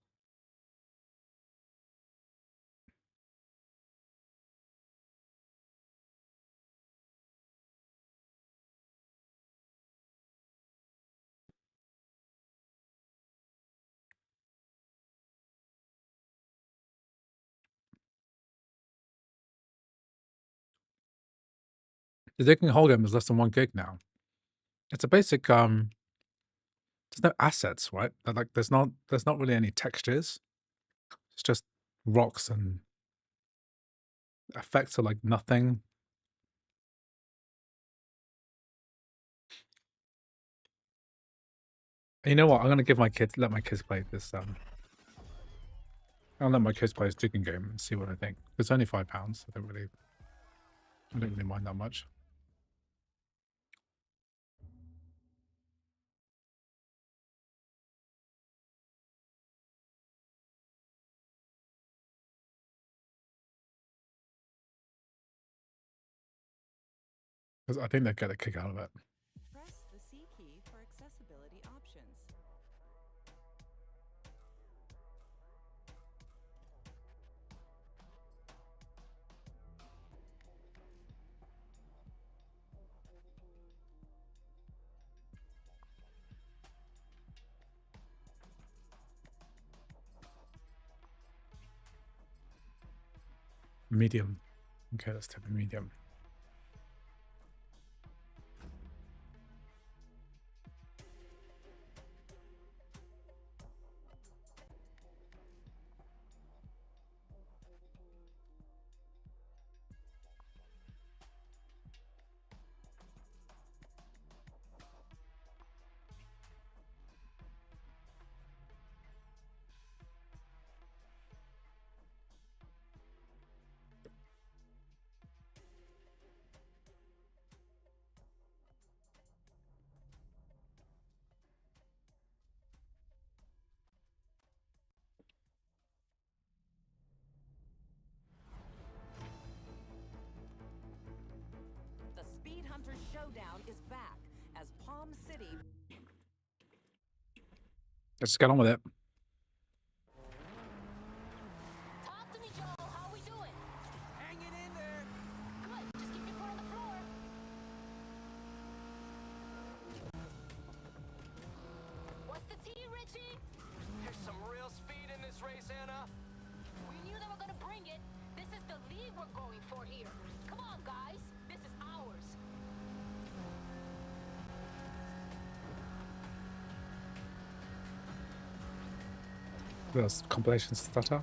The Digging Hole game is less than 1 gig now. It's a basic there's no assets, right? Like there's not really any textures. It's just rocks and effects are like nothing. And you know what? I'm gonna let my kids play this. I'll let my kids play this digging game and see what I think. It's only £5. I don't really mind that much. Because I think they'd get a kick out of it. Press the C key for accessibility options. Medium. Okay, let's type in medium. The Speed Hunters Showdown is back as Palm City. Let's get on with it. Talk to me, Joel. How we doing? Hanging in there. Good. Just keep your foot on the floor. What's the tea, Richie? There's some real speed in this race, Anna. We knew they were gonna bring it. This is the lead we're going for here. Come on, guys. This is ours. There's compilation stutter.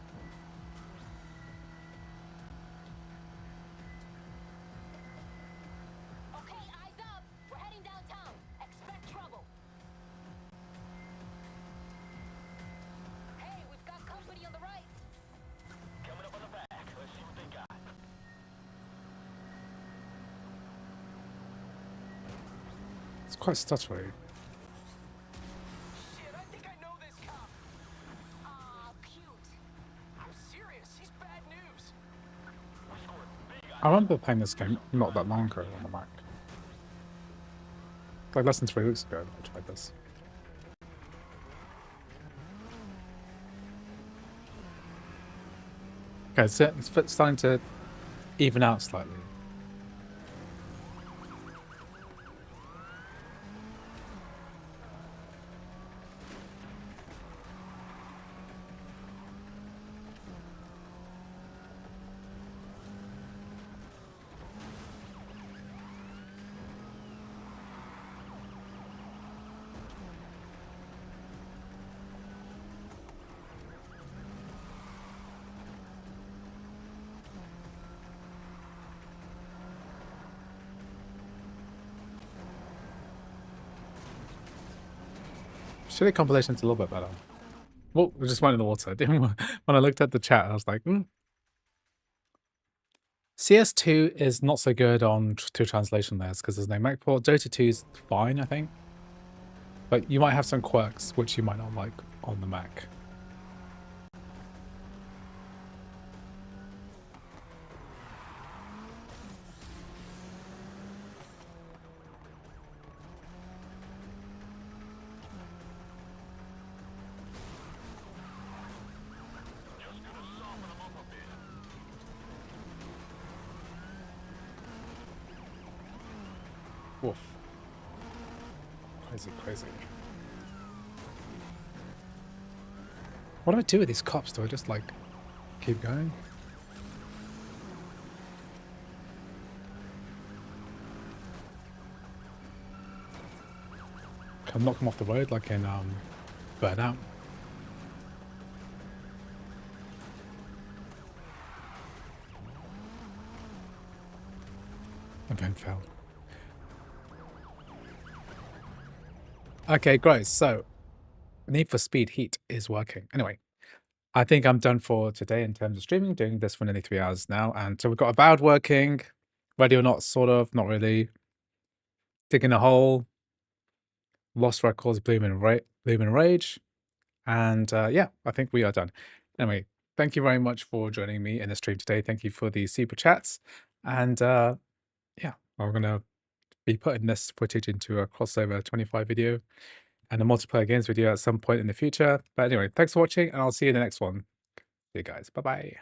Okay, eyes up. We're heading downtown. Expect trouble. Hey, we've got company on the right. Coming up on the back. Let's see what they got. It's quite stuttery. Shit, I think I know this cop. Aw, cute. I'm serious. He's bad news. We scored big on I remember playing this game not that long ago on the Mac. Like less than 3 weeks ago I tried this. Okay, so it's starting to even out slightly. Shitty compilation's a little bit better. Well, we just went in the water. When I looked at the chat, I was like, CS2 is not so good on two translation layers because there's no Mac port. Dota 2 is fine, I think. But you might have some quirks which you might not like on the Mac. Woof. Crazy, crazy. What do I do with these cops? Do I just, like, keep going? Can I knock them off the road like in Burnout? Event failed. Okay, great. So, Need for Speed Heat is working. Anyway, I think I'm done for today in terms of streaming, doing this for nearly 3 hours now. And so we've got Avowed working, Ready or Not, sort of, not really. Digging a Hole, Lost Records, Bloom and Rage. And yeah, I think we are done. Anyway, thank you very much for joining me in the stream today. Thank you for the super chats. And yeah, I'm going to be putting this footage into a CrossOver 25 video and a multiplayer games video at some point in the future. But anyway, thanks for watching, and I'll see you in the next one. See you guys. Bye-bye.